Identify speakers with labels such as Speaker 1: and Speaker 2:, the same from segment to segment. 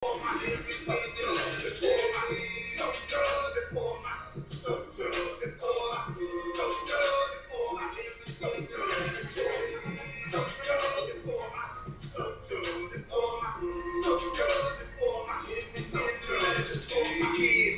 Speaker 1: Kids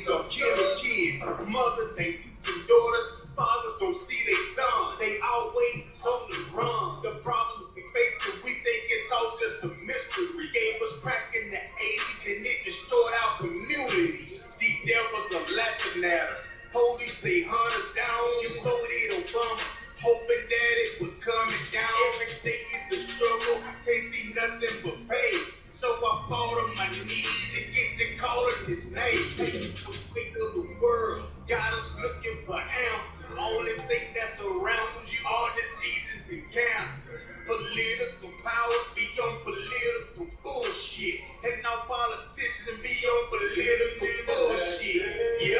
Speaker 1: are killing kids. Mothers ain't teaching daughters. Fathers don't see their sons. They always on the run. The problems we face, we think it's all just a mystery. Gave us crack in the 80s and it destroyed our communities. These devils are laughing at us. Police, they hunt us down. You know they don't bum. Hoping that it would come down. Everything is a struggle. I can't see nothing but pain. So I fall on my knees and get to calling his name. The weight of the world got us looking for answers. Only thing that's around you are diseases and cancer. Political powers be on political bullshit. And our politicians be on political bullshit. Yeah.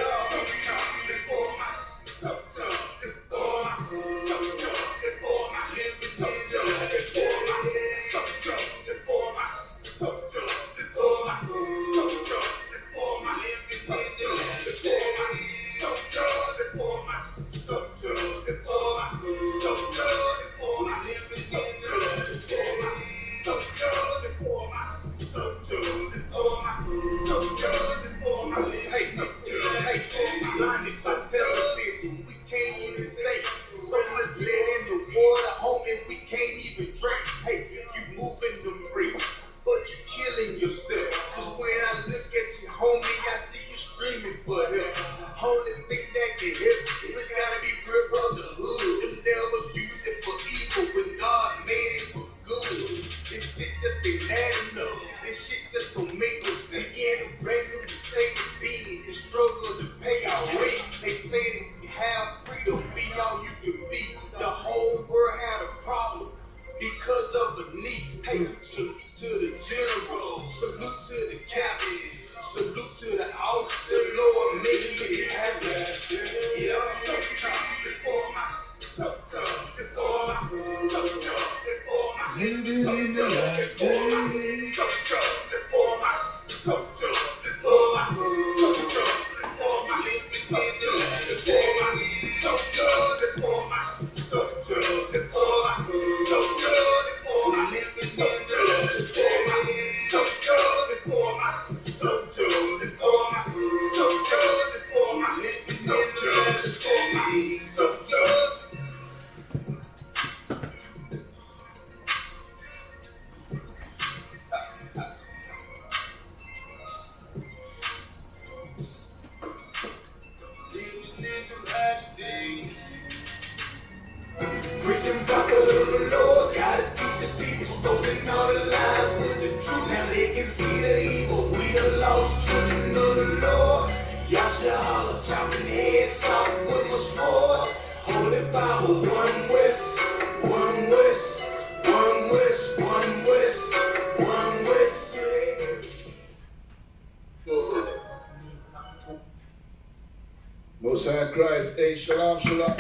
Speaker 2: Most High Christ, hey, shalom, shalom.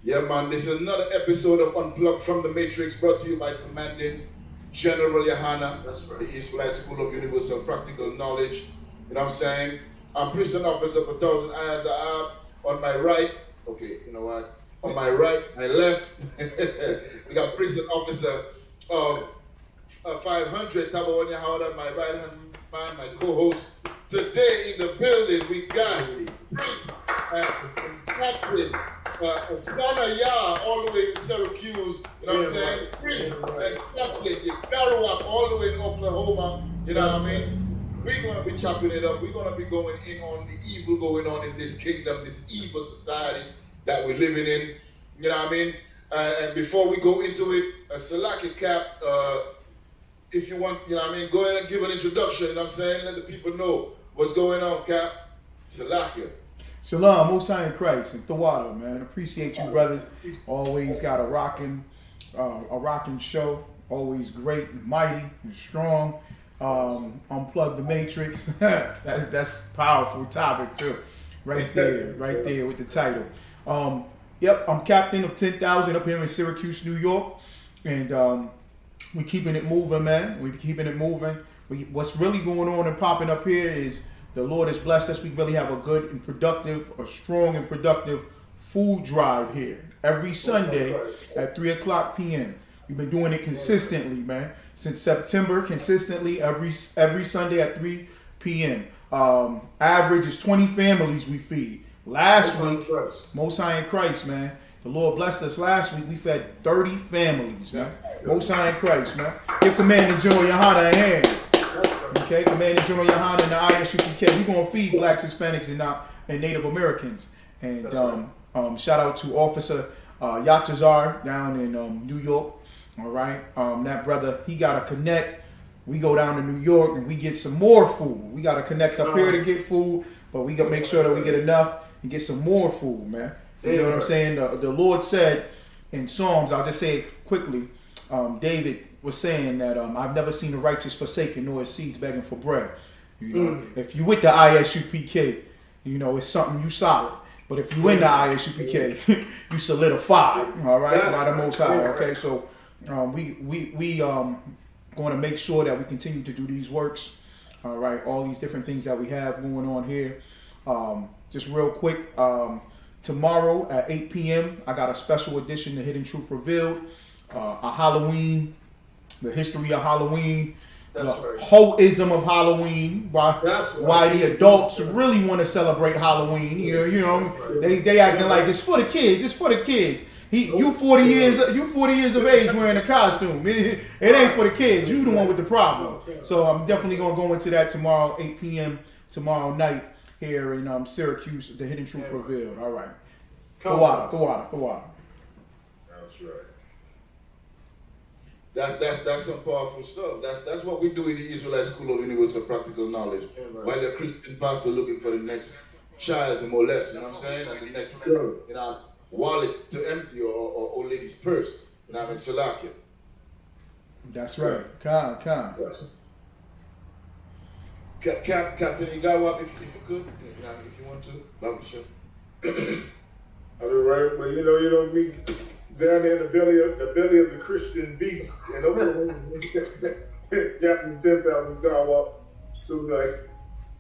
Speaker 2: Yeah, man, this is another episode of Unplugged from the Matrix, brought to you by Commanding General Yohana, the Israelite School of Universal Practical Knowledge. You know what I'm saying? I'm Prison Officer for 1,000 Eyes Ahab. On my right, okay, you know what? On my right, my left, we got Prison Officer of 500, Tabawanya Howard, my right hand man, my co-host. Today in the building, we got Priest and Captain, a son of Yah, all the way in Syracuse, you know what I'm saying? Priest and Captain, you carry up all the way in Oklahoma, you know what I mean? We're going to be chopping it up. We're going to be going in on the evil going on in this kingdom, this evil society that we're living in, you know what I mean? And before we go into it, Salaki Cap, if you want, you know what I mean, go ahead and give an introduction, you know what I'm saying? Let the people know what's going on, Cap. Salakia.
Speaker 3: Shalom, Most High in Christ, and Thawada, man. Appreciate you, brothers. Always got a rocking show. Always great and mighty and strong. Unplug the Matrix. that's powerful topic too. Right there with the title. Yep, I'm captain of 10,000 up here in Syracuse, New York. and we keeping it moving, man. We keeping it moving. What's really going on and popping up here is the Lord has blessed us. We really have a good and productive, a strong and productive food drive here every Sunday at 3 o'clock p.m. We've been doing it consistently, man, since September. Consistently every Sunday at 3 p.m. Average is 20 families we feed. Last week, Most High in Christ, man. The Lord blessed us last week. We fed 30 families, man. Most High in Christ, man. Give Commander General Yohana a hand. Okay, Commander General Yohana and the ISUPK. We're going to feed blacks, Hispanics, and Native Americans. And shout out to Officer Yatazar down in New York. All right. That brother, he got to connect. We go down to New York and we get some more food. We got to connect up here to get food, but we got to make sure that we get enough and get some more food, man. You know what I'm saying? The Lord said in Psalms, I'll just say it quickly, David was saying that I've never seen the righteous forsaken nor his seeds begging for bread. You know, if you with the ISUPK, you know, it's something you solid. But if you in the ISUPK, you solidified, all right, by the Most High, okay? So we going to make sure that we continue to do these works, all right, all these different things that we have going on here. Just real quick, tomorrow at 8 p.m., I got a special edition of Hidden Truth Revealed, a Halloween, the history of Halloween, the hoism of Halloween, why the adults really want to celebrate Halloween. You know, they acting like it's for the kids. It's for the kids. You 40 years of age wearing a costume. It ain't for the kids. You the one with the problem. So I'm definitely gonna go into that tomorrow, 8 p.m. tomorrow night here in Syracuse. The Hidden Truth Revealed. All right. The water.
Speaker 2: That's right. That's some powerful stuff. That's what we do in the Israelite School of Universal Practical Knowledge. While the Christian pastor looking for the next child to molest, you know what I'm saying? Or the next, wallet to empty or old lady's purse. You know what I mean? Salakia.
Speaker 3: That's right. Khan.
Speaker 2: Captain, you got what if you could, if you want to, Bible show.
Speaker 4: I mean, right, but you know, we down there in the belly of the Christian beast, and over Captain 10,000 Gawa. So like,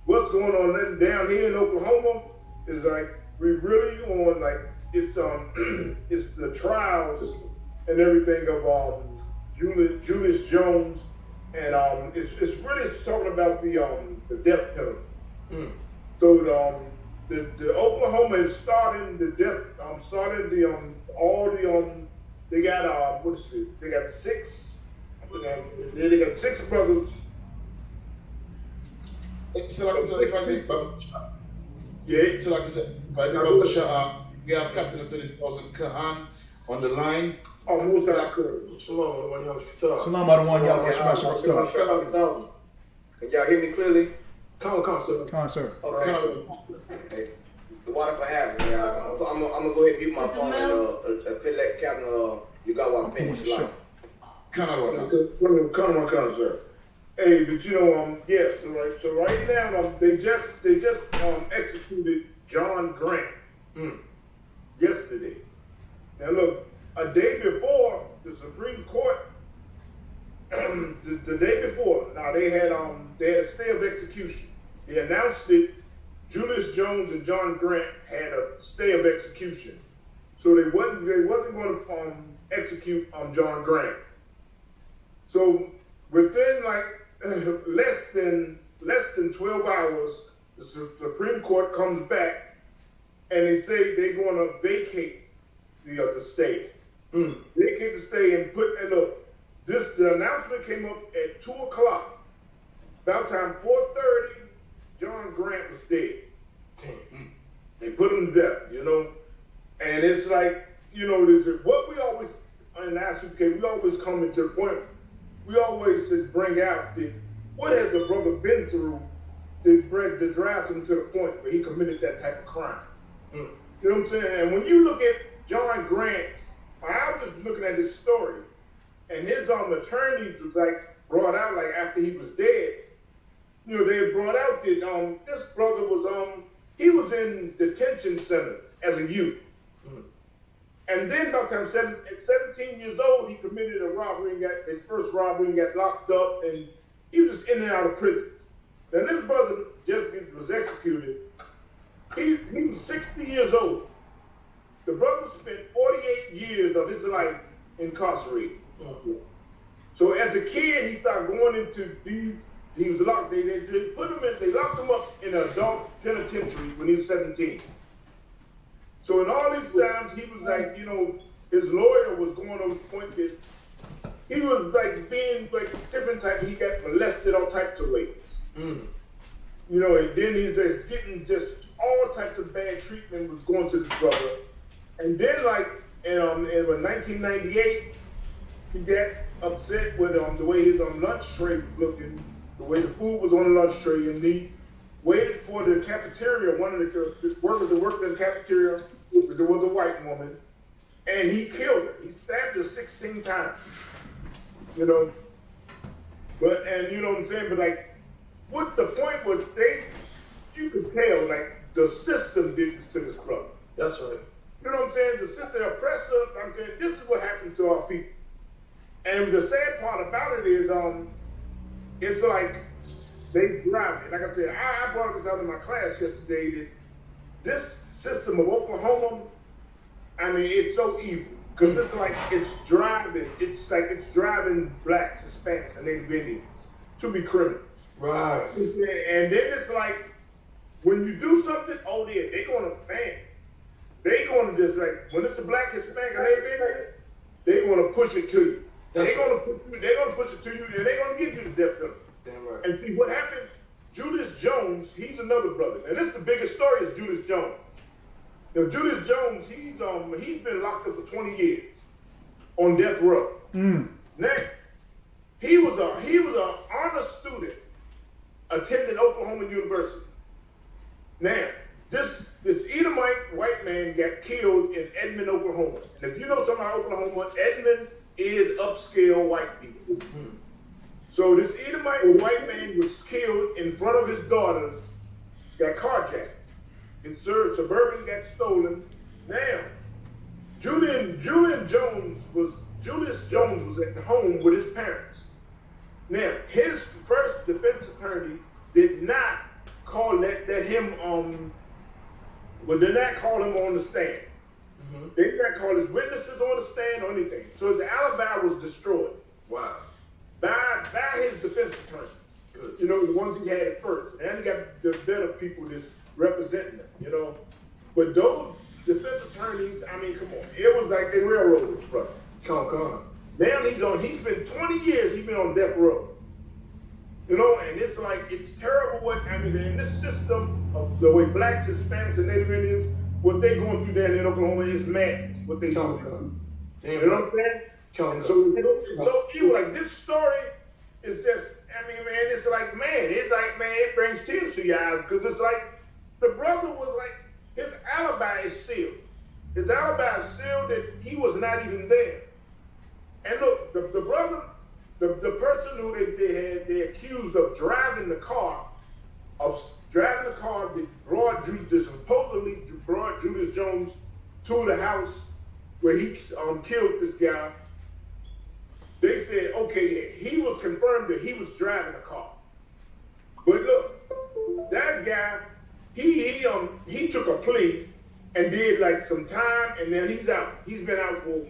Speaker 4: what's going on down here in Oklahoma is like we really on like it's the trials and everything of Julius Jones, and it's really talking about the death penalty. So the Oklahoma is starting the death they got they got six brothers.
Speaker 2: So if I make
Speaker 4: yeah.
Speaker 2: So like I said, if I make we have Captain of 30,000 Kahan on the line.
Speaker 4: Oh, Musa Akur.
Speaker 3: Salam alaikum, y'all.
Speaker 5: Can y'all hear me clearly?
Speaker 4: Come on,
Speaker 3: Sir.
Speaker 5: Hey, the water for having me. I'm gonna go ahead and mute my phone and let Captain you got one finish.
Speaker 4: Come on, sir. Hey, but you know, yes. So right now, they just executed John Grant yesterday. Now look, a day before the Supreme Court, the day before, now they had a stay of execution. They announced it. Julius Jones and John Grant had a stay of execution, so they wasn't going to execute John Grant. So within like less than 12 hours, the Supreme Court comes back and they say they're going to vacate the stay. Vacate the stay and look, the announcement came up at 2 o'clock. About time 4:30, John Grant was dead. They put him to death, you know. And it's like, you know, what we always in ISUPK, we always come into the point. We always bring out what has the brother been through to drive him to the point where he committed that type of crime. You know what I'm saying? And when you look at John Grant, I was just looking at his story, and his attorneys was like brought out like after he was dead. You know, they brought out that this brother was he was in detention centers as a youth. And then about the time at 17 years old, he committed a robbery and got his first robbery and got locked up, and he was just in and out of prison. Now this brother just was executed. He was 60 years old. The brother spent 48 years of his life incarcerated. So as a kid, he started going into these. He was locked. They put him in. They locked him up in an adult penitentiary when he was 17. So in all these times, he was like, you know, his lawyer was going over the point that he was like being like different type. He got molested all types of ways. You know, and then he's just getting just all types of bad treatment was going to this brother. And then like in 1998, he got upset with the way his lunch tray was looking, the way the food was on the lunch tray, and he waited for the cafeteria. One of the workers that worked in the cafeteria, there was a white woman, and he killed her. He stabbed her 16 times. You know, and you know what I'm saying. But like, what the point was, you could tell like the system did this to this brother.
Speaker 6: That's right.
Speaker 4: You know what I'm saying? The system oppressed us. I'm saying this is what happens to our people. And the sad part about it is, it's like they drive it. Like I said, I brought this out in my class yesterday that this system of Oklahoma, I mean, it's so evil. Because it's like it's driving blacks, Hispanics, and Native Indians to be criminals.
Speaker 6: Right.
Speaker 4: And then it's like, when you do something, oh yeah, they're gonna ban. They're gonna just like, when it's a black, Hispanic, or Native Indian, they're gonna push it to you. They're gonna push it to you, and they're gonna give you the death penalty.
Speaker 6: Damn right.
Speaker 4: And see what happened? Julius Jones, he's another brother. And this is the biggest story is Julius Jones. Now Julius Jones, he's been locked up for 20 years on death row. Now, he was an honor student attending Oklahoma University. Now, this Edomite white man got killed in Edmond, Oklahoma. And if you know something about Oklahoma, Edmond is upscale white people. So this Edomite white man was killed in front of his daughters, got carjacked. His Suburban got stolen. Now, Julius Jones was at home with his parents. Now, his first defense attorney did not did not call him on the stand. They did not call his witnesses on the stand or anything. So his alibi was destroyed.
Speaker 6: Wow.
Speaker 4: By his defense attorney. Good. You know, the ones he had at first. And he got the better people that's representing him, you know. But those defense attorneys, I mean, come on. It was like they railroaded his brother.
Speaker 6: Come on.
Speaker 4: Now he's been 20 years, he's been on death row. You know, and it's like, it's terrible in this system of the way blacks, Hispanics, and Native Indians, what they going through down in Oklahoma is madness, what they going through. You know what I'm saying? And so evil, like this story is just, I mean, man, it's like, man, it brings tears to your eyes, because it's like, the brother was like, his alibi is sealed. His alibi is sealed that he was not even there. And look, the brother, the person who they accused of driving the car, that supposedly brought Julius Jones to the house where he killed this guy. They said, okay, yeah, he was confirmed that he was driving the car. But look, that guy, he took a plea and did like some time, and then he's out. He's been out for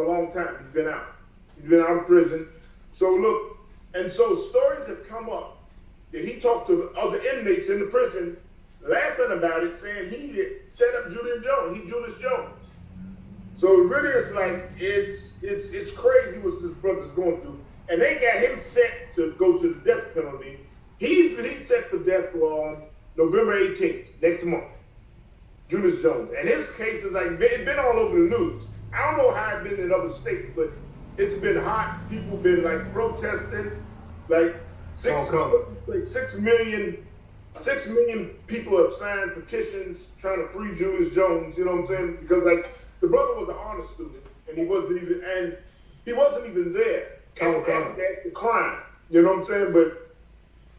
Speaker 4: a long time. He's been out. He's been out of prison. So look, and so stories have come up that he talked to other inmates in the prison, laughing about it, saying he set up Julius Jones. So really, it's like it's crazy what this brother's going through, and they got him set to go to the death penalty. He's set for death for November 18th, next month. Julius Jones, and his case is like it's been all over the news. I don't know how it's been in other states, but it's been hot. People been like protesting, like 6 million people have signed petitions trying to free Julius Jones. You know what I'm saying? Because like the brother was an honor student, and he wasn't even there at the crime. You know what I'm saying? But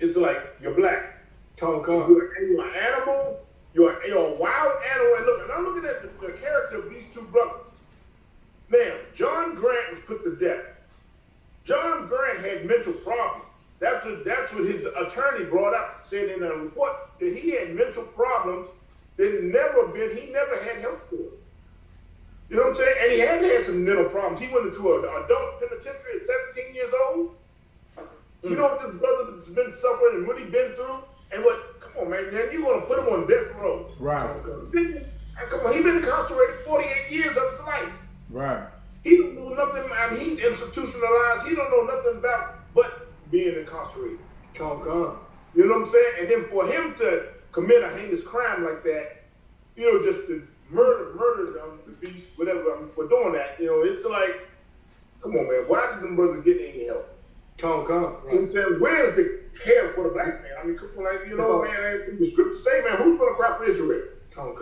Speaker 4: it's like you're black. You're an animal. You're a wild animal. And look, and I'm looking at the character of these two brothers. Now, John Grant was put to death. John Grant had mental problems. That's what his attorney brought up, said in a report that he had mental problems that he never had help for. You know what I'm saying? And he had had some mental problems. He went into an adult penitentiary at 17 years old. You know what this brother has been suffering and what he's been through? And what, come on, man, you're going to put him on death row.
Speaker 3: Right.
Speaker 4: Come on, he's been incarcerated 48 years of his life.
Speaker 3: Right.
Speaker 4: He don't know nothing. I mean, he's institutionalized. He don't know nothing about but being incarcerated.
Speaker 6: Come.
Speaker 4: You know what I'm saying? And then for him to commit a heinous crime like that, you know, just to murder the beast, whatever, I mean, for doing that, you know, it's like, come on, man, why did them brothers get any help?
Speaker 6: Come.
Speaker 4: Right. You know what I'm saying? Where's the care for the black man? I mean, like, you know, man, the scriptures say, man, who's going to cry for Israel?
Speaker 6: Come.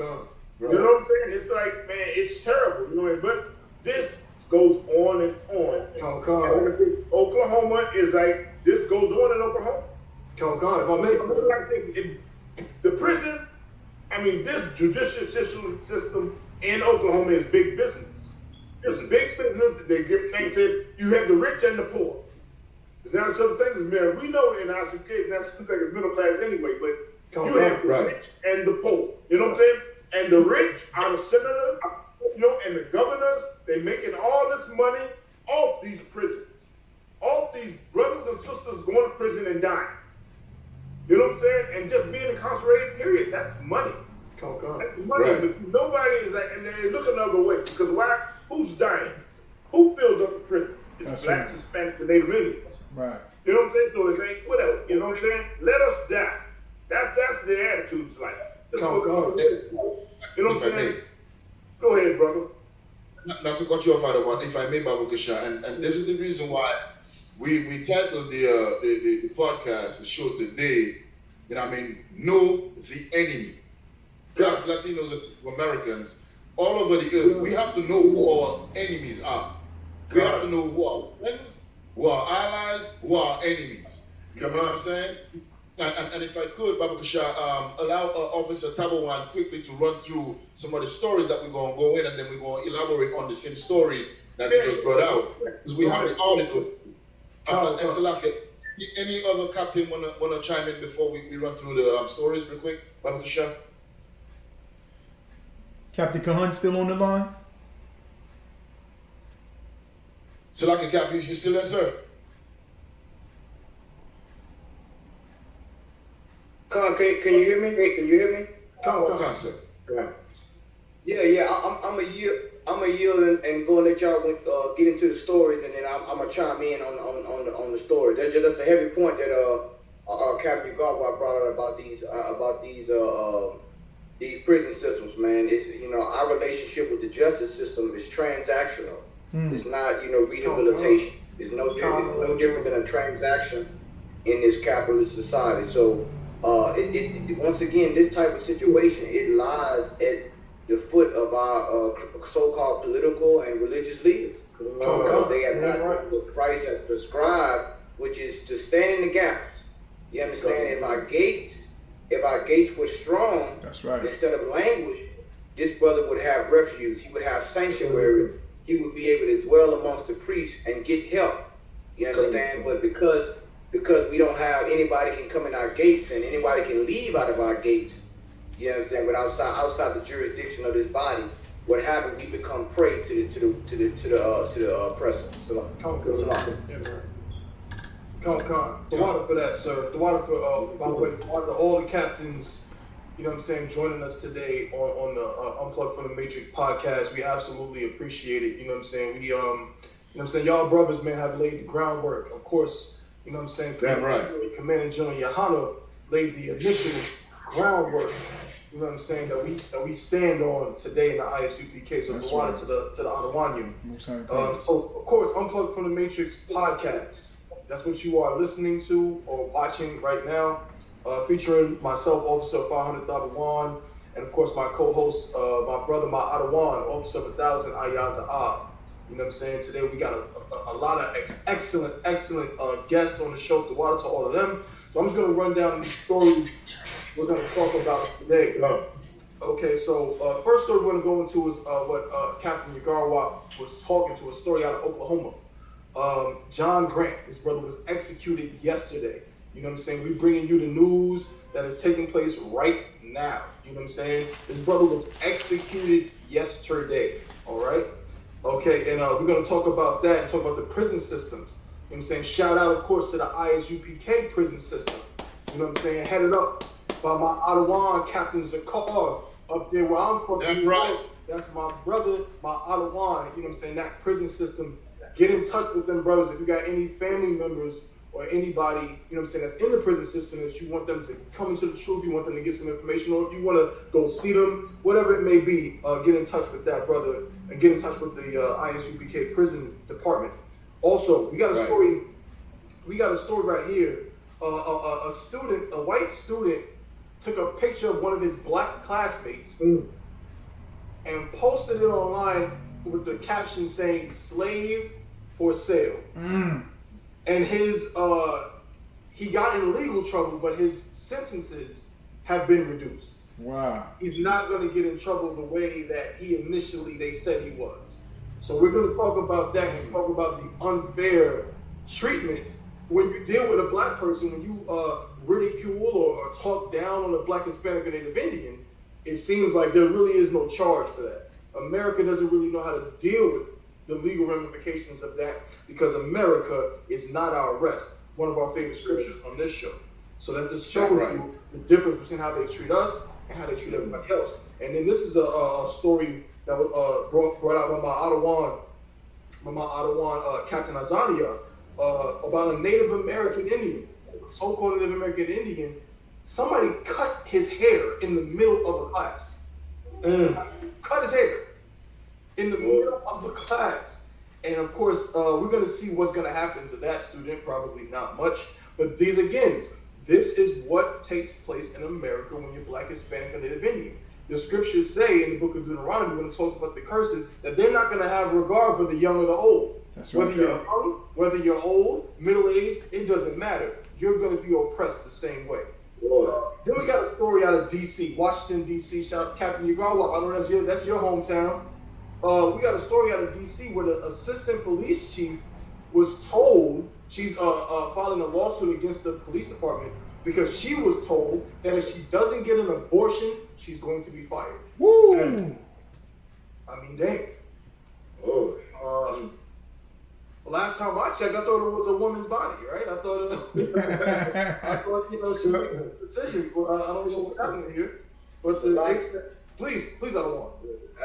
Speaker 4: Right. You know what I'm saying? It's like, man, it's terrible, you know, but this goes on and on.
Speaker 6: Come.
Speaker 4: And Oklahoma is like, this goes on in Oklahoma.
Speaker 6: Come. If I may.
Speaker 4: The prison, I mean, this judicial system in Oklahoma is big business. It's big business. They give things that you have the rich and the poor. There's not some things, man. We know in our case, that's like a middle class anyway, but you have the rich and the poor. You know what I'm saying? And the rich are the senators, you know, and the governors. They're making all this money off these prisons, off these brothers and sisters going to prison and dying. You know what I'm saying? And just being incarcerated, period. That's money. That's money.
Speaker 2: Right.
Speaker 4: But nobody is like, and they look another way. Because why? Who's dying? Who fills up the prison? It's blacks, Hispanics, and Native Indians.
Speaker 3: Right.
Speaker 4: You know what I'm saying? So it's like, whatever. You know what I'm saying? Let us die. That's their attitudes like. You know what I'm saying? Go ahead, brother.
Speaker 2: Not to cut you off, Father, but if I may, Babu Kasha, and this is the reason why we titled the podcast, the show today, you know what I mean, Know the Enemy. Blacks, Latinos, and Americans, all over the earth, we have to know who our enemies are. We have to know who our friends, who are allies, who are enemies. You know what I'm saying? And if I could, Babu Kasha, allow Officer Tabawan quickly to run through some of the stories that we're going to go in, and then we're going to elaborate on the same story that we just brought out. Because we have the article. And Salaka, any other captain want to chime in before we run through the stories real quick? Babu Kasha?
Speaker 3: Captain Kahan still on the line?
Speaker 2: Salaka, Captain, you still there, sir?
Speaker 5: Can you hear me? Can you hear me?
Speaker 2: Come, sir.
Speaker 5: Yeah. I'm a yield and go and let y'all get into the stories, and then I'm gonna chime in on the story. That's a heavy point that Captain Garwa brought up about these prison systems, man. It's, you know, our relationship with the justice system is transactional. It's not, you know, rehabilitation. It's no different than a transaction in this capitalist society. So once again, this type of situation, it lies at the foot of our so-called political and religious leaders. They have not done what Christ has prescribed, which is to stand in the gaps. You understand? If our gates were strong,
Speaker 3: That's right.
Speaker 5: instead of language, this brother would have refuge. He would have sanctuary. He would be able to dwell amongst the priests and get help. You understand? But because we don't have anybody can come in our gates and anybody can leave out of our gates, you understand? But outside the jurisdiction of this body, what happens? We become prey to the oppressor. So,
Speaker 6: The water for that, sir. The water for by the way, all the captains, you know what I'm saying, joining us today on the Unplugged from the Matrix podcast. We absolutely appreciate it. You know what I'm saying? We you know what I'm saying, y'all brothers, man, have laid the groundwork. Of course, you know what I'm saying?
Speaker 2: Damn right.
Speaker 6: Commander General Yahana laid the initial groundwork, you know what I'm saying, that we stand on today in the ISUPK. So the water to the Adawanyum. So of course, Unplugged from the Matrix podcast. That's what you are listening to or watching right now, featuring myself, Officer 500 Dabawan, and of course my co-host, my brother, my Adawan, Officer of 1,000 Ayaza Ah. You know what I'm saying? Today we got a lot of excellent guests on the show. The water to all of them. So I'm just going to run down these stories we're going to talk about today. Okay, so first story we're going to go into is what Captain Yagarwa was talking to, a story out of Oklahoma. John Grant, his brother, was executed yesterday. You know what I'm saying? We're bringing you the news that is taking place right now. You know what I'm saying? His brother was executed yesterday, all right? Okay, and we're going to talk about that and talk about the prison systems. You know what I'm saying? Shout out, of course, to the ISUPK prison system. You know what I'm saying? Headed up by my Ottawa Captain Zakar up there where I'm from.
Speaker 2: That's right.
Speaker 6: That's my brother, my Ottawa. You know what I'm saying? That prison system. Get in touch with them brothers. If you got any family members or anybody, you know what I'm saying, that's in the prison system that you want them to come into the truth, you want them to get some information, or if you want to go see them, whatever it may be, get in touch with that brother and get in touch with the ISUPK prison department. Also, we got a story. We got a story right here. A student, a white student, took a picture of one of his black classmates and posted it online with the caption saying "slave for sale." And his he got in legal trouble, but his sentences have been reduced.
Speaker 3: Wow.
Speaker 6: He's not going to get in trouble the way that they said he was. So we're going to talk about that and talk about the unfair treatment when you deal with a black person, when you ridicule or talk down on a black, Hispanic, or Native Indian. It seems like there really is no charge for that. America doesn't really know how to deal with the legal ramifications of that because America is not our rest. One of our favorite scriptures on this show. So that's just showing you the difference between how they treat us and how they treat everybody else. And then this is a story that was brought out by my Ottawa Captain Azania about a Native American Indian, so-called Native American Indian. Somebody cut his hair in the middle of a class. Cut his hair in the middle of the class. And of course, we're going to see what's going to happen to that student. Probably not much. But this is what takes place in America when you're black, Hispanic, or Native Indian. The scriptures say in the book of Deuteronomy, when it talks about the curses, that they're not going to have regard for the young or the old.
Speaker 3: That's right.
Speaker 6: Whether you're young, whether you're old, middle-aged, it doesn't matter. You're going to be oppressed the same way. Then we got a story out of D.C., Washington, D.C. Shout out Captain Yagarwa. I know that's your hometown. We got a story out of D.C. where the assistant police chief was told she's filing a lawsuit against the police department because she was told that if she doesn't get an abortion, she's going to be fired.
Speaker 3: Woo!
Speaker 6: I mean, dang. Last time I checked, I thought it was a woman's body, right? I thought she made a decision. I don't know what's happening here. But please, I don't want.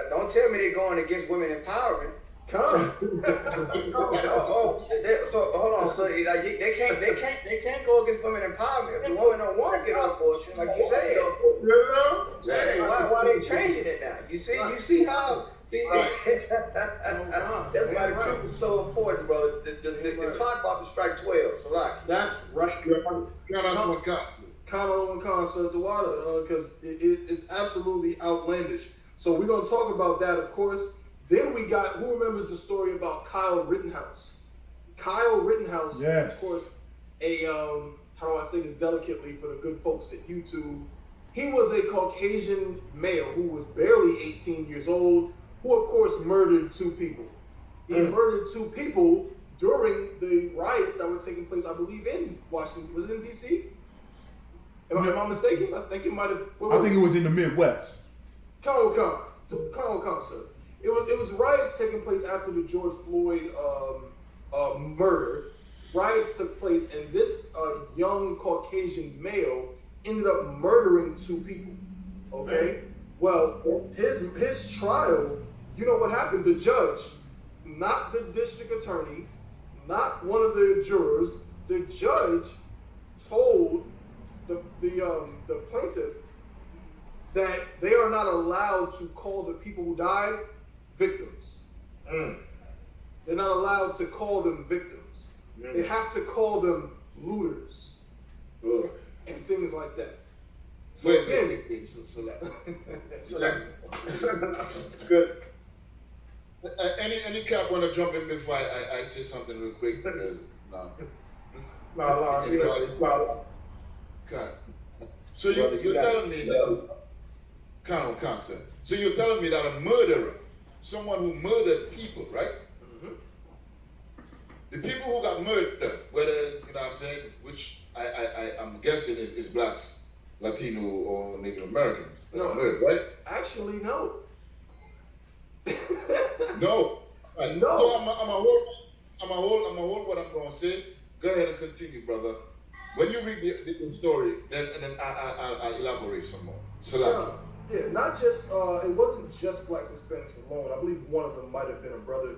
Speaker 5: Don't tell me they're going against women empowerment.
Speaker 6: Come.
Speaker 5: So hold on. So they can't go against women empowerment. If the woman don't want to get an abortion, like you said, why they changing it now? You see how. That's why the truth is so important, bro. The clock about to strike 12. So like.
Speaker 6: That's right. Comment on concert the water because it's absolutely outlandish. So we're gonna talk about that, of course. Then we got, who remembers the story about Kyle Rittenhouse? Kyle Rittenhouse,
Speaker 3: yes.
Speaker 6: Of course, how do I say this delicately for the good folks at YouTube? He was a Caucasian male who was barely 18 years old, who of course murdered 2 people. He murdered 2 people during the riots that were taking place, I believe, in Washington. Was it in D.C.? Am I mistaken? I think it might have.
Speaker 3: I think it was in the Midwest.
Speaker 6: Come on, sir. It was riots taking place after the George Floyd murder. Riots took place, and this young Caucasian male ended up murdering 2 people. Okay. Well, his trial. You know what happened? The judge, not the district attorney, not one of the jurors. The judge told the plaintiff that they are not allowed to call the people who died victims. They're not allowed to call them victims. They have to call them looters and things like that. So
Speaker 2: Good. Any cap want to jump in before I say something real quick because
Speaker 4: No.
Speaker 2: Okay. So you're telling me that carnal consent. So you're telling me that a murderer, someone who murdered people, right?
Speaker 6: Mm-hmm.
Speaker 2: The people who got murdered, whether, you know what I'm saying, which I'm guessing is blacks, Latino, or Native Americans that
Speaker 6: No.
Speaker 2: got murdered, right?
Speaker 6: Actually, no.
Speaker 2: No. Right.
Speaker 6: No.
Speaker 2: So I'm a hold what I'm gonna say. Go ahead and continue, brother. When you read the story, then I'll elaborate some more. Salaki.
Speaker 6: Yeah, not just it wasn't just blacks and Hispanics alone. I believe one of them might have been a brother,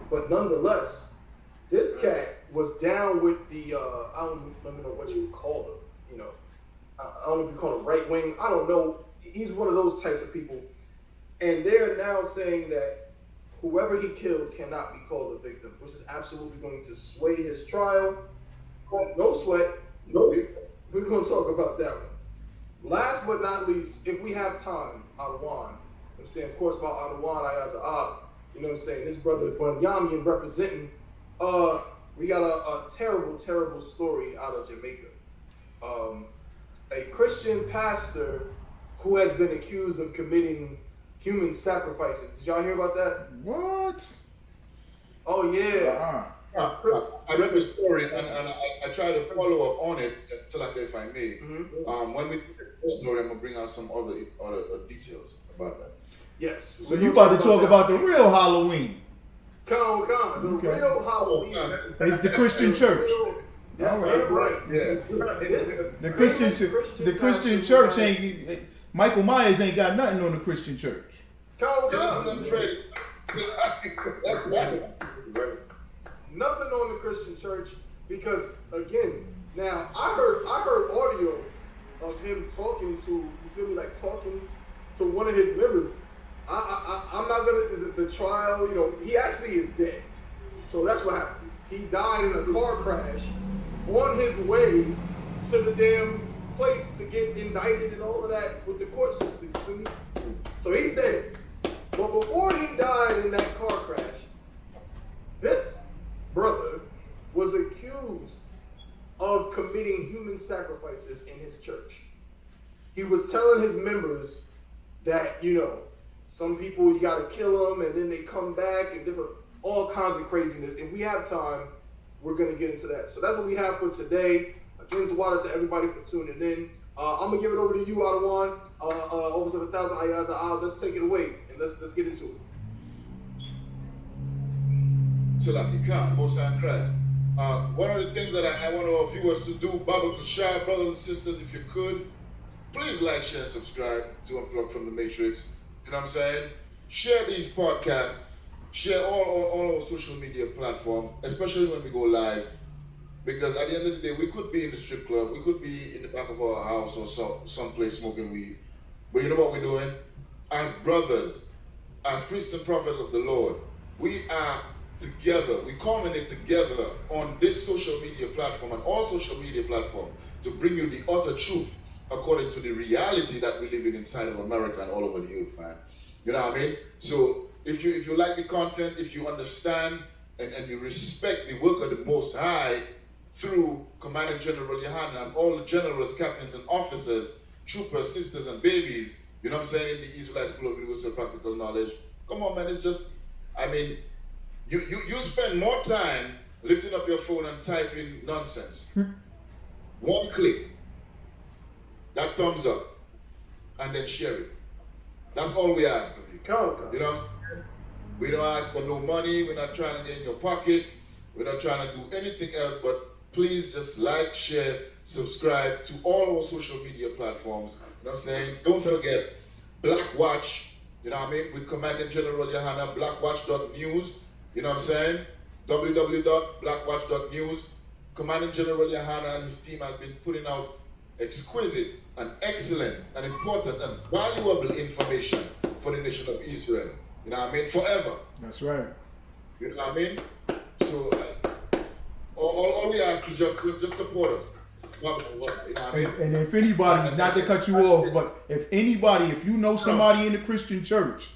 Speaker 6: but nonetheless, this cat was down with the I don't even know what you would call them. You know, I don't know if you call them right wing. I don't know. He's one of those types of people, and they're now saying that whoever he killed cannot be called a victim, which is absolutely going to sway his trial. No sweat. No, we're going to talk about that one. Last but not least, if we have time, Adawan. I'm saying, of course, about Adawan, Ayaza'ab, you know what I'm saying, this brother Bunyamian representing, we got a terrible, terrible story out of Jamaica. A Christian pastor who has been accused of committing human sacrifices. Did y'all hear about that?
Speaker 3: What?
Speaker 6: Oh, yeah.
Speaker 2: I read the story and I try to follow up on it, if I may.
Speaker 6: Mm-hmm.
Speaker 2: When we do the story, I'm gonna bring out some other details about that.
Speaker 6: Yes.
Speaker 3: So you about to talk about the real Halloween?
Speaker 6: Come on. The real Halloween.
Speaker 3: It's the Christian church.
Speaker 6: Yeah,
Speaker 3: all right.
Speaker 2: Yeah.
Speaker 3: The Christian church ain't. Michael Myers ain't got nothing on the Christian church.
Speaker 6: Nothing on the Christian church because again, now I heard audio of him talking to, you feel me, like talking to one of his members. I'm not gonna the trial, you know, he actually is dead. So that's what happened. He died in a car crash on his way to the damn place to get indicted and all of that with the court system. You feel me? So he's dead. But before he died in that car crash, this brother was accused of committing human sacrifices in his church. He was telling his members that, you know, some people you gotta kill them and then they come back and different, all kinds of craziness. If we have time, we're gonna get into that. So that's what we have for today. Again, the water to everybody for tuning in. I'm gonna give it over to you, Adawan. Over 7,000 ayahs out. Let's take it away and let's get into it.
Speaker 2: So like you can't, Most High Christ. One of the things that I want our viewers to do, Baba Kushai, brothers and sisters, if you could, please like, share, and subscribe to Unplugged from the Matrix. You know what I'm saying? Share these podcasts. Share all our social media platforms, especially when we go live. Because at the end of the day, we could be in the strip club, we could be in the back of our house or someplace smoking weed. But you know what we're doing? As brothers, as priests and prophets of the Lord, we are together, we culminate together on this social media platform and all social media platforms to bring you the utter truth according to the reality that we live in inside of America and all over the earth, man. You know what I mean? So if you like the content, if you understand and you respect the work of the Most High through Commander General Yohana and all the generals, captains, and officers, troopers, sisters, and babies, you know what I'm saying, in the Israelite School of Universal Practical Knowledge, come on, man, it's just, I mean, you spend more time lifting up your phone and typing nonsense. One click, that thumbs up, and then share it. That's all we ask of you. You know what I'm saying? We don't ask for no money. We're not trying to get in your pocket. We're not trying to do anything else, but please just like, share, subscribe to all our social media platforms. You know what I'm saying? Don't forget Black Watch, you know what I mean, with Commander General Yohana, blackwatch.news. You know what I'm saying? www.blackwatch.news. Commander General Yohana and his team has been putting out exquisite and excellent and important and valuable information for the nation of Israel. You know what I mean? Forever.
Speaker 3: That's right.
Speaker 2: You know what I mean? So all we ask is just support us. You know what I mean?
Speaker 3: And if anybody, not to cut you off, but if you know somebody in the Christian church,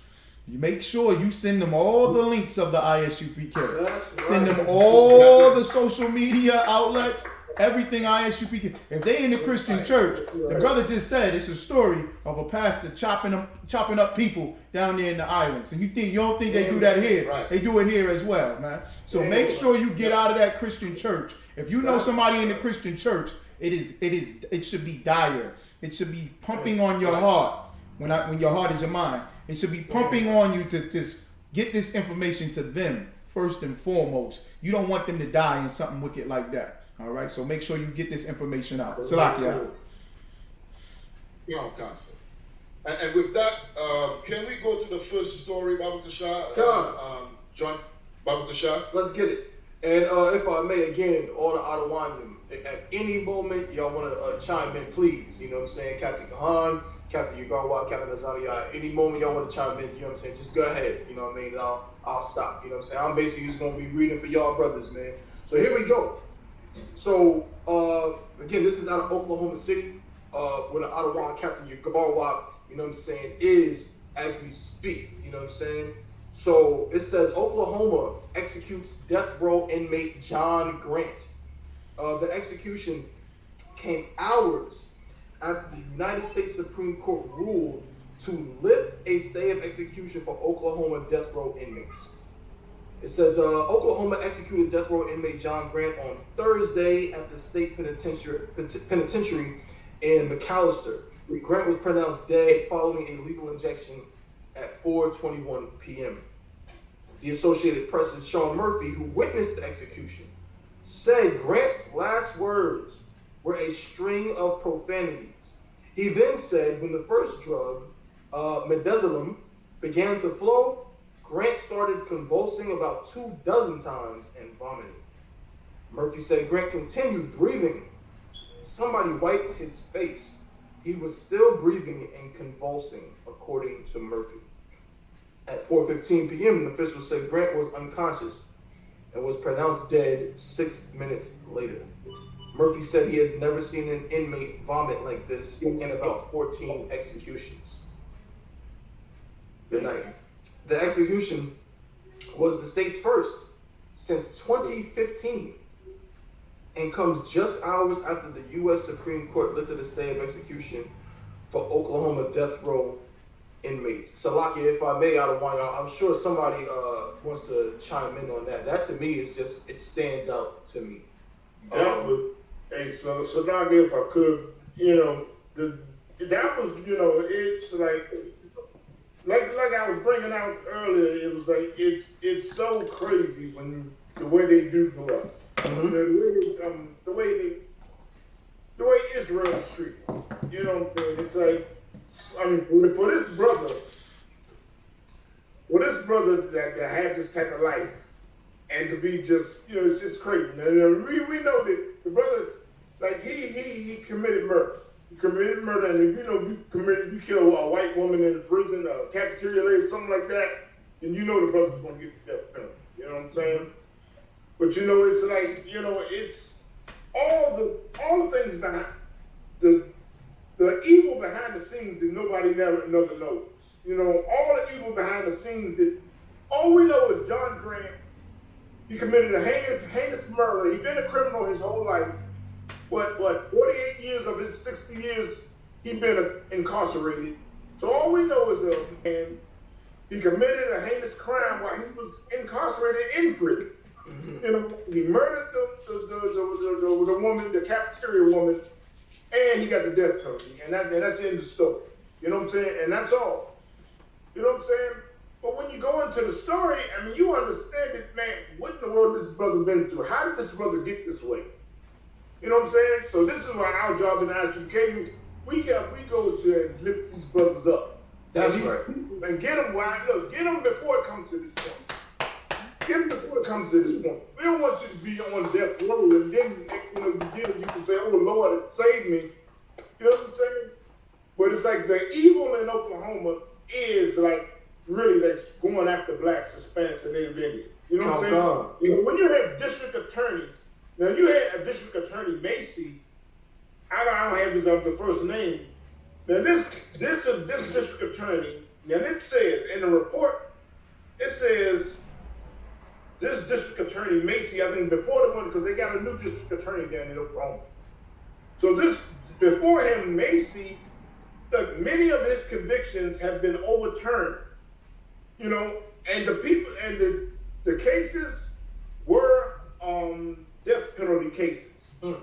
Speaker 3: you make sure you send them all the links of the ISUPK.
Speaker 6: That's right.
Speaker 3: Send them all the social media outlets. everything ISUPK. If they in the Christian church, the brother just said it's a story of a pastor chopping up people down there in the islands. And you don't think they do that here?
Speaker 2: Right.
Speaker 3: They do it here as well, man. So make sure you get out of that Christian church. If you know somebody in the Christian church, it should be dire. It should be pumping on your heart when your heart is your mind. It should be pumping on you to just get this information to them first and foremost. You don't want them to die in something wicked like that. All right, so make sure you get this information out. Salakia.
Speaker 2: Yeah, concept. And with that, can we go to the first story, Baba Kasha? John, Baba Kasha?
Speaker 6: Let's get it. And if I may, again, all the Adawanyam, at any moment y'all want to chime in, please. You know what I'm saying? Captain Kahan, Captain Yugawa, Captain Azania, any moment y'all want to chime in, you know what I'm saying? Just go ahead, you know what I mean? And I'll stop, you know what I'm saying? I'm basically just going to be reading for y'all brothers, man. So here we go. So, again, this is out of Oklahoma City, where the Ottawa Captain Yugawa, you know what I'm saying, is as we speak, you know what I'm saying? So it says Oklahoma executes death row inmate John Grant. The execution came hours after the United States Supreme Court ruled to lift a stay of execution for Oklahoma death row inmates. It says Oklahoma executed death row inmate John Grant on Thursday at the state penitentiary in McAllister. Grant was pronounced dead following a lethal injection at 4:21 p.m. The Associated Press's Sean Murphy, who witnessed the execution, said Grant's last words were a string of profanities. He then said when the first drug, midazolam, began to flow, Grant started convulsing about 24 times and vomiting. Murphy said Grant continued breathing. Somebody wiped his face. He was still breathing and convulsing, according to Murphy. At 4:15 p.m., officials said Grant was unconscious and was pronounced dead 6 minutes later. Murphy said he has never seen an inmate vomit like this in about 14 executions. Good night. The execution was the state's first since 2015 and comes just hours after the U.S. Supreme Court lifted a stay of execution for Oklahoma death row inmates. Salakia, if I may, I'm sure somebody wants to chime in on that. That to me is just, it stands out to me.
Speaker 4: So Salakia, if I could, that was, it's like I was bringing out earlier, it was like, it's so crazy when the way they do for us. Mm-hmm. The way Israel is treated. You know what I'm saying? It's like, for this brother that had this type of life and to be just, it's just crazy. And we know that the brother, like he committed murder. He committed murder, and if you kill a white woman in a prison, a cafeteria lady, something like that, then the brother's going to get the death penalty. You know what I'm saying? But it's like, it's all the things behind the evil behind the scenes that nobody never knows. All the evil behind the scenes that all we know is John Grant. He committed a heinous murder. He's been a criminal his whole life. But 48 years of his 60 years, he's been incarcerated. So all we know is he committed a heinous crime while he was incarcerated in prison. Mm-hmm. He murdered the woman, the cafeteria woman, and he got the death penalty. And that's the end of the story. You know what I'm saying? And that's all. You know what I'm saying? But when you go into the story, you understand it, man, what in the world this brother been through? How did this brother get this way? You know what I'm saying? So this is why our job in ISUPK, we go to and lift these brothers up.
Speaker 6: That's right.
Speaker 4: And get them before it comes to this point. Get them before it comes to this point. We don't want you to be on death row and then you can say, oh Lord, save me. You know what I'm saying? But it's like the evil in Oklahoma is like really that's going after blacks, Hispanics, and Native Indians. You know what I'm saying? When you have district attorneys, now you had a district attorney, Macy. I don't have the first name. Now this district attorney. Now it says in the report, it says this district attorney Macy, I think before the one, because they got a new district attorney down in Oklahoma. So this, before him, Macy, look, many of his convictions have been overturned, you know, and the people, and the cases were death penalty cases. Now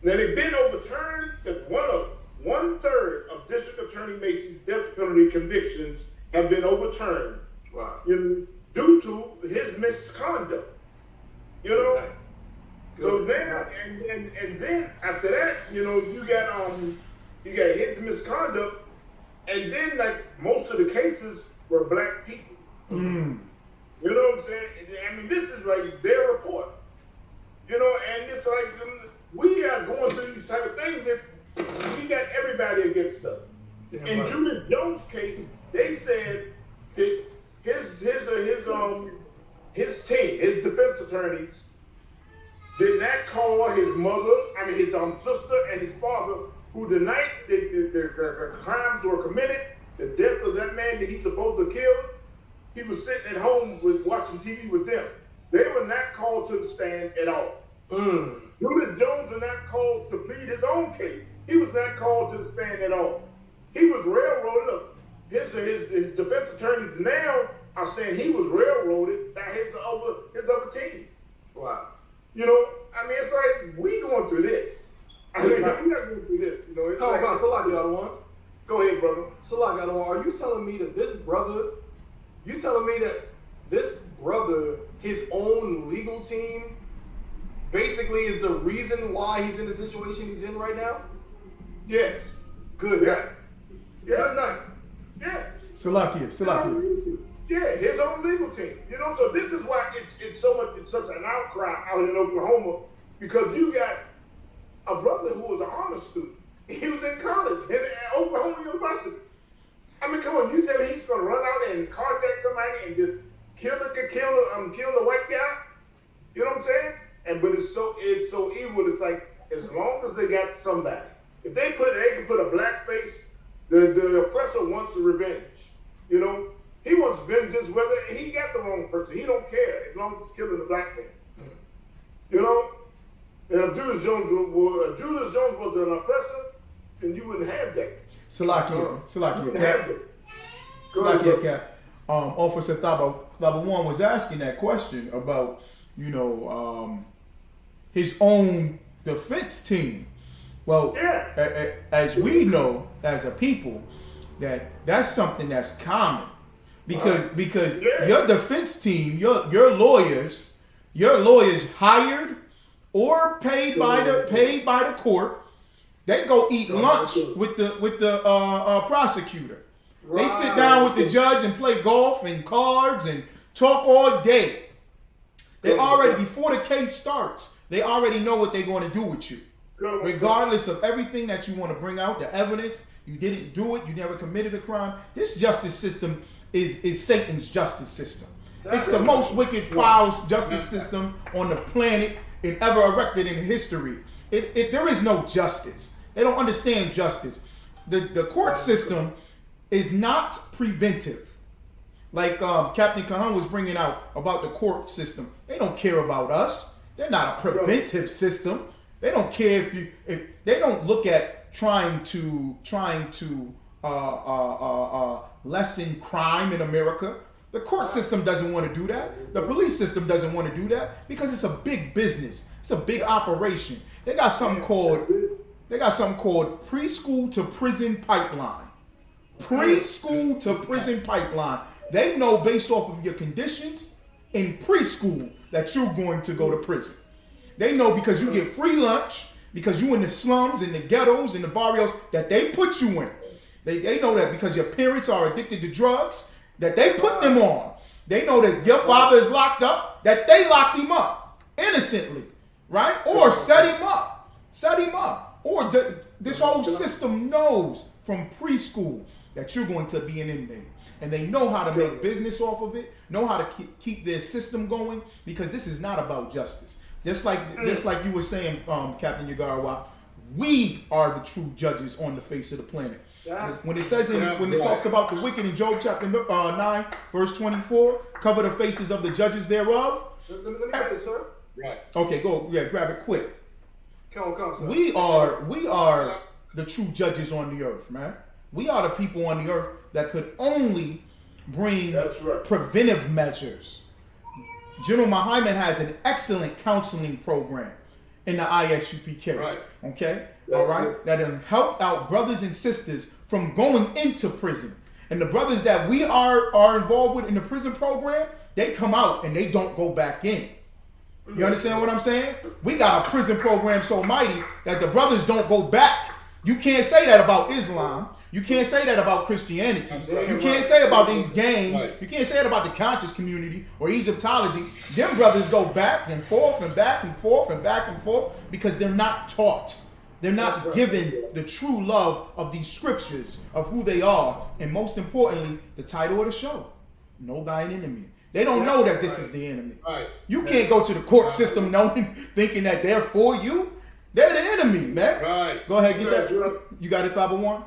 Speaker 4: they've been overturned, that 1/3 of District Attorney Macy's death penalty convictions have been overturned.
Speaker 6: Wow.
Speaker 4: You know, due to his misconduct. You know? So then, and then after that, you know, you got his misconduct, and then like most of the cases were black people.
Speaker 3: Mm.
Speaker 4: You know what I'm saying? I mean, this is like their report. You know, and it's like we are going through these type of things that we got everybody against us.
Speaker 6: Damn
Speaker 4: In
Speaker 6: right.
Speaker 4: Judith Jones' case, they said that his team, his defense attorneys, did not call his mother, his sister and his father, who the night the crimes were committed, the death of that man that he's supposed to kill, he was sitting at home watching TV with them. They were not called to the stand at all. Julius Jones was not called to plead his own case. He was not called to the stand at all. He was railroaded up. His defense attorneys now are saying he was railroaded by his other team.
Speaker 6: Wow.
Speaker 4: You know, I mean, it's like we going through this. I mean, we're not going through this. You know, it's
Speaker 6: Go ahead,
Speaker 4: brother.
Speaker 6: Salak, are you telling me that this brother, his own legal team, basically is the reason why he's in the situation he's in right now?
Speaker 4: Yes.
Speaker 6: Good night.
Speaker 4: Yeah.
Speaker 6: Good night.
Speaker 4: Yeah.
Speaker 3: Salakia.
Speaker 4: Yeah, his own legal team. You know, so this is why it's such an outcry out in Oklahoma, because you got a brother who was an honor student. He was in college at Oklahoma University. I mean, come on, you tell me he's gonna run out and carjack somebody and just kill the white guy? You know what I'm saying? But it's so evil. It's like, as long as they got somebody, if they can put a black face, the oppressor wants revenge. You know, he wants vengeance whether he got the wrong person. He don't care as long as he's killing the black man. You know, and if Julius Jones was an oppressor, then you wouldn't have that.
Speaker 3: Salakia, Cap. Officer Thaba One was asking that question about, you know, his own defense team. Well, as we know, as a people, that's something that's common, because your defense team, your lawyers hired or paid by the court, they go eat lunch with the prosecutor. Right. They sit down with the judge and play golf and cards and talk all day. They already, before the case starts, they already know what they're going to do with you. Regardless of everything that you want to bring out, the evidence, you didn't do it, you never committed a crime. This justice system is Satan's justice system. It's the most wicked, foul justice system on the planet it ever erected in history. There is no justice. They don't understand justice. The court system is not preventive. Like Captain Kahan was bringing out about the court system. They don't care about us. They're not a preventive system. They don't care if they don't look at trying to lessen crime in America. The court system doesn't want to do that. The police system doesn't want to do that because it's a big business. It's a big operation. They got something called preschool to prison pipeline. Preschool to prison pipeline. They know based off of your conditions in preschool that you're going to go to prison. They know because you get free lunch, because you in the slums, in the ghettos, in the barrios that they put you in. They know that because your parents are addicted to drugs, that they put them on. They know that your father is locked up, that they locked him up innocently, right? Or set him up. Or this whole system knows from preschool that you're going to be an inmate. And they know how to make business off of it, know how to keep their system going, because this is not about justice. Just like you were saying, Captain Yagarawa, we are the true judges on the face of the planet. When it says when it talks about the wicked in Job chapter 9, verse 24, cover the faces of the judges thereof.
Speaker 6: Let me get it, sir.
Speaker 2: Right.
Speaker 3: Okay, go. Yeah, grab it quick.
Speaker 6: Come on, sir.
Speaker 3: We are the true judges on the earth, man. We are the people on the earth that could only bring preventive measures. General Muhammad has an excellent counseling program in the ISUPK. Right. Okay? All right? That have helped out brothers and sisters from going into prison. And the brothers that we are involved with in the prison program, they come out and they don't go back in. You understand what I'm saying? We got a prison program so mighty that the brothers don't go back. You can't say that about Islam. You can't say that about Christianity. You can't say about these gangs. You can't say it about the conscious community or Egyptology. Them brothers go back and forth and back and forth and back and forth because they're not taught. They're not given the true love of these scriptures of who they are. And most importantly, the title of the show, Know Thine Enemy. They don't know that this is the enemy. You can't go to the court system knowing, thinking that they're for you. They're the enemy, man. Go ahead, get that. You got it, 501?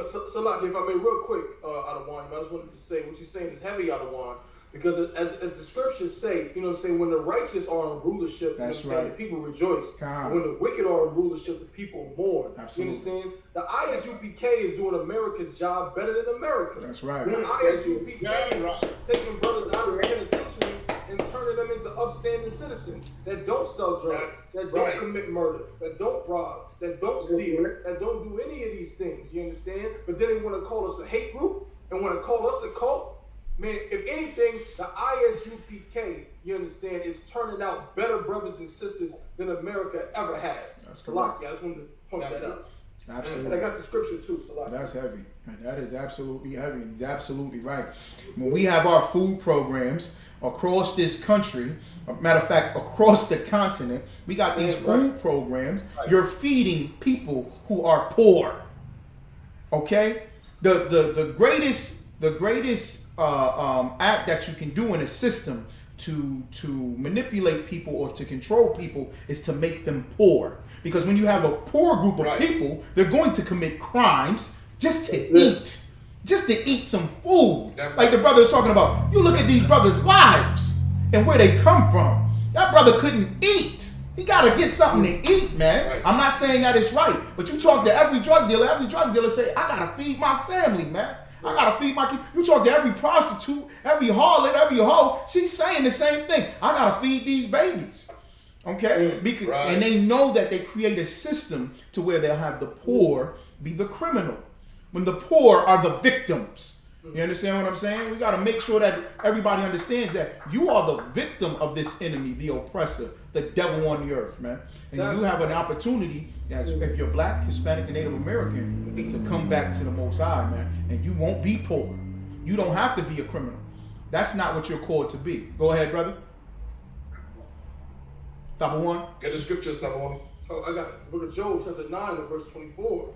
Speaker 6: So like, if I may, real quick, Adawan, I just wanted to say what you're saying is heavy, Adawan, because as the scriptures say, you know what I'm saying, when the righteous are in rulership, you know what I'm saying, the people rejoice. When the wicked are in rulership, the people mourn.
Speaker 3: Absolutely.
Speaker 6: You understand? The ISUPK is doing America's job better than America.
Speaker 3: That's right.
Speaker 6: The ISUPK is taking brothers out of the penitentiary and turning them into upstanding citizens that don't sell drugs, that don't commit murder, that don't rob, that don't steal, that don't do any of these things. You understand? But then they want to call us a hate group and want to call us a cult. Man, if anything, the ISUPK, you understand, is turning out better brothers and sisters than America ever has. Salaki, I just wanted to point that out.
Speaker 3: Absolutely.
Speaker 6: And I got the scripture too, Salaki.
Speaker 3: That's heavy. And that is absolutely heavy. He's absolutely right. When we have our food programs across this country, matter of fact, across the continent, we got these food programs. You're feeding people who are poor. Okay? The greatest act that you can do in a system to manipulate people or to control people is to make them poor. Because when you have a poor group of people, they're going to commit crimes just to eat. Just to eat some food. Like the brother was talking about. You look at these brothers' lives and where they come from. That brother couldn't eat. He got to get something to eat, man. I'm not saying that it's right. But you talk to every drug dealer say, I got to feed my family, man. I gotta feed my kids. You talk to every prostitute, every harlot, every hoe, she's saying the same thing. I gotta feed these babies. Okay? And they know that they create a system to where they'll have the poor be the criminal, when the poor are the victims. You understand what I'm saying? We got to make sure that everybody understands that you are the victim of this enemy, the oppressor, the devil on the earth, man. And you have an opportunity, as if you're black, Hispanic, and Native American, to come back to the Most High, man. And you won't be poor. You don't have to be a criminal. That's not what you're called to be. Go ahead, brother. Number one.
Speaker 2: Get the scriptures, number one.
Speaker 6: Oh, I got it. Book of Job, chapter 9, and verse 24.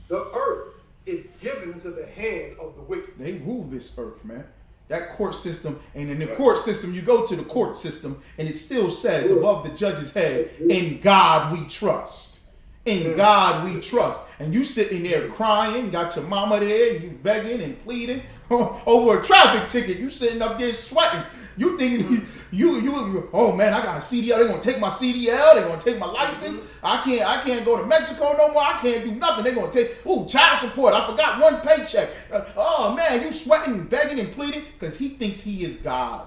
Speaker 6: The earth is given into the hand of the wicked.
Speaker 3: They rule this earth, man. That court system, and in the court system, you go to the court system, and it still says above the judge's head, in God we trust. In God we trust. And you sitting there crying, got your mama there, and you begging and pleading over a traffic ticket. You sitting up there sweating. You thinking you oh man, I got a CDL. They're gonna take my CDL. They're gonna take my license. I can't go to Mexico no more. I can't do nothing. They're gonna take child support. I forgot one paycheck. Oh man, you sweating, begging, and pleading because he thinks he is God.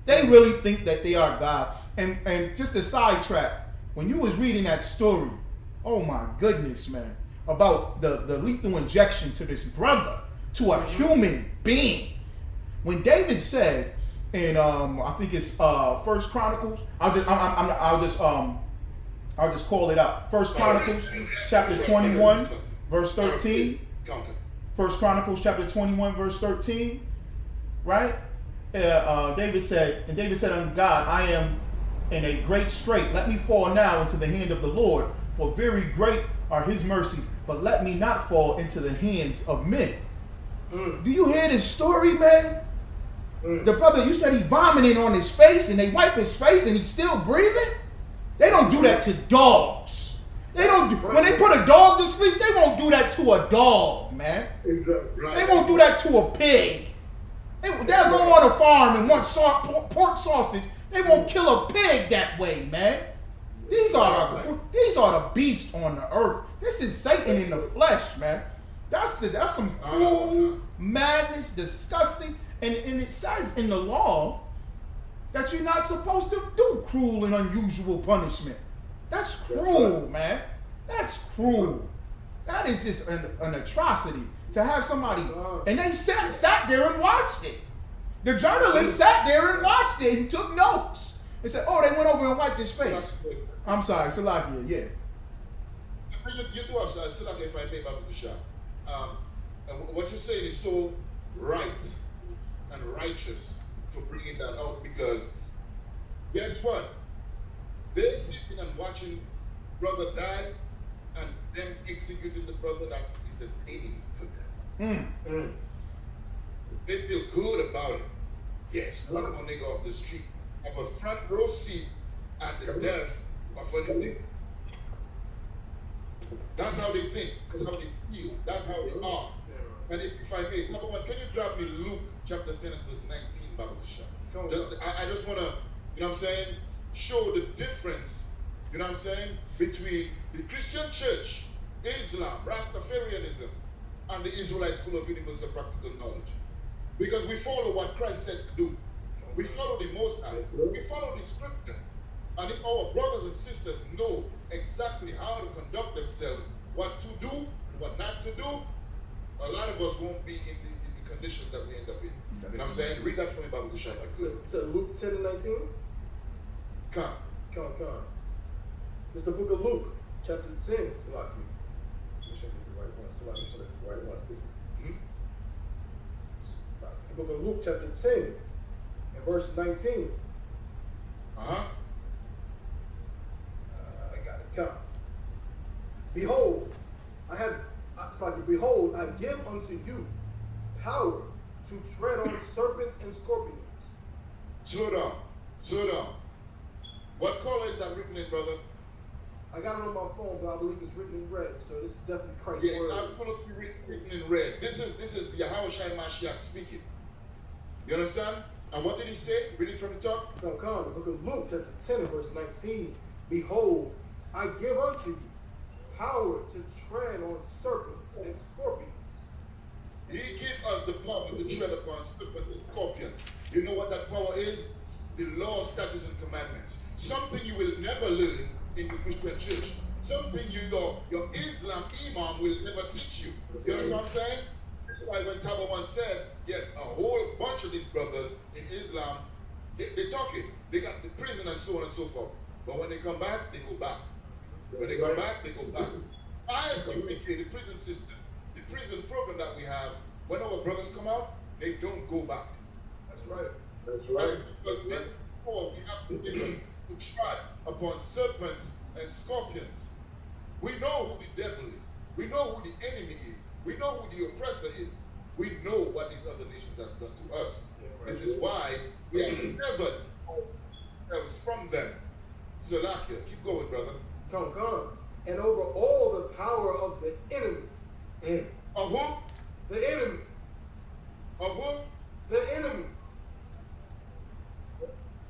Speaker 3: They really think that they are God. And just a sidetrack, when you was reading that story, oh my goodness, man, about the lethal injection to this brother, to a human being. When David said, and I think it's First Chronicles. I'll just call it out. First Chronicles, chapter 21, verse 13. First Chronicles, chapter 21, verse 13. Right? David said unto God, I am in a great strait. Let me fall now into the hand of the Lord, for very great are his mercies. But let me not fall into the hands of men. Do you hear this story, man? The brother, you said he vomited on his face and they wipe his face and he's still breathing? They don't do that to dogs. They don't. When they put a dog to sleep, they won't do that to a dog, man. They won't do that to a pig. They'll go on a farm and want pork sausage They won't kill a pig that way, man. These are the beasts on the earth. This is Satan in the flesh, man. That's some cruel madness, disgusting, and it says in the law that you're not supposed to do cruel and unusual punishment. That's cruel, man. That's cruel. That is just an atrocity to have somebody, and they sat there and watched it. The journalist sat there and watched it and took notes. They said, "Oh, they went over and wiped his face." I'm sorry, Salakia, yeah.
Speaker 2: You too, I'm sorry, Salakia, if I may, Babu Kusha. What you're saying is so right and righteous for bringing that out, because guess what? They're sitting and watching brother die and them executing the brother. That's entertaining for them. They feel good about it. Yes, one more nigga off the street. Have a front row seat at the death of a nigga. That's how they think. That's how they feel. That's how they are. And if I may, number one, can you grab me Luke chapter 10 and verse 19, Babu Shah? I just want to, you know what I'm saying, show the difference, you know what I'm saying, between the Christian church, Islam, Rastafarianism, and the Israelite School of Universal Practical Knowledge. Because we follow what Christ said to do. We follow the Most High. We follow the Scripture. And if our brothers and sisters know exactly how to conduct themselves, what to do and what not to do, a lot of us won't be in the conditions that we end up in. You know what I'm saying? Read that for me, Babu Kusha, if you could.
Speaker 6: So Luke 10 and 19?
Speaker 2: Come.
Speaker 6: It's the book of Luke, chapter 10, Salaki. Make sure I get the right one. Salaki, so the right one speaking. The book of Luke, chapter 10, and verse 19. I got it. Come. Behold, behold, I give unto you power to tread on serpents and scorpions.
Speaker 2: Slow down. What color is that written in, brother?
Speaker 6: I got it on my phone, but I believe it's written in red, so this is definitely Christ's
Speaker 2: yes,
Speaker 6: word.
Speaker 2: Yes, I'm supposed to be written in red. This is Yahushua Mashiach speaking. You understand? And what did he say? Read it from the top.
Speaker 6: No, come. The book of Luke, chapter 10, and verse 19. Behold, I give unto you power to tread on serpents and scorpions.
Speaker 2: He gave us the power to tread upon serpents and scorpions. You know what that power is? The law, statutes, and commandments. Something you will never learn in the Christian church. Something your Islam imam will never teach you. You understand what I'm saying? This is why when Taba once said, yes, a whole bunch of these brothers in Islam, they talk it. They got the prison and so on and so forth. But when they come back, they go back. When they come back, they go back. ISUPK, the prison system, the prison program that we have, when our brothers come out, they don't go back.
Speaker 6: That's right.
Speaker 2: Because this power we have been given to tread upon serpents and scorpions. We know who the devil is. We know who the enemy is. We know who the oppressor is. We know what these other nations have done to us. This is why we have never ourselves from them. Salakia, keep going, brother.
Speaker 6: Come. And over all the power of the enemy.
Speaker 2: Of who?
Speaker 6: The enemy.
Speaker 2: Of who?
Speaker 6: The enemy.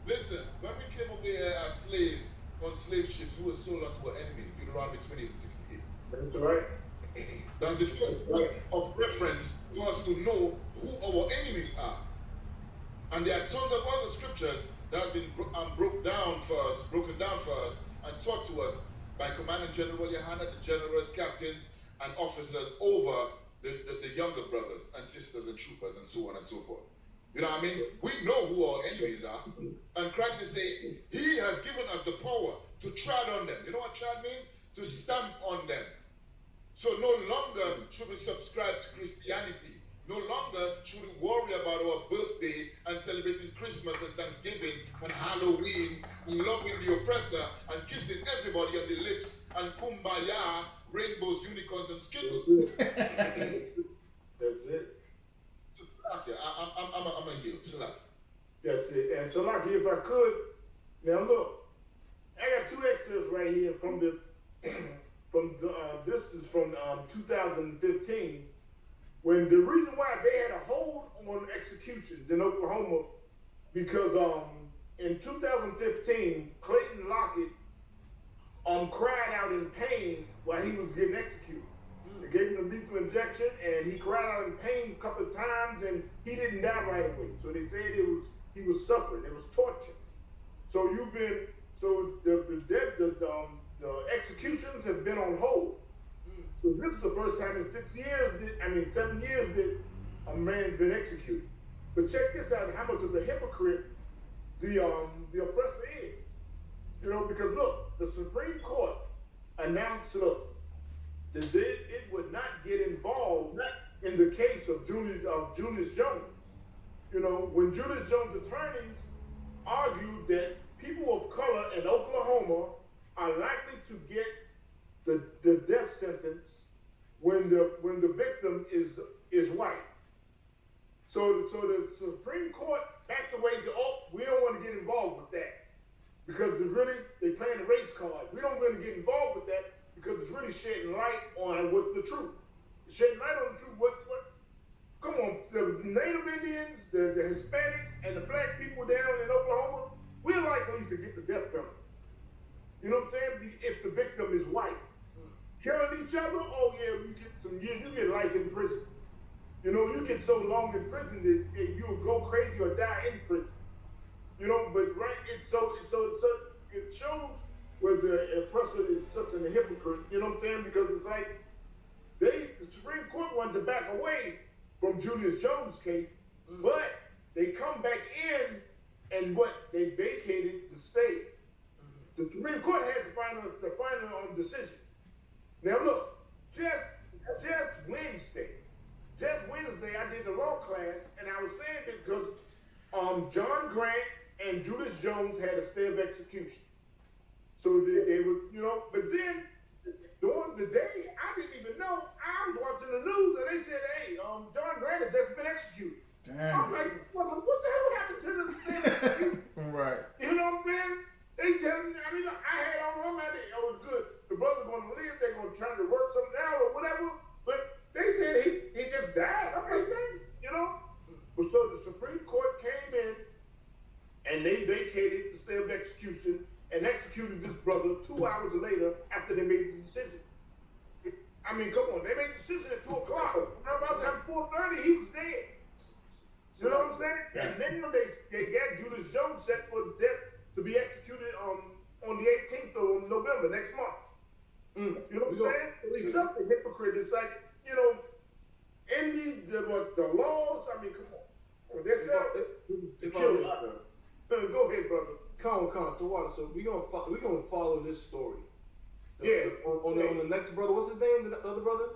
Speaker 2: Listen, when we came over here as slaves on slave ships, we were sold unto our enemies. Deuteronomy 20:68.
Speaker 4: That's right.
Speaker 2: That's the first point of reference for us to know who our enemies are. And there are tons of other scriptures that have been broken down for us and taught to us by Commandant General Yohana, the generals, captains, and officers over the younger brothers and sisters and troopers and so on and so forth. You know what I mean? We know who our enemies are. And Christ is saying, he has given us the power to tread on them. You know what tread means? To stamp on them. So no longer should we subscribe to Christianity. No longer should we worry about our birthday and celebrating Christmas and Thanksgiving and Halloween and loving the oppressor and kissing everybody on the lips and kumbaya, rainbows, unicorns, and skittles.
Speaker 4: That's it.
Speaker 2: Okay, I'm a yield. Salaki.
Speaker 4: That's it. And Salaki, if I could, now look, I got two excerpts right here from the this is from 2015, when the reason why they had a hold on executions in Oklahoma, because in 2015, Clayton Lockett cried out in pain while he was getting executed. They gave him a lethal injection, and he cried out in pain a couple of times, and he didn't die right away. So they said he was suffering. It was torture. So the executions have been on hold. So this is the first time in 7 years that a man's been executed. But check this out: how much of a hypocrite the oppressor is. Because look, the Supreme Court announced, look, that it would not get involved in the case of Julius Jones. When Julius Jones' attorneys argued that people of color in Oklahoma are likely to get the death sentence when the victim is white. So the Supreme Court backed away and said, oh, we don't want to get involved with that because they playing the race card. We don't really get involved with that because it's really shedding light on what's the truth. It's shedding light on the truth. Come on, the Native Indians, the Hispanics, and the black people down in Oklahoma, we're likely to get the death penalty. You know what I'm saying? If the victim is white. Killing each other, oh yeah, you get some years, you get life in prison. You get so long in prison that you'll go crazy or die in prison. But right, it shows where the oppressor is such a hypocrite. You know what I'm saying? Because it's like the Supreme Court wanted to back away from Julius Jones' case, but they come back in and they vacated the stay. The Supreme Court had the final decision. Now look, just Wednesday, I did the law class, and I was saying that because John Grant and Julius Jones had a stay of execution. So they were, but then during the day, I didn't even know. I was watching the news, and they said, hey, John Grant has just been executed.
Speaker 3: Damn.
Speaker 4: I'm like, what the hell happened to this stay of execution?
Speaker 3: Right.
Speaker 4: You know what I'm saying? They tell me, I had all my money. Oh, it was good. The brother's going to live. They're going to try to work something out or whatever. But they said he just died. I'm like, dang, But so the Supreme Court came in and they vacated the stay of execution and executed this brother 2 hours later after they made the decision. Come on, they made the decision at 2 o'clock. About time 4:30, he was dead. You know what I'm saying? And then they got Julius Jones set for death to be executed on the 18th of November next month. You know what I'm saying? It's something hypocrite. It's like, in the laws, come on. They're set up to kill us. Go ahead, brother.
Speaker 6: Come on, the water. So we're gonna follow this story. On the next brother, what's his name? The other brother?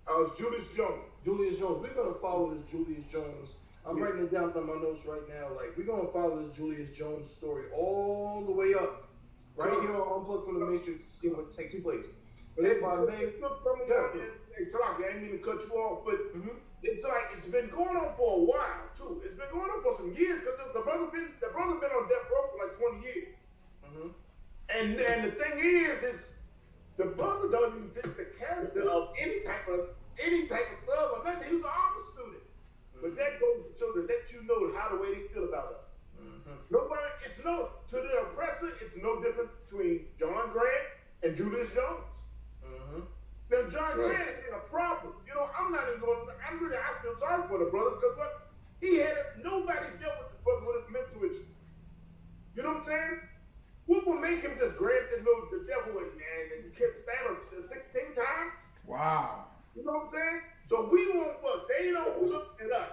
Speaker 4: It's Julius Jones.
Speaker 6: Julius Jones. We're gonna follow this Julius Jones. I'm writing it down on my notes right now. Like, we're gonna follow this Julius Jones story all the way up, right here on Unplugged from the Matrix to see what takes place. But if I may,
Speaker 4: hey, Salaki, I didn't mean to cut you off, but it's like it's been going on for a while too. It's been going on for some years because the brother been on death row for like 20 years. And the thing is the brother doesn't even fit the character of any type of thug or nothing. He was an honor student. But that goes to let you know how the way they feel about us. Nobody, to the oppressor, it's no different between John Grant and Julius Jones. Now, John Grant has been a problem. I feel sorry for the brother because nobody dealt with this brother with his mental issues. You know what I'm saying? What will make him just grab the devil and the kid stab him 16 times?
Speaker 3: Wow.
Speaker 4: You know what I'm saying? So we won't look. They don't look at us.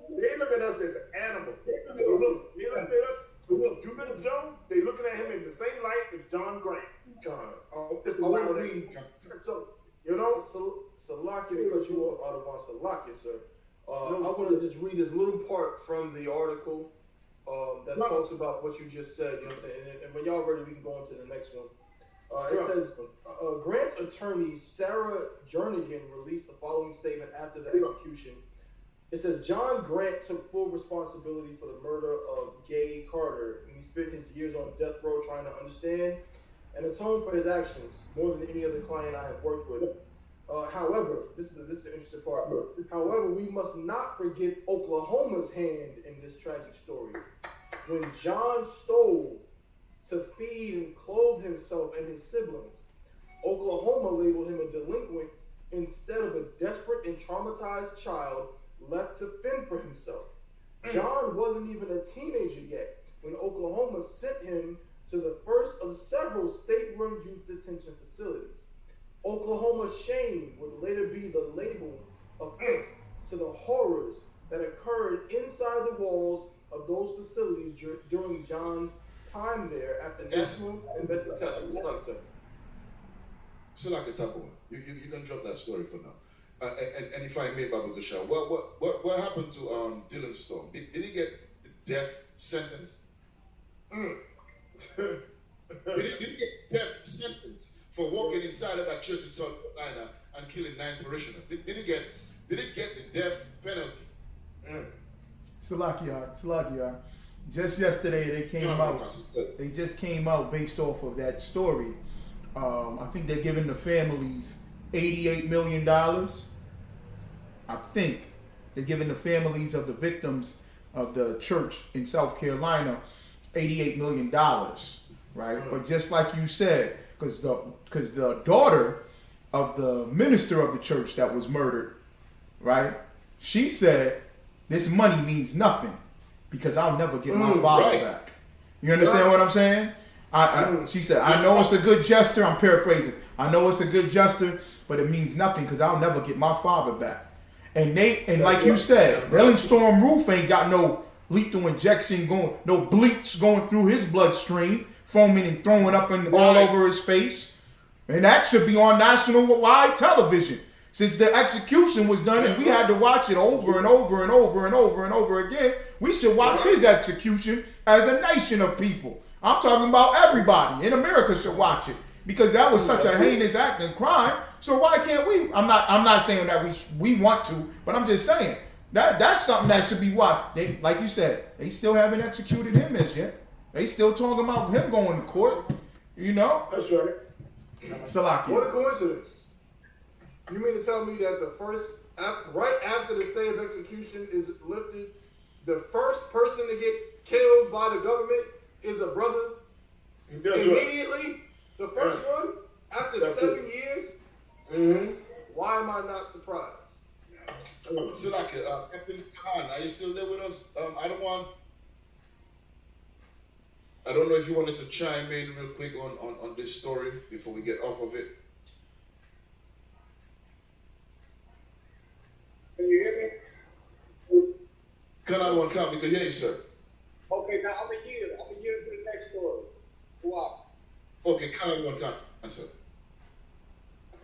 Speaker 4: They look at us as an animal. So look, they look at us. Look, Julius Jones, they looking at him in the same light as John Grant.
Speaker 6: I want to read.
Speaker 4: So,
Speaker 6: Salaki, because you are out of Salaki, sir. I want to just read this little part from the article that talks about what you just said. You know what I'm saying? And when y'all ready, we can go on to the next one. It says, Grant's attorney, Sarah Jernigan, released the following statement after the execution. It says, John Grant took full responsibility for the murder of Gay Carter, and he spent his years on death row trying to understand and atone for his actions more than any other client I have worked with. However, this is the interesting part. However, we must not forget Oklahoma's hand in this tragic story. when John stole to feed and clothe himself and his siblings. Oklahoma labeled him a delinquent instead of a desperate and traumatized child left to fend for himself. John wasn't even a teenager yet when Oklahoma sent him to the first of several state-run youth detention facilities. Oklahoma's shame would later be the label affixed to the horrors that occurred inside the walls of those facilities during John's time there after national investigation was started.
Speaker 2: So like a tabu. You can drop that story for now. And if I may, Babu Gusha, what happened to Dylan Storm? Did he get the death sentence? Did he get death sentence for walking inside of that church in South Carolina and killing 9 parishioners? Did he get the death penalty?
Speaker 3: Salakia. Just yesterday they just came out based off of that story. I think they're giving the families $88 million. I think they're giving the families of the victims of the church in South Carolina $88 million, right? But just like you said, because the daughter of the minister of the church that was murdered, right? She said, this money means nothing because I'll never get my father back. You understand what I'm saying? She said, I know it's a good gesture. I'm paraphrasing. I know it's a good gesture, but it means nothing because I'll never get my father back. And like you said, Dylan Storm Roof ain't got no lethal injection going, no bleach going through his bloodstream, foaming and throwing up all over his face. And that should be on national-wide television. Since the execution was done and we had to watch it over and over and over and over and over again, we should watch his execution as a nation of people. I'm talking about everybody in America should watch it because that was such a heinous act and crime. So why can't we? I'm not saying that we want to, but I'm just saying that's something that should be watched. They, like you said, they still haven't executed him as yet. They still talking about him going to court. You know?
Speaker 4: That's right.
Speaker 3: Salaki.
Speaker 6: What a coincidence. You mean to tell me that right after the stay of execution is lifted, the first person to get killed by the government is a brother? Immediately? The first one? After 7 years?
Speaker 4: Mm-hmm.
Speaker 6: Why am I not surprised?
Speaker 2: Salaki, Captain Khan, are you still there with us? I don't know if you wanted to chime in real quick on this story before we get off of it.
Speaker 5: Can you hear me?
Speaker 2: Khan, we can hear you, sir.
Speaker 5: Okay, now I'm a yield to the next story. Wow.
Speaker 2: Okay, Khan, answer.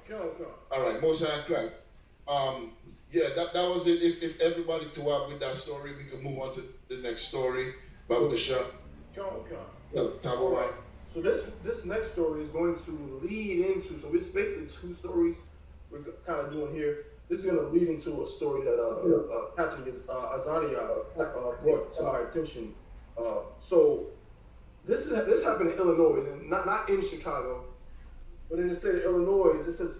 Speaker 6: Come.
Speaker 2: All right, Moshe and Craig. Yeah, that was it. If everybody to up with that story, we can move on to the next story. Babu Kasha.
Speaker 6: Come.
Speaker 2: All right.
Speaker 6: So this next story is going to lead into, so it's basically 2 stories we're kind of doing here. This is going to lead into a story that Captain Azania brought to my attention. So this happened in Illinois, and not in Chicago, but in the state of Illinois. This is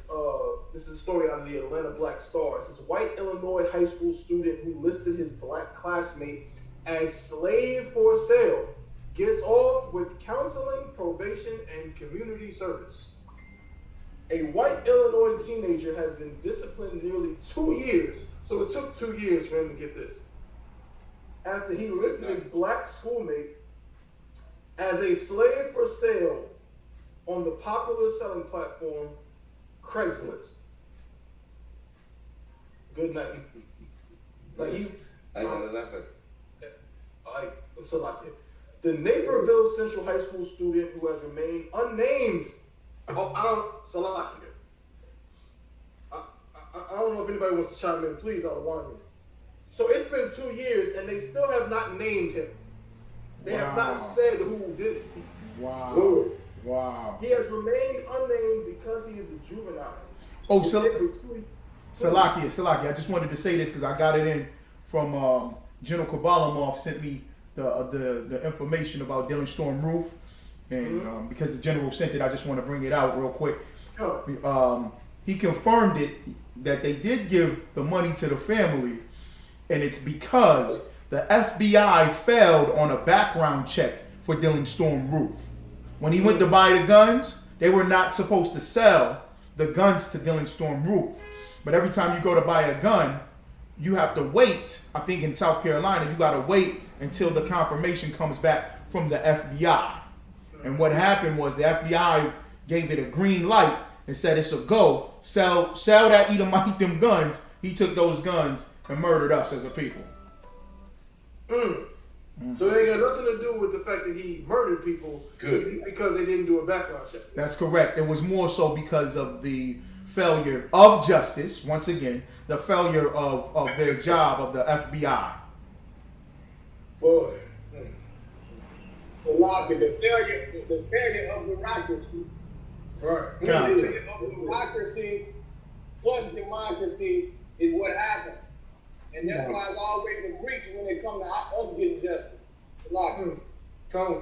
Speaker 6: a story out of the Atlanta Black Star. It's this white Illinois high school student who listed his black classmate as slave for sale gets off with counseling, probation, and community service. A white Illinois teenager has been disciplined nearly 2 years. So it took 2 years for him to get this. After he listed his black schoolmate as a slave for sale on the popular selling platform Craigslist. Good night.
Speaker 2: I gotta laugh at.
Speaker 6: So like it. The Naperville Central High School student who has remained unnamed. I don't know if anybody wants to chime in. Please, I don't want to. So it's been 2 years and they still have not named him. They have not said who did it.
Speaker 3: Wow.
Speaker 6: He has remained unnamed because he is a juvenile.
Speaker 3: Oh, Salakia. I just wanted to say this because I got it in from General Kabalamov sent me the information about Dylan Storm Roof, and because the general sent it, I just want to bring it out real quick. He confirmed it that they did give the money to the family, and it's because the FBI failed on a background check for Dylan Storm Roof. When he went to buy the guns, they were not supposed to sell the guns to Dylan Storm Roof. But every time you go to buy a gun, you have to wait. I think in South Carolina, you got to wait until the confirmation comes back from the FBI. And what happened was the FBI gave it a green light and said it's a go. Sell that Edomite them guns. He took those guns and murdered us as a people.
Speaker 6: So it ain't got nothing to do with the fact that he murdered people.
Speaker 2: Good.
Speaker 6: Because they didn't do a background check.
Speaker 3: That's correct. It was more so because of the failure of justice, once again, the failure of their job of the FBI.
Speaker 1: Boy. So, Locke, the failure of bureaucracy.
Speaker 6: Right.
Speaker 1: The failure of bureaucracy plus democracy is what happened. And that's why it's always a breach when it comes to us getting justice. Locke.
Speaker 6: Come.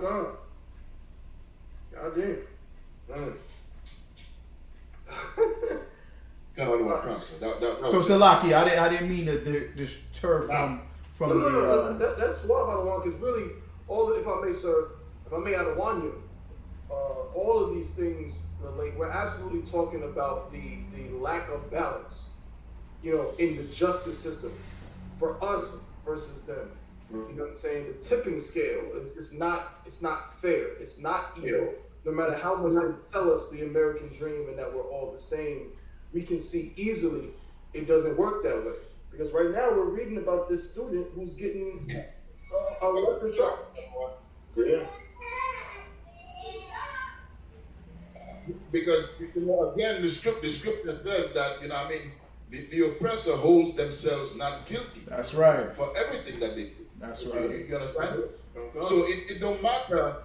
Speaker 6: God damn.
Speaker 3: So Salaki, I didn't mean to deter from
Speaker 6: No. That's what about the one, because really, if I may, sir, if I may add one you, all of these things relate. We're absolutely talking about the lack of balance, in the justice system for us versus them. You know what I'm saying? The tipping scale it's not fair. It's not equal. No matter how much they sell us the American dream and that we're all the same, we can see easily it doesn't work that way. Because right now we're reading about this student who's getting a record shot.
Speaker 2: Yeah. Because again, the scripture says that the oppressor holds themselves not guilty.
Speaker 3: That's right.
Speaker 2: For everything that they do.
Speaker 3: That's right.
Speaker 2: You understand? So it don't matter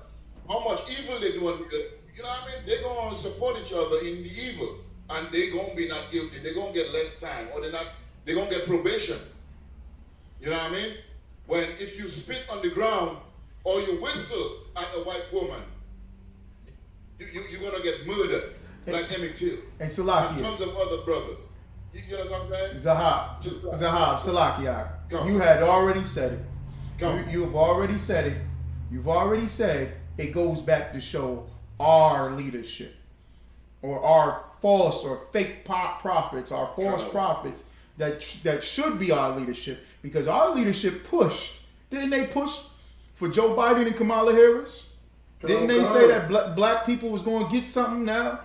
Speaker 2: how much evil they do. They're gonna support each other in the evil, and they're gonna be not guilty. They're gonna get less time, or they're gonna get probation. You know what I mean? If you spit on the ground or you whistle at a white woman, you're gonna get murdered, like Emmett Till
Speaker 3: and Salakia.
Speaker 2: And tons of other brothers. You know what I'm saying?
Speaker 3: Zahab, Salakia. You had already said it. You have already said it. You've already said it goes back to show our leadership, or our false or fake prophets, our false prophets that should be our leadership, because our leadership pushed. Didn't they push for Joe Biden and Kamala Harris? Didn't they say that black people was going to get something now?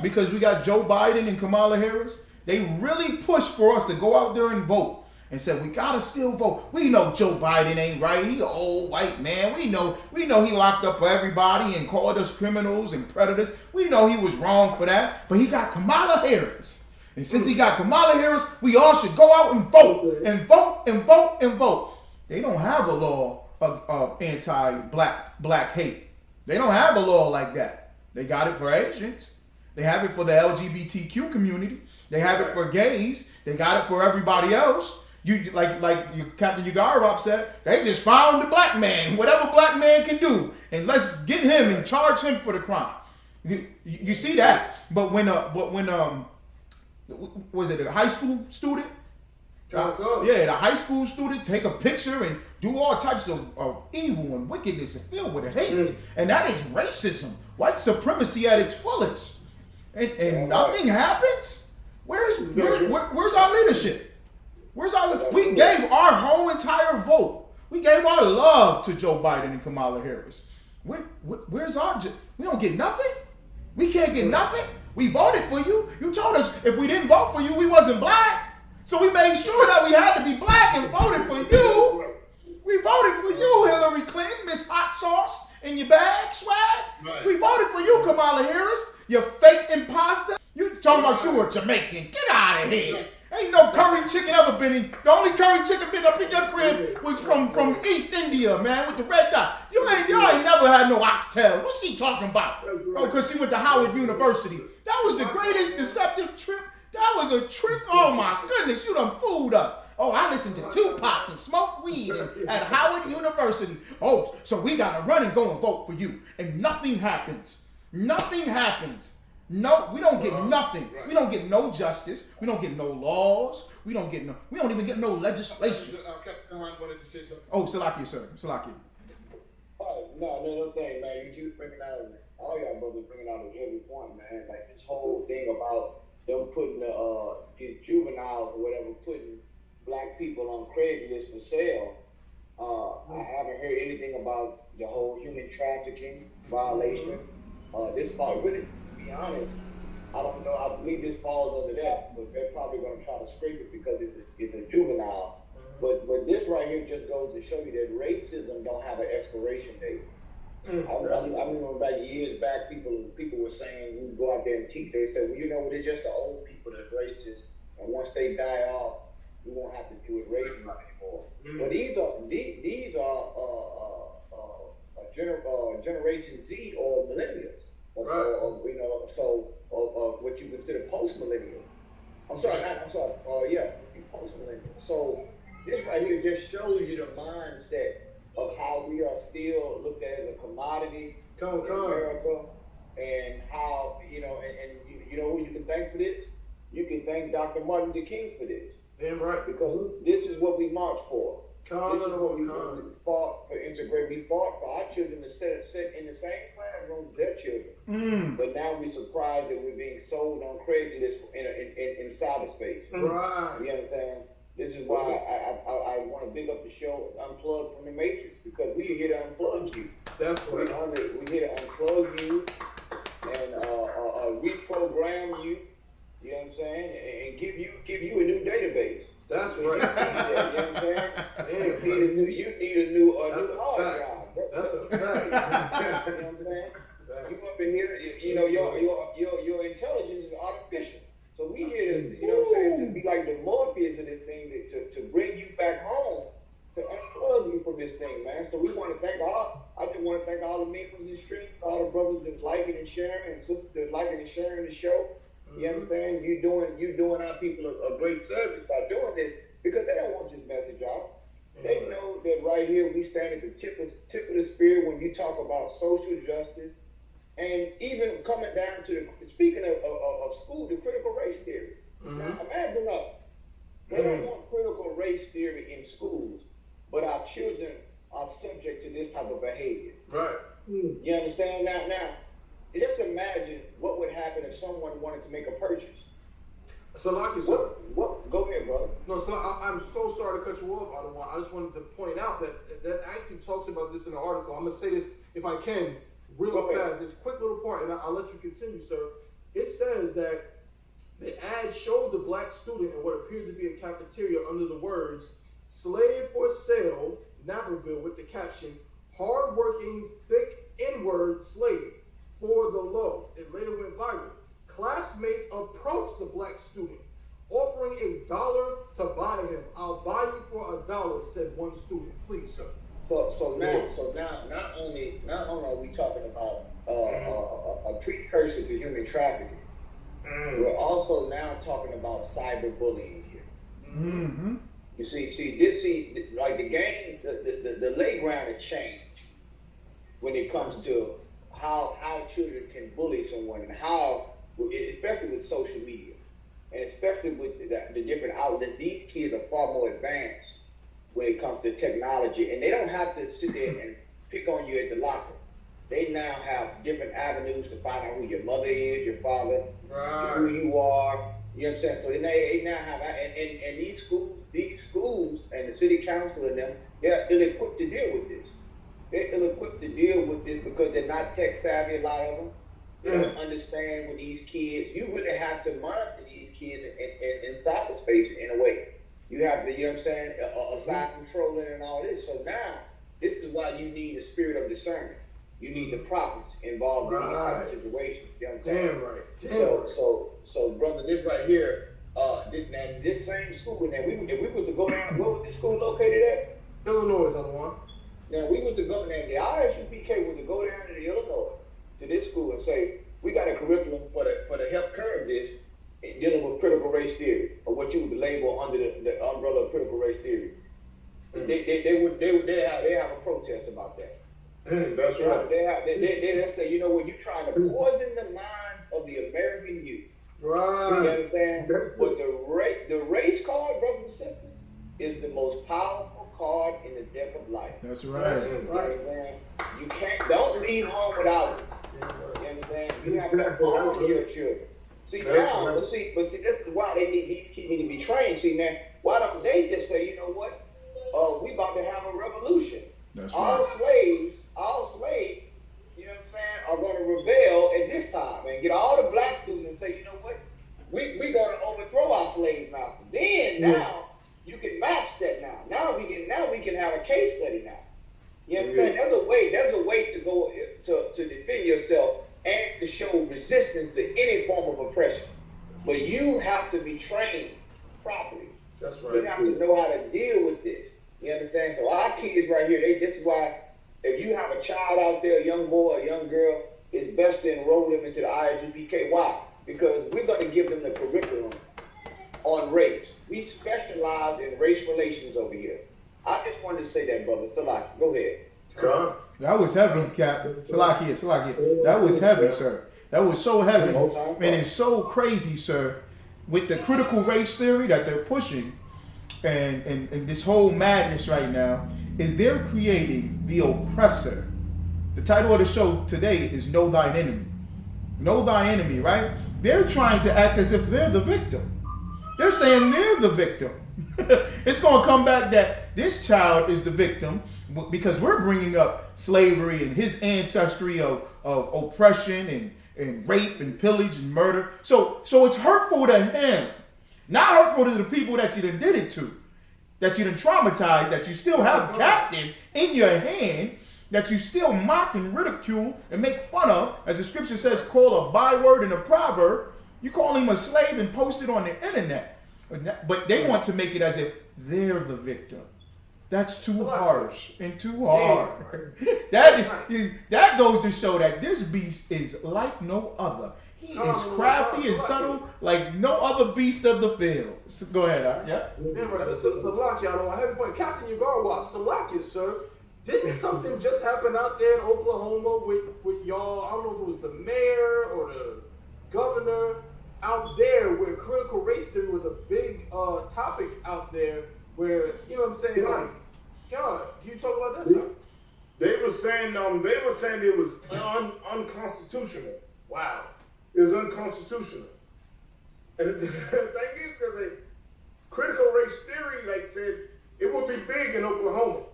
Speaker 3: Because we got Joe Biden and Kamala Harris? They really pushed for us to go out there and vote. And said, we gotta still vote. We know Joe Biden ain't right. He an old white man. We know he locked up everybody and called us criminals and predators. We know he was wrong for that. But he got Kamala Harris. And since he got Kamala Harris, we all should go out and vote. And vote and vote and vote. They don't have a law of anti-black hate. They don't have a law like that. They got it for Asians. They have it for the LGBTQ community. They have it for gays. They got it for everybody else. You like Captain Ugarov said, they just found the black man, whatever black man can do, and let's get him and charge him for the crime. You see that? But when was it a high school student? The high school student take a picture and do all types of evil and wickedness and filled with hate, and that is racism, white supremacy at its fullest, and nothing happens. Where's our leadership? We gave our whole entire vote. We gave our love to Joe Biden and Kamala Harris. Where's our? We don't get nothing. We can't get nothing. We voted for you. You told us if we didn't vote for you, we wasn't black. So we made sure that we had to be black and voted for you. We voted for you, Hillary Clinton, Miss Hot Sauce in your bag, swag. Right. We voted for you, Kamala Harris. You fake imposter. You talking about you a Jamaican? Get out of here. Ain't no curry chicken ever been in. The only curry chicken been up in your crib was from East India, man, with the red dot. Y'all ain't never had no oxtail. What's she talking about? Oh, because she went to Howard University. That was the greatest deceptive trip. That was a trick. Oh my goodness, you done fooled us. Oh, I listened to Tupac and smoked weed at Howard University. Oh, so we gotta run and go and vote for you. And nothing happens. Nothing happens. No, we don't get nothing.
Speaker 2: Right.
Speaker 3: We don't get no justice. We don't get no laws. We don't even get no legislation.
Speaker 2: Captain Han wanted to say something.
Speaker 3: Oh, Salakia, sir. Salakia.
Speaker 5: Oh, no thing, man. You keep bringing out, all y'all brothers bringing out a heavy point, man. Like this whole thing about them putting these juveniles or whatever, putting black people on Craigslist for sale. I haven't heard anything about the whole human trafficking violation. This part, really, to be honest, I don't know. I believe this falls under that, but they're probably going to try to scrape it because it's a juvenile. But this right here just goes to show you that racism don't have an expiration date. I remember back years back, people were saying, we go out there and teach, they said, well, you know, they're just the old people that's racist, and once they die off, we won't have to deal with racism anymore. But these are Generation Z or millennials, or what you consider post-millennials. Post-millennials. So this right here just shows you the mindset of how we are still looked at as a commodity in America, and how, you know who you can thank for this? You can thank Dr. Martin Luther King for this.
Speaker 6: Damn right.
Speaker 5: Because this is what we marched for. This is what we fought for integration. We fought for our children to sit in the same classroom as their children. But now we're surprised that we're being sold on Craigslist in cyberspace.
Speaker 6: Right.
Speaker 5: You understand? This is why I want to big up the show Unplugged from the Matrix, because we're here to unplug you.
Speaker 6: That's right.
Speaker 5: We're here to unplug you and reprogram you. You know what I'm saying? And give you a new database.
Speaker 6: That's right.
Speaker 5: You know what I'm saying? You need a new hard drive.
Speaker 6: That's a fact.
Speaker 5: You know what I'm saying? You up in here, you know, your intelligence is artificial. So we here to, you know what I'm saying, to be like the Morpheus of this thing, to bring you back home, to unplug you from this thing, man. So we want to thank I just want to thank all the members in the stream, all the brothers that's liking and sharing, and sisters that's liking and sharing the show. You understand? You doing our people a great service by doing this, because they don't want this message out. They know that right here we stand at the tip of the spear when you talk about social justice, and even coming down to speaking of school, the critical race theory. Now imagine that they don't want critical race theory in schools, but our children are subject to this type of behavior.
Speaker 6: Right.
Speaker 5: You understand? Now. Just imagine what would happen if someone wanted to make a purchase.
Speaker 6: So, like you said,
Speaker 5: Go ahead, brother.
Speaker 6: No, so I'm so sorry to cut you off, Ottawa. I just wanted to point out that actually talks about this in the article. I'm gonna say this if I can, real fast. This quick little part, and I'll let you continue, sir. It says that the ad showed the black student in what appeared to be a cafeteria under the words "slave for sale, Naperville," with the caption "hard-working, thick N-word slave for the low." It later went viral. Classmates approached the black student, offering $1 to buy him. "I'll buy you for $1, said one student. Please, sir.
Speaker 5: So now, not only are we talking about a precursor to human trafficking, we're also now talking about cyberbullying here. You see, like the game, the playground has changed when it comes to how children can bully someone, and how, especially with social media, and especially with the different outlets. These kids are far more advanced when it comes to technology, and they don't have to sit there and pick on you at the locker. They now have different avenues to find out who your mother is, your father, who you are. You know what I'm saying? So they now have, and these schools and the city council and them, they're ill-equipped to deal with this. They're ill-equipped to deal with this because they're not tech savvy, a lot of them. They don't understand with these kids. You really have to monitor these kids in cyberspace in a way. You have to, you know what I'm saying, assign controlling and all this. So now, this is why you need a spirit of discernment. You need the prophets involved in these type of situations. You know what I'm saying?
Speaker 6: Damn right.
Speaker 5: So brother, this right here, this same school, now if we was to go down, where was this school located at?
Speaker 6: Illinois is on one.
Speaker 5: Now we was to go, now the RSUPK was to go down to the Illinois, to this school, and say, we got a curriculum for to help curb this in dealing with critical race theory, or what you would label under the umbrella of critical race theory. They have a protest about that.
Speaker 4: That's right.
Speaker 5: They say, you know what, you're trying to poison the mind of the American youth.
Speaker 6: Right.
Speaker 5: You understand? But the race card, brothers and sisters, is the most powerful card in the deck of life.
Speaker 3: That's right.
Speaker 6: That's it, right.
Speaker 5: You don't leave home without it. You understand? You have to honor your children. See now, but see, this is why they keep me to be trained. See now, why don't they just say, you know what? We about to have a revolution.
Speaker 3: That's
Speaker 5: all slaves, you know what I'm saying, are going to rebel at this time and get all the black students and say, you know what? We're going to overthrow our slave masters. Then now you can match that now. Now we can have a case study now. You know what I'm saying? There's a way to go to defend yourself and to show resistance to any form of oppression. But you have to be trained properly.
Speaker 6: That's right.
Speaker 5: You have to know how to deal with this. You understand? So our kids right here, this is why if you have a child out there, a young boy, a young girl, it's best to enroll them into the ISUPK. Why? Because we're going to give them the curriculum on race. We specialize in race relations over here. I just wanted to say that, brother. Salaki, go ahead.
Speaker 3: That was heavy, Captain. Salakia. That was heavy, sir. That was so heavy. And it's so crazy, sir, with the critical race theory that they're pushing and this whole madness right now, is they're creating the oppressor. The title of the show today is Know Thine Enemy. Know Thy Enemy, right? They're trying to act as if they're the victim. They're saying they're the victim. It's going to come back that this child is the victim because we're bringing up slavery and his ancestry of oppression and rape and pillage and murder. So it's hurtful to him. Not hurtful to the people that you done did it to, that you done traumatized, that you still have captive in your hand, that you still mock and ridicule and make fun of. As the scripture says, call a byword and a proverb. You call him a slave and post it on the internet. But they want to make it as if they're the victim. That's too harsh and too hard. That goes to show that this beast is like no other. He is crafty and subtle like no other beast of the field. So go ahead, yeah?
Speaker 6: Salakia, I don't have a point. Captain Ugarwa, Salakia, sir. Didn't something just happen out there in Oklahoma with y'all? I don't know if it was the mayor or the governor out there where critical race theory was a big topic out there where, you know what I'm saying? Like, God, can you talk about that, sir?
Speaker 4: They were saying it was unconstitutional.
Speaker 6: Wow.
Speaker 4: It was unconstitutional. And the thing is, because critical race theory, like said, it would be big in Oklahoma.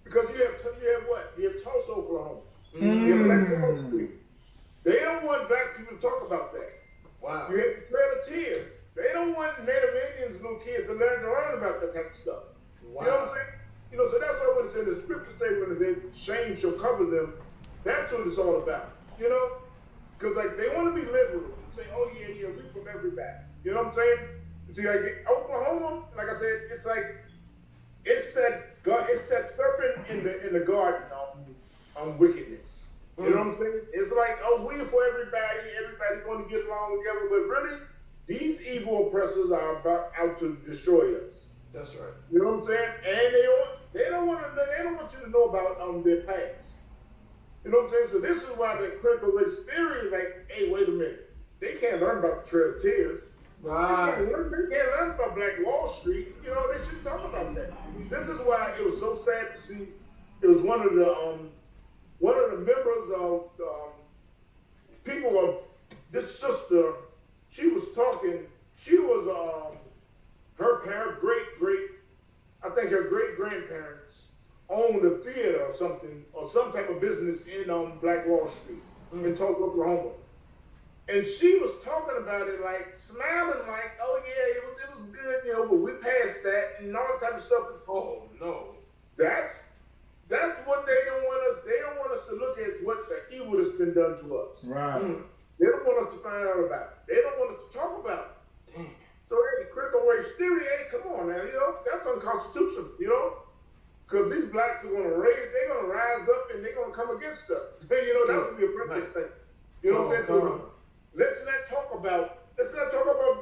Speaker 4: Because you have what? You have Tulsa, Oklahoma. You have Black Wall Street. They don't want black people to talk about that.
Speaker 6: Wow.
Speaker 4: You have the Trail of Tears. They don't want Native Indians, little kids, to learn about that type of stuff.
Speaker 6: Wow.
Speaker 4: You know what I'm saying? You know, so that's why when it's in the scripture say when the shame shall cover them, that's what it's all about. You know? Because like they want to be liberal and say, oh yeah, we from everybody. You know what I'm saying? See, like Oklahoma, like I said, it's like it's that serpent in the garden on wickedness. You know what I'm saying? It's like, oh, we're for everybody. Everybody's going to get along together. But really, these evil oppressors are out to destroy us.
Speaker 6: That's right.
Speaker 4: You know what I'm saying? And they don't want you to know about their past. You know what I'm saying? So this is why the critical race theory is like, hey, wait a minute. They can't learn about the Trail of Tears.
Speaker 6: Right.
Speaker 4: They can't learn about Black Wall Street. You know, they shouldn't talk about that. This is why it was so sad to see. It was one of the members of people of this sister. She was talking. She was her great grandparents owned a theater or something, or some type of business in Black Wall Street in Tulsa, Oklahoma. And she was talking about it like smiling, like, oh yeah, it was good, you know, but we passed that and all that type of stuff.
Speaker 6: Oh no.
Speaker 4: That's what they don't want us. They don't want us to look at what the evil that's been done to us.
Speaker 3: Right.
Speaker 4: They don't want us to find out about it. They don't want us to talk about it.
Speaker 6: Damn.
Speaker 4: So hey, critical race theory, hey, come on now, you know, that's unconstitutional, you know? Because these blacks are gonna they're gonna rise up and they're gonna come against us. You know, that would be a practice thing. You know what I'm saying? So let's not talk about the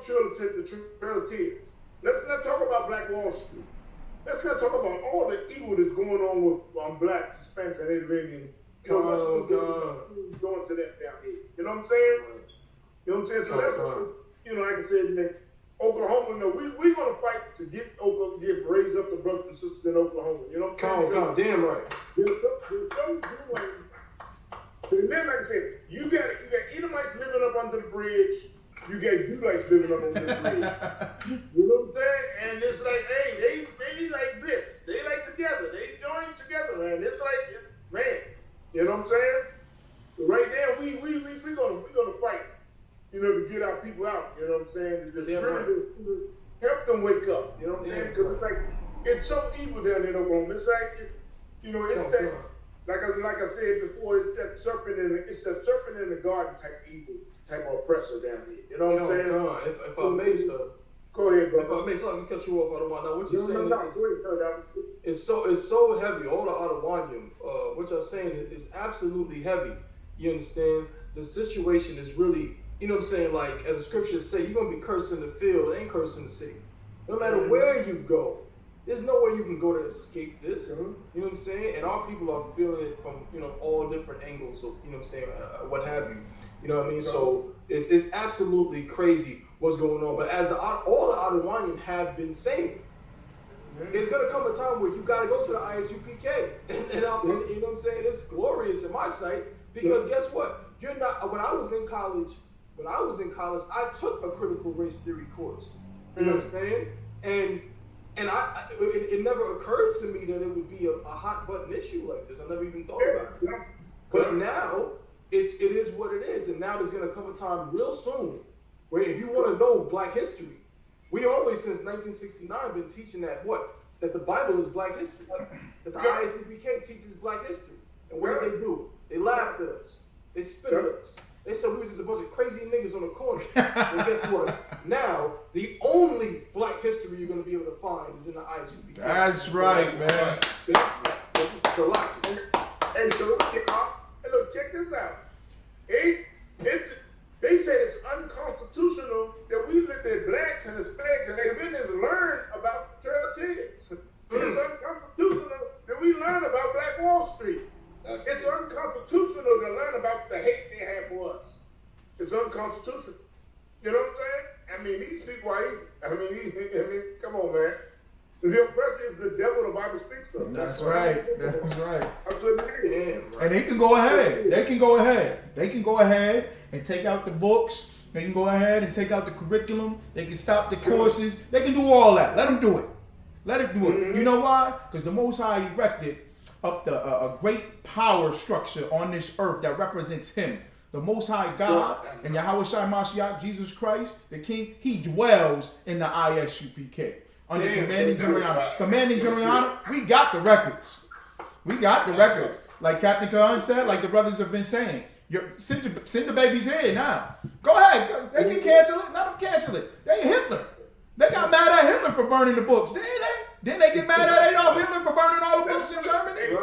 Speaker 4: Trail of Tears. Let's not talk about Black Wall Street. Let's not talk about all the evil that's going on with blacks, Hispanics, and Native Indians. Going to them down here. You know what I'm saying? You know what I'm saying? So that's like I said, man, Oklahoma, we're gonna fight to get raise up the brothers and sisters in Oklahoma. You know what I'm saying?
Speaker 6: Damn right.
Speaker 4: And then, like I said, you got Edomites living up under the bridge. You got Judites living up under the bridge. You know what I'm saying? And it's like, hey, they like this. They like together. They join together, man. It's like, man, you know what I'm saying? So right there, we're gonna fight, to get our people out. You know what I'm saying? To just to help them wake up. You know what I'm saying? Because it's like it's so evil down in Oklahoma. It's like it's that. Like I said before, it's that serpent in the garden type evil, type of oppressor down here. You know what I'm saying?
Speaker 6: If I may, sir.
Speaker 4: Go ahead, brother.
Speaker 6: If I may, so I can cut you off. I don't want. Now, what you're saying is so heavy. All the Adawanyam, what you're saying is absolutely heavy. You understand? The situation is really, you know what I'm saying? Like as the scriptures say, you're gonna be cursed in the field, ain't cursed in the city. No matter where you go. There's no way you can go to escape this. You know what I'm saying? And our people are feeling it from, all different angles. So, you know what I'm saying? What have you. You know what I mean? So it's absolutely crazy what's going on. But as all the Adawanyam have been saying, it's going to come a time where you got to go to the ISUPK. And you know what I'm saying? It's glorious in my sight. Because guess what? You're not, when I was in college, I took a critical race theory course. You know what I'm saying? And it never occurred to me that it would be a hot button issue like this. I never even thought about it. But now it is what it is. And now there's gonna come a time real soon where if you want to know Black history, we always since 1969 been teaching that the Bible is Black history. That the ISBK teaches Black history. And what did they do? They laughed at us. They spit at us. They said we was just a bunch of crazy niggas on the corner. And guess what? Now, the only Black history you're going to be able to find is in the ISUPK.
Speaker 3: That's right, man.
Speaker 4: Hey, look, check this out. They said it's unconstitutional that that Blacks and Hispanics and Native Indians learn about the Trail of Tears. It's unconstitutional that we learn about Black Wall Street. It's unconstitutional to learn about the hate they have for us. It's unconstitutional. You know what I'm saying? I mean, these people are evil. Come on, man. The oppressor is the devil the Bible speaks of.
Speaker 3: That's right. That's right.
Speaker 4: That's what it is.
Speaker 3: And they can go ahead. They can go ahead and take out the books. They can go ahead and take out the curriculum. They can stop the courses. They can do all that. Let them do it. Let it do it. Mm-hmm. You know why? Because the Most High erected up a great power structure on this earth that represents Him. The Most High God and Yahweh Shai Mashiach, Jesus Christ, the King, He dwells in the ISUPK. Under Commanding General. Commanding General, we got the records. We got the records. Like Captain Khan said, like the brothers have been saying. Send the babies here now. Go ahead. They can cancel it. Let them cancel it. They Hitler. They got mad at Hitler for burning the books, didn't they? Didn't they get mad at Adolf Hitler for burning all the books in Germany?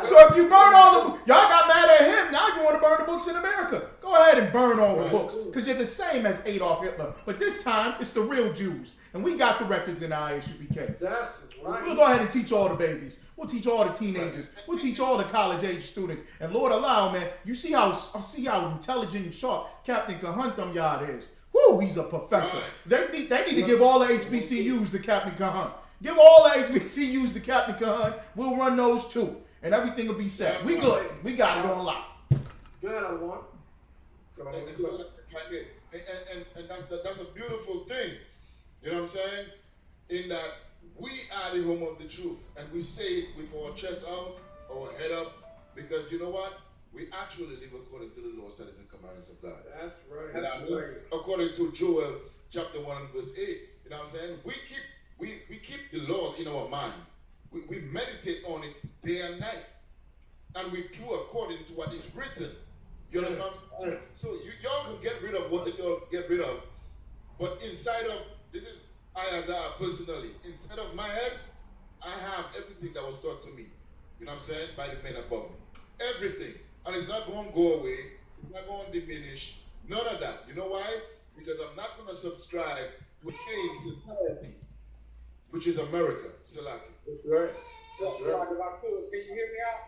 Speaker 3: So if you burn all the books, y'all got mad at him, now you want to burn the books in America. Go ahead and burn all the books, because you're the same as Adolf Hitler. But this time, it's the real Jews. And we got the records in the ISUPK.
Speaker 6: That's right.
Speaker 3: We'll go ahead and teach all the babies. We'll teach all the teenagers. We'll teach all the college-age students. And Lord allow, man, you see how intelligent and sharp Captain Kahuntham Yard is. Woo, he's a professor. They need to give all the HBCUs to Captain Kahan. Give all the HBCUs to Captain Kahan. We'll run those too. And everything will be set. We good. We got it on lock.
Speaker 6: Go ahead, I want.
Speaker 2: And that's a beautiful thing. You know what I'm saying? In that we are the home of the truth. And we say it with our chest out, our head up. Because you know what? We actually live according to the law, statutes, and commandments of God.
Speaker 6: That's right.
Speaker 2: That's right. According to Joel chapter 1 and verse 8. You know what I'm saying? We keep the laws in our mind. We meditate on it day and night. And we do according to what is written. You understand? So y'all can get rid of what y'all get rid of. But inside of, this is I as I personally, inside of my head, I have everything that was taught to me. You know what I'm saying? By the men above me. Everything. And it's not going to go away. It's not going to diminish. None of that. You know why? Because I'm not going to subscribe to a Cain society, which is America. Salaki.
Speaker 4: That's right.
Speaker 5: That's right. If I could, can you hear me out?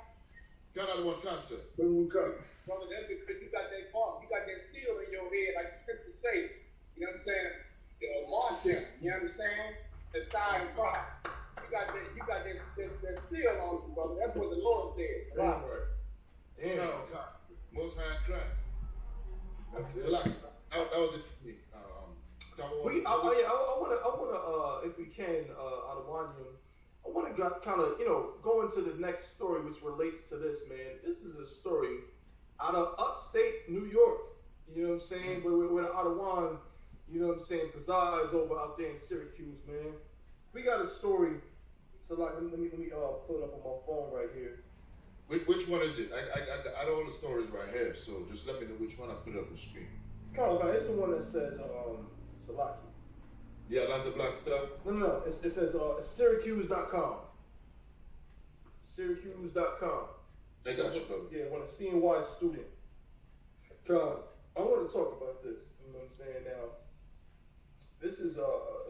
Speaker 2: Canada one cancer.
Speaker 4: When we come.
Speaker 1: brother. That's because you got that mark, you got that seal in your head, like the scripture say. You know what I'm saying? Mark them. You understand? The sign and pride. You got that seal on you, brother. That's what the Lord said.
Speaker 2: Right. Damn. Most High Christ. That's it. So like, that was it for me.
Speaker 6: I wanna, if we can, Adewanyum, I wanna kind of, go into the next story, which relates to this, man. This is a story out of upstate New York. You know what I'm saying? Where the Adewan, presides over out there in Syracuse, man. We got a story. So like, let me pull it up on my phone right here.
Speaker 2: Which one is it? I got all the stories right here, so just let me know which one I put up on the screen.
Speaker 6: It's the one that says Salaki.
Speaker 2: Yeah, Atlanta Black Club?
Speaker 6: No. It says Syracuse.com. Syracuse.com.
Speaker 2: I got you, brother.
Speaker 6: Yeah, when a CNY student. God, I want to talk about this. You know what I'm saying? Now, this is a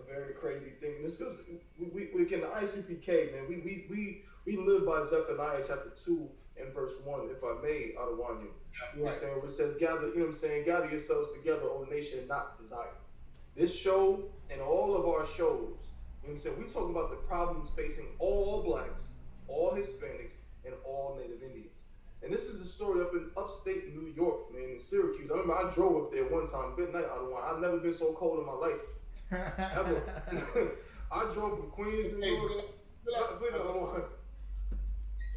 Speaker 6: very crazy thing. This goes, we can the ISUPK, man. We live by Zephaniah chapter 2 and verse 1, if I may, Adewanyum. You know what I'm saying? Where it says, gather yourselves together, O nation, not desire. This show and all of our shows, you know what I'm saying? We talk about the problems facing all blacks, all Hispanics, and all Native Indians. And this is a story up in upstate New York, man, in Syracuse. I remember I drove up there one time. Good night, Adewanyum. I've never been so cold in my life. Ever. I drove from Queens, New York. Please, Adewanyum.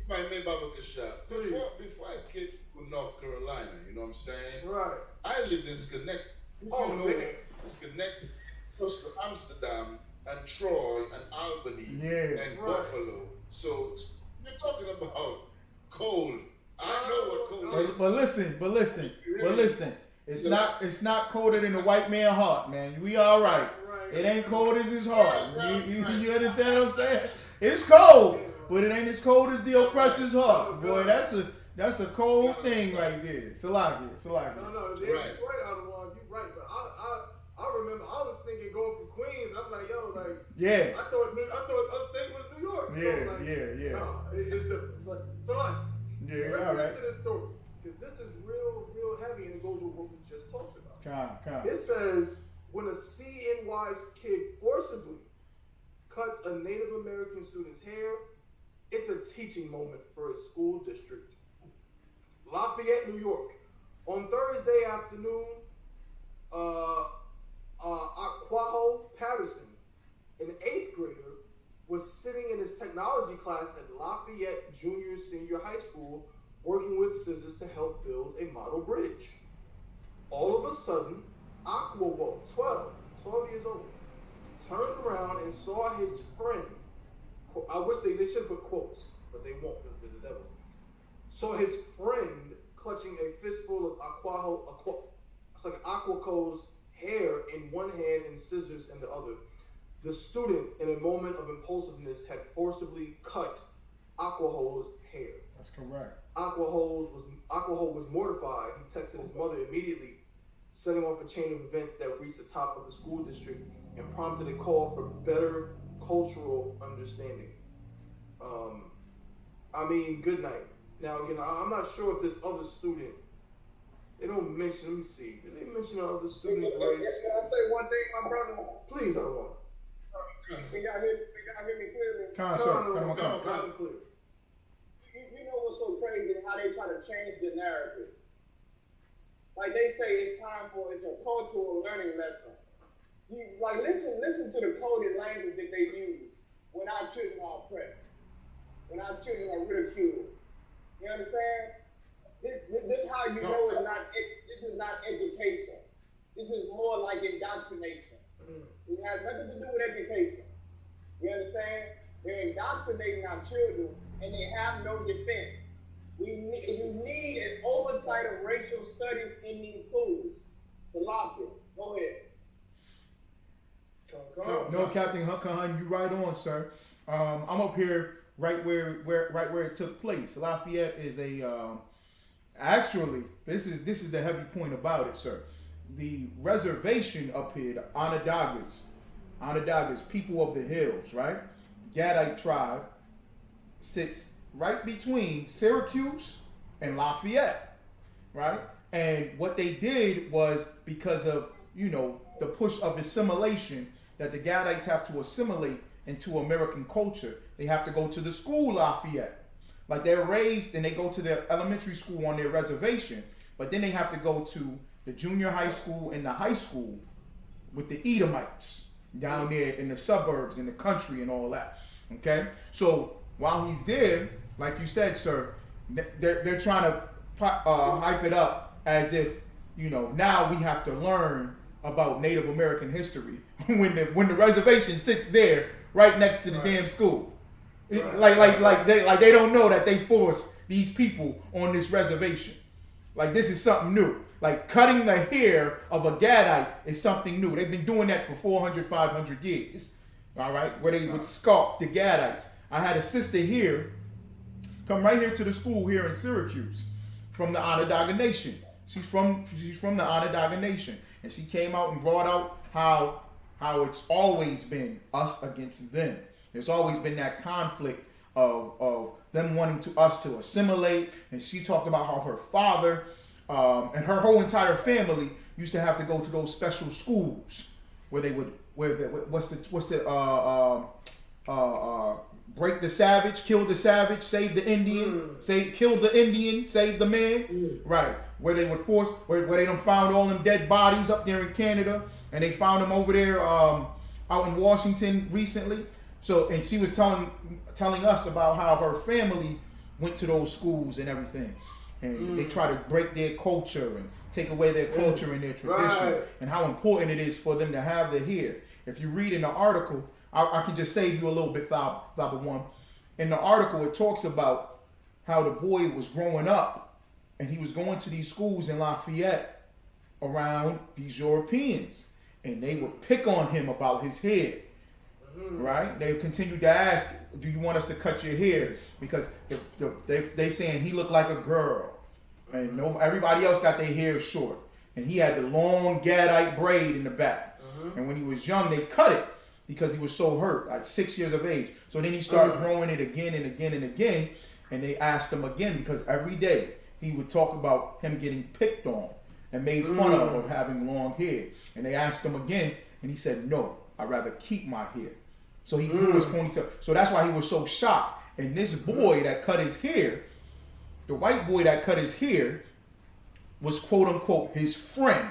Speaker 2: If I may, Baba Kashab, before I came to North Carolina, you know what I'm saying?
Speaker 6: Right.
Speaker 2: I lived in Schenectady. Schenectady, close to Amsterdam, and Troy, and Albany, and Buffalo. So you're talking about cold. I know what cold is.
Speaker 3: But listen. It's not colder than the white man's heart, man. We all right. It ain't cold as his heart. You understand what I'm saying? It's cold, but it ain't as cold as the oppressor's heart. Boy, that's a cold thing right there. Salaki.
Speaker 6: No, you're right, Adewanyum. You're right, but I remember I was thinking going from Queens. I'm like, I thought upstate was New York.
Speaker 3: Yeah.
Speaker 6: No, it's different. So like, let's get into this story because this is real heavy and it goes with what we just talked about. It says when a CNY kid forcibly cuts a Native American student's hair, it's a teaching moment for a school district. Lafayette, New York. On Thursday afternoon, Aquaho Patterson, an 8th grader, was sitting in his technology class at Lafayette Senior High School working with scissors to help build a model bridge. All of a sudden, Aquaho, 12 years old, turned around and saw his friend. I wish they should put quotes, but they won't because they're the devil. Saw his friend clutching a fistful of Aquaho's hair in one hand and scissors in the other. The student, in a moment of impulsiveness, had forcibly cut Aquaho's hair.
Speaker 3: That's correct.
Speaker 6: Aquaho was mortified. He texted his mother immediately, setting off a chain of events that reached the top of the school district and prompted a call for better cultural understanding. Good night. Now, again, I'm not sure if this other student, they don't mention, let me see, did they mention the other student's grades?
Speaker 1: Can I say one thing, my brother?
Speaker 6: Please, I want.
Speaker 1: Can y'all hear me clearly?
Speaker 6: Come clear.
Speaker 1: You know what's so crazy? How they try to change the narrative. Like they say it's a cultural learning lesson. Listen to the coded language that they use when our children are oppressed, when our children are ridiculed. You understand? This is how you know this is not education. This is more like indoctrination. It has nothing to do with education. You understand? They're indoctrinating our children and they have no defense. You need an oversight of racial studies in these schools. To lock it. Go ahead.
Speaker 3: No, Captain Khan, you right on, sir. I'm up here right where it took place. Lafayette is actually this is the heavy point about it, sir. The reservation up here, the Onondagas, people of the hills, right? Gadite tribe sits right between Syracuse and Lafayette. right? And what they did was because of, you know, the push of assimilation that the Gadites have to assimilate into American culture. They have to go to the school Lafayette. Like they're raised and they go to their elementary school on their reservation, but then they have to go to the junior high school and the high school with the Edomites down there in the suburbs, in the country and all that. Okay? So while he's there, like you said, sir, they're trying to hype it up as if, you know, now we have to learn about Native American history when the reservation sits there right next to the damn school. Like they don't know that they forced these people on this reservation. Like this is something new. Like cutting the hair of a Gadite is something new. They've been doing that for 400, 500 years. All right, where they would sculpt the Gadites. I had a sister here come right here to the school here in Syracuse from the Onondaga Nation. She's from the Onondaga Nation, and she came out and brought out how it's always been us against them. There's always been that conflict of them wanting us to assimilate, and she talked about how her father and her whole entire family used to have to go to those special schools where they would break the savage, kill the savage, save the Indian, kill the Indian, save the man, right? Where they would force, where they done found all them dead bodies up there in Canada, and they found them over there out in Washington recently. So, and she was telling us about how her family went to those schools and everything, and they try to break their culture and take away their culture and their tradition, and how important it is for them to have the hair. If you read in the article, I can just save you a little bit, Faba One. In the article, it talks about how the boy was growing up, and he was going to these schools in Lafayette around these Europeans, and they would pick on him about his hair. Right? They continued to ask, do you want us to cut your hair? Because they saying he looked like a girl. And everybody else got their hair short. And he had the long Gadite braid in the back. And when he was young, they cut it because he was so hurt, at 6 years of age. So then he started growing it again and again and again. And they asked him again because every day he would talk about him getting picked on and made fun of having long hair. And they asked him again, and he said, no, I'd rather keep my hair. So he grew his ponytail. So that's why he was so shocked. And this boy that cut his hair, the white boy that cut his hair, was quote unquote his friend.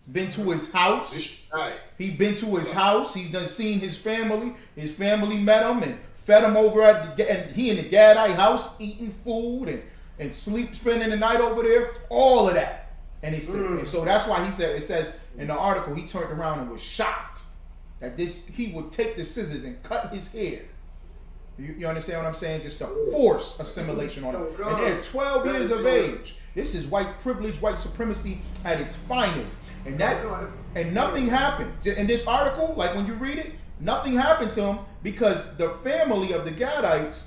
Speaker 3: He's been to his house. He's been to his house. He's done seen his family. His family met him and fed him over at and he in the Gadite house eating food and spending the night over there. All of that. And and so that's why it says in the article, he turned around and was shocked that he would take the scissors and cut his hair. You understand what I'm saying? Just to force assimilation on him. And they're 12 years of age. This is white privilege, white supremacy at its finest. And nothing happened. In this article, like when you read it, nothing happened to him because the family of the Gadites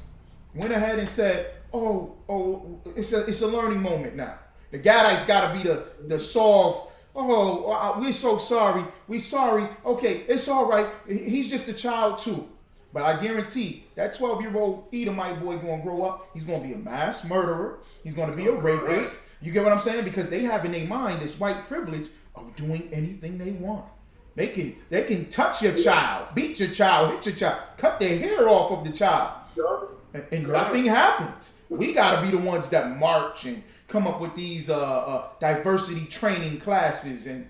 Speaker 3: went ahead and said, it's a learning moment now. The Gadites got to be the soft, we're so sorry. We're sorry. Okay, it's all right. He's just a child too. But I guarantee that 12-year-old Edomite boy going to grow up. He's going to be a mass murderer. He's going to be a rapist. You get what I'm saying? Because they have in their mind this white privilege of doing anything they want. They can touch your child, beat your child, hit your child, cut their hair off of the child, and nothing happens. We got to be the ones that march and come up with these diversity training classes and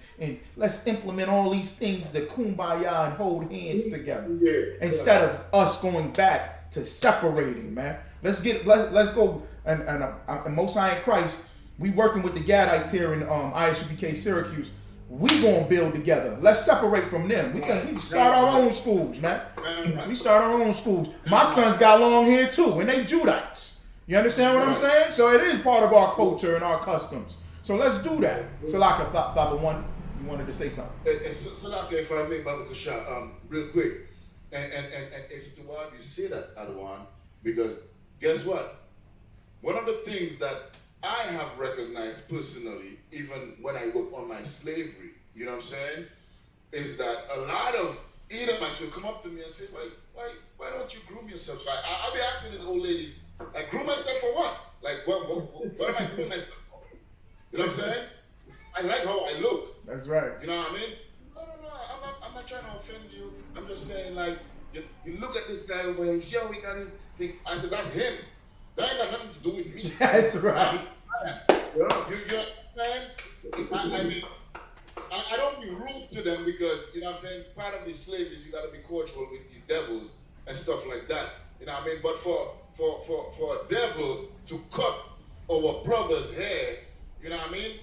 Speaker 3: let's implement all these things to kumbaya and hold hands together instead of us going back to separating, man. Let's go and Most High in Christ. We working with the Gadites here in ISUPK Syracuse. We gonna build together. Let's separate from them. We can start our own schools, man. We start our own schools. My sons got long hair too, and they Judites. You understand what I'm saying? So it is part of our culture and our customs. So let's do that. Salaka, Faba One, you wanted to say something.
Speaker 2: And Salaka, if I may, Baba Kasha, real quick. And it's to why you say that, Adawan, because guess what? One of the things that I have recognized personally, even when I work on my slavery, you know what I'm saying, is that a lot of Edomites will come up to me and say, why don't you groom yourself? So I'll be asking these old ladies, like, groom myself for what? Like, what am I grooming myself for? You know what I'm saying? I like how I look.
Speaker 3: That's right.
Speaker 2: You know what I mean? No, I'm not trying to offend you. I'm just saying, like, you look at this guy over here, he's young, he got his thing. I said, that's him. That ain't got nothing to do with me.
Speaker 3: That's right.
Speaker 2: You know what I'm saying? I don't be rude to them because, you know what I'm saying, part of the slave is you got to be cordial with these devils and stuff like that. You know what I mean? But for a devil to cut our brother's hair, you know what I mean?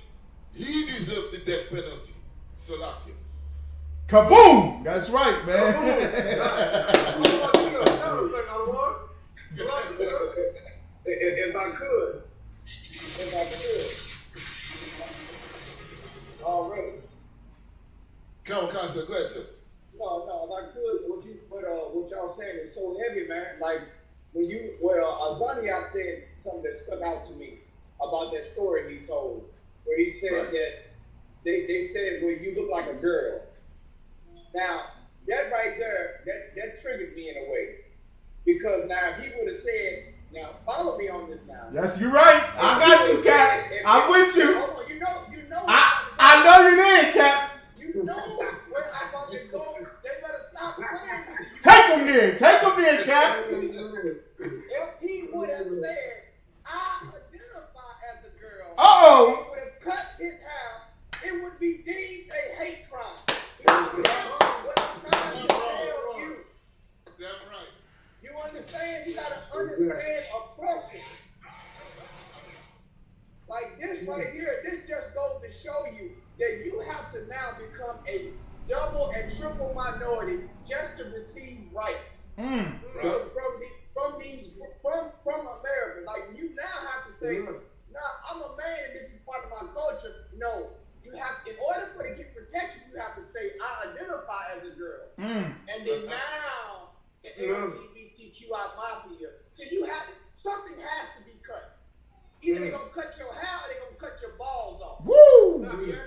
Speaker 2: He deserves the death penalty. So like you.
Speaker 3: Kaboom! That's right, man.
Speaker 5: If I could. Already.
Speaker 2: Come on, sir. Go ahead, sir.
Speaker 5: No, if I could, what y'all saying is so heavy, man. Like when Azania said something that stuck out to me about that story he told, where he said that they said, well, you look like a girl. Now, that right there, that triggered me in a way. Because now if he would have said, now follow me on this now.
Speaker 3: Yes, you're right. I got you, Cap. I'm with you.
Speaker 5: Hold on, you know.
Speaker 3: I know you did, Cap.
Speaker 5: You know where I'm about to go. They better stop playing with you.
Speaker 3: Take him there, Cap.
Speaker 5: If he would have said, I identify as a girl,
Speaker 3: Uh-oh.
Speaker 5: he would have cut his hair, it would be deemed a hate crime. What I'm trying to tell you.
Speaker 2: Damn right.
Speaker 5: You understand? You gotta understand oppression. Like this right here, this just goes to show you that you have to now become a double and triple minority just to receive rights from America. Like you now have to say, nah, I'm a man and this is part of my culture. No, you have, in order for to get protection, you have to say, I identify as a girl. And then now, the LGBTQI mafia, so you have, something has to be cut. Either they're going to cut your hair or they're going to cut your balls off.
Speaker 3: Woo!
Speaker 5: You understand?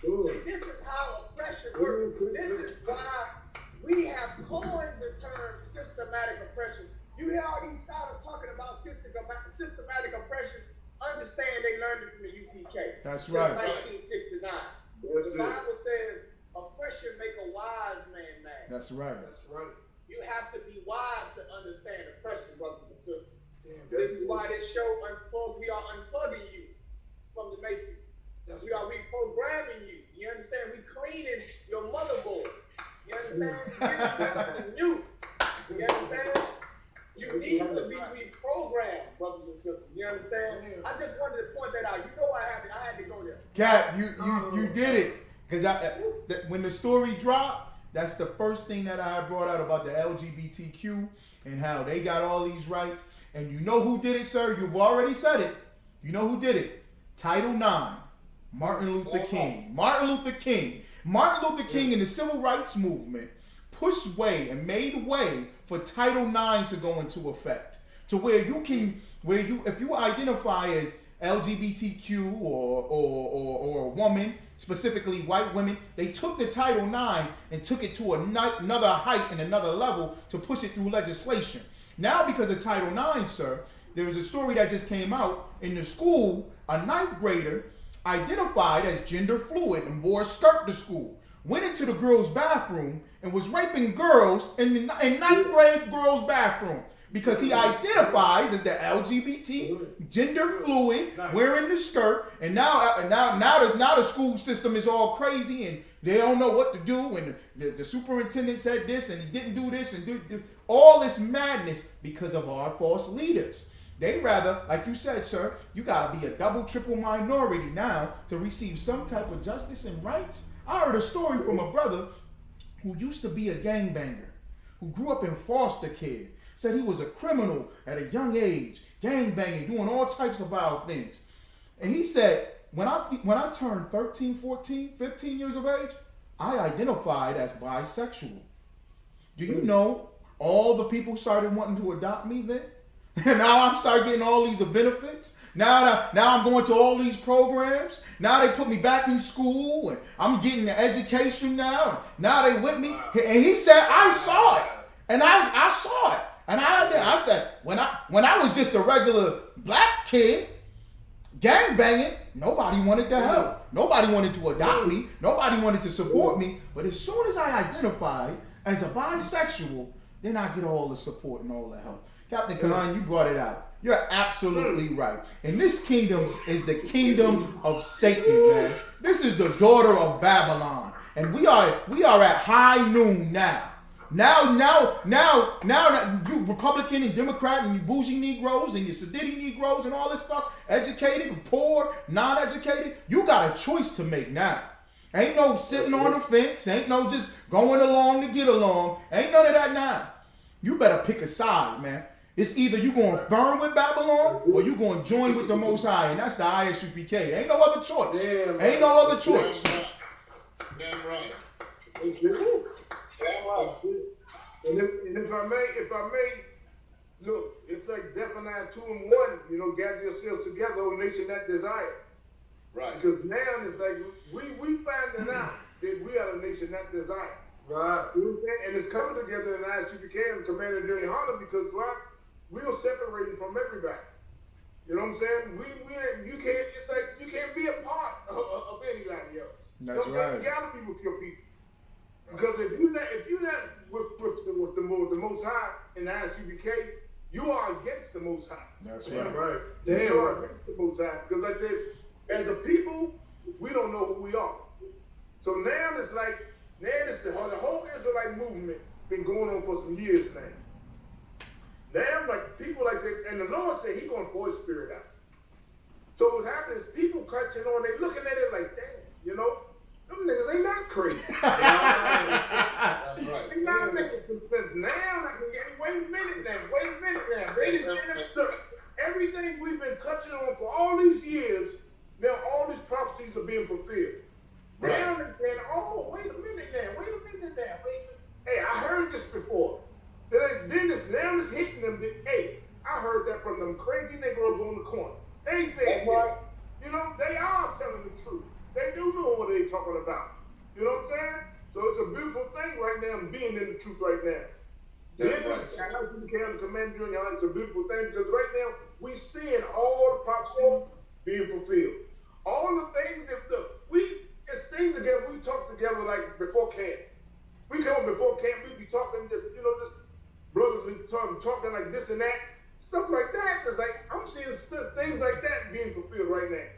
Speaker 5: See, this is how oppression works. This is why we have coined the term systematic oppression. You hear all these scholars talking about systematic oppression. Understand they learned it from the UPK.
Speaker 3: That's right.
Speaker 5: 1969. The Bible says oppression make a wise man mad.
Speaker 3: That's right.
Speaker 5: You have to be wise to understand oppression, brothers and sisters. This is why this show Unplugged, we are unplugging you from the matrix. We are reprogramming you. You understand? We cleaning your motherboard. You understand? Giving you something new. You understand? You need to be reprogrammed, brothers and sisters. You understand? I just wanted to point that out. You know I had to go there.
Speaker 3: Cap, you did it. Because when the story dropped, that's the first thing that I brought out about the LGBTQ and how they got all these rights. And you know who did it, sir? You've already said it. You know who did it? Title IX. Martin Luther King. Martin Luther King in the civil rights movement pushed way and made way for Title IX to go into effect. To where if you identify as LGBTQ or a woman, specifically white women, they took the Title IX and took it to another height and another level to push it through legislation. Now, because of Title IX, sir, there's a story that just came out in the school. A 9th grader identified as gender fluid and wore a skirt to school, went into the girls' bathroom and was raping girls in 9th grade girls' bathroom because he identifies as the LGBT, gender fluid, wearing the skirt, and now the school system is all crazy and they don't know what to do, and the superintendent said this and he didn't do this and do all this madness because of our false leaders. They rather, like you said, sir, you gotta be a double, triple minority now to receive some type of justice and rights. I heard a story from a brother who used to be a gangbanger, who grew up in foster care, said he was a criminal at a young age, gangbanging, doing all types of vile things. And he said, when I turned 13, 14, 15 years of age, I identified as bisexual. Do you know all the people started wanting to adopt me then? And now I'm starting getting all these benefits. Now I'm going to all these programs. Now they put me back in school and I'm getting the education now. And now they with me. And he said, I saw it. And I saw it. And I said, when I was just a regular black kid, gangbanging, nobody wanted to help. Nobody wanted to adopt me. Nobody wanted to support me. But as soon as I identified as a bisexual, then I get all the support and all the help. Captain Khan, you brought it out. You're absolutely right. And this kingdom is the kingdom of Satan, man. This is the daughter of Babylon. And we are at high noon now. Now, you Republican and Democrat and you bougie Negroes and you sedity Negroes and all this stuff, educated, poor, non-educated, you got a choice to make now. Ain't no sitting on the fence. Ain't no just going along to get along. Ain't none of that now. You better pick a side, man. It's either you going to burn with Babylon or you going to join with the Most High, and that's the ISUPK. Ain't no other choice. Ain't no other choice.
Speaker 2: Damn right.
Speaker 4: And if I may, look, it's like Zephaniah 2 and 1. You know, gather yourselves together, O nation that desire.
Speaker 2: Right.
Speaker 4: Because now it's like we finding out that we are the nation that desire.
Speaker 6: Right.
Speaker 4: And it's coming together in ISUPK and Commander Journey Hunter because we are separating from everybody. You know what I'm saying? You can't be a part of anybody else.
Speaker 3: That's right.
Speaker 4: You gotta be with your people. Because if you're not with the Most High in the ISUPK, you are against the Most High.
Speaker 3: That's
Speaker 6: Damn
Speaker 3: right.
Speaker 6: right.
Speaker 4: You are against the Most High. Because like I said, as a people, we don't know who we are. So now it's like, the whole Israelite movement been going on for some years now. Now, like people like that, and the Lord said He's going to pour His Spirit out. So what's happening is people catching on, they looking at it like, damn, you know, them niggas ain't not crazy.
Speaker 2: That's right.
Speaker 4: They not making some sense now. Wait a minute now. They didn't look, everything we've been touching on for all these years, now all these prophecies are being fulfilled.
Speaker 2: Right.
Speaker 4: Now they're saying, oh, wait a minute now. Hey, I heard this before. Then now it's hitting them that, hey, I heard that from them crazy Negroes on the corner. They ain't saying
Speaker 5: right.
Speaker 4: You know, they are telling the truth. They do know what they're talking about. You know what I'm saying? So it's a beautiful thing right now, being in the truth right now.
Speaker 2: That's
Speaker 4: Then,
Speaker 2: right.
Speaker 4: I know you can command you, and it's a beautiful thing because right now we seeing all the prophecies being fulfilled. All the things that it's things again. We talk together like before camp. We come before camp. We be talking just brothers be talking like this and that, stuff like that. It's like I'm seeing things like that being fulfilled right now.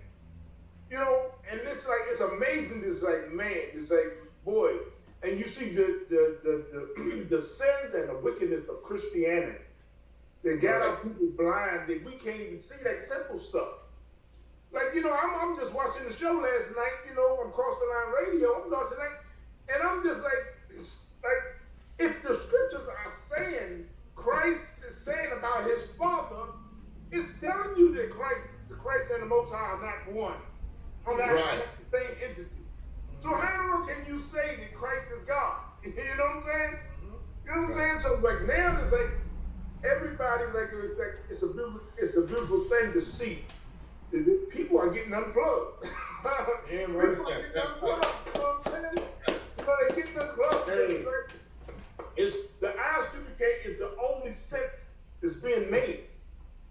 Speaker 4: You know, and it's like it's amazing. It's like man, it's like boy, and you see the sins and the wickedness of Christianity. They got our people blind that we can't even see that simple stuff. Like, you know, I'm just watching the show last night, you know, on Cross the Line Radio, I'm watching that, and I'm just like, if the scriptures are saying, Christ is saying about his Father, it's telling you that Christ and the Most High are not one. On that the same entity. So how can you say that Christ is God? You know what I'm saying? You know what I'm saying? So like now it's like everybody it's a beautiful thing to see. People are getting unplugged.
Speaker 6: Damn right.
Speaker 4: People are getting unplugged. You know what I'm saying? They're getting unplugged. It's the ISUPK is the only sense that's being made.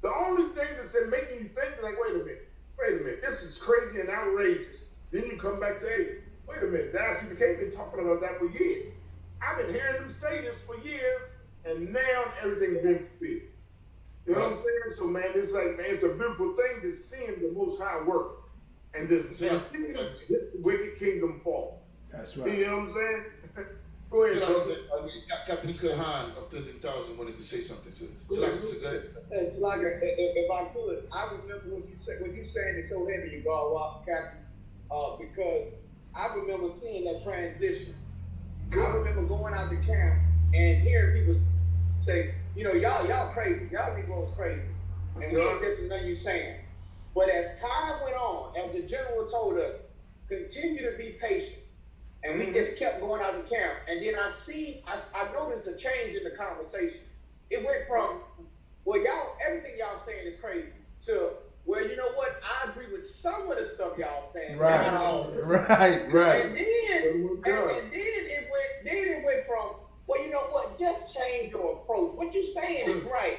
Speaker 4: The only thing that's making you think like, wait a minute, this is crazy and outrageous. Then you come back to, hey, wait a minute, the ISUPK been talking about that for years. I've been hearing them say this for years, and now everything's been fulfilled. You know what I'm saying? So man, it's like, man, it's a beautiful thing to see the Most High work. And this wicked kingdom fall.
Speaker 3: That's right.
Speaker 4: You know what I'm saying? Go ahead,
Speaker 2: Captain Kahan of 13,000 wanted to say something. So go ahead.
Speaker 5: It's like if I could, I remember when you saying it's so heavy, you go walk, Captain, because I remember seeing that transition. I remember going out to camp and hearing people say, you know, y'all crazy, y'all Negroes crazy, and we ain't listening to you saying. But as time went on, as the general told us, continue to be patient. And we just kept going out to camp. And then I noticed a change in the conversation. It went from, well, everything y'all saying is crazy, to, well, you know what? I agree with some of the stuff y'all saying.
Speaker 3: Right.
Speaker 5: And then it went from, well, you know what? Just change your approach. What you saying is right.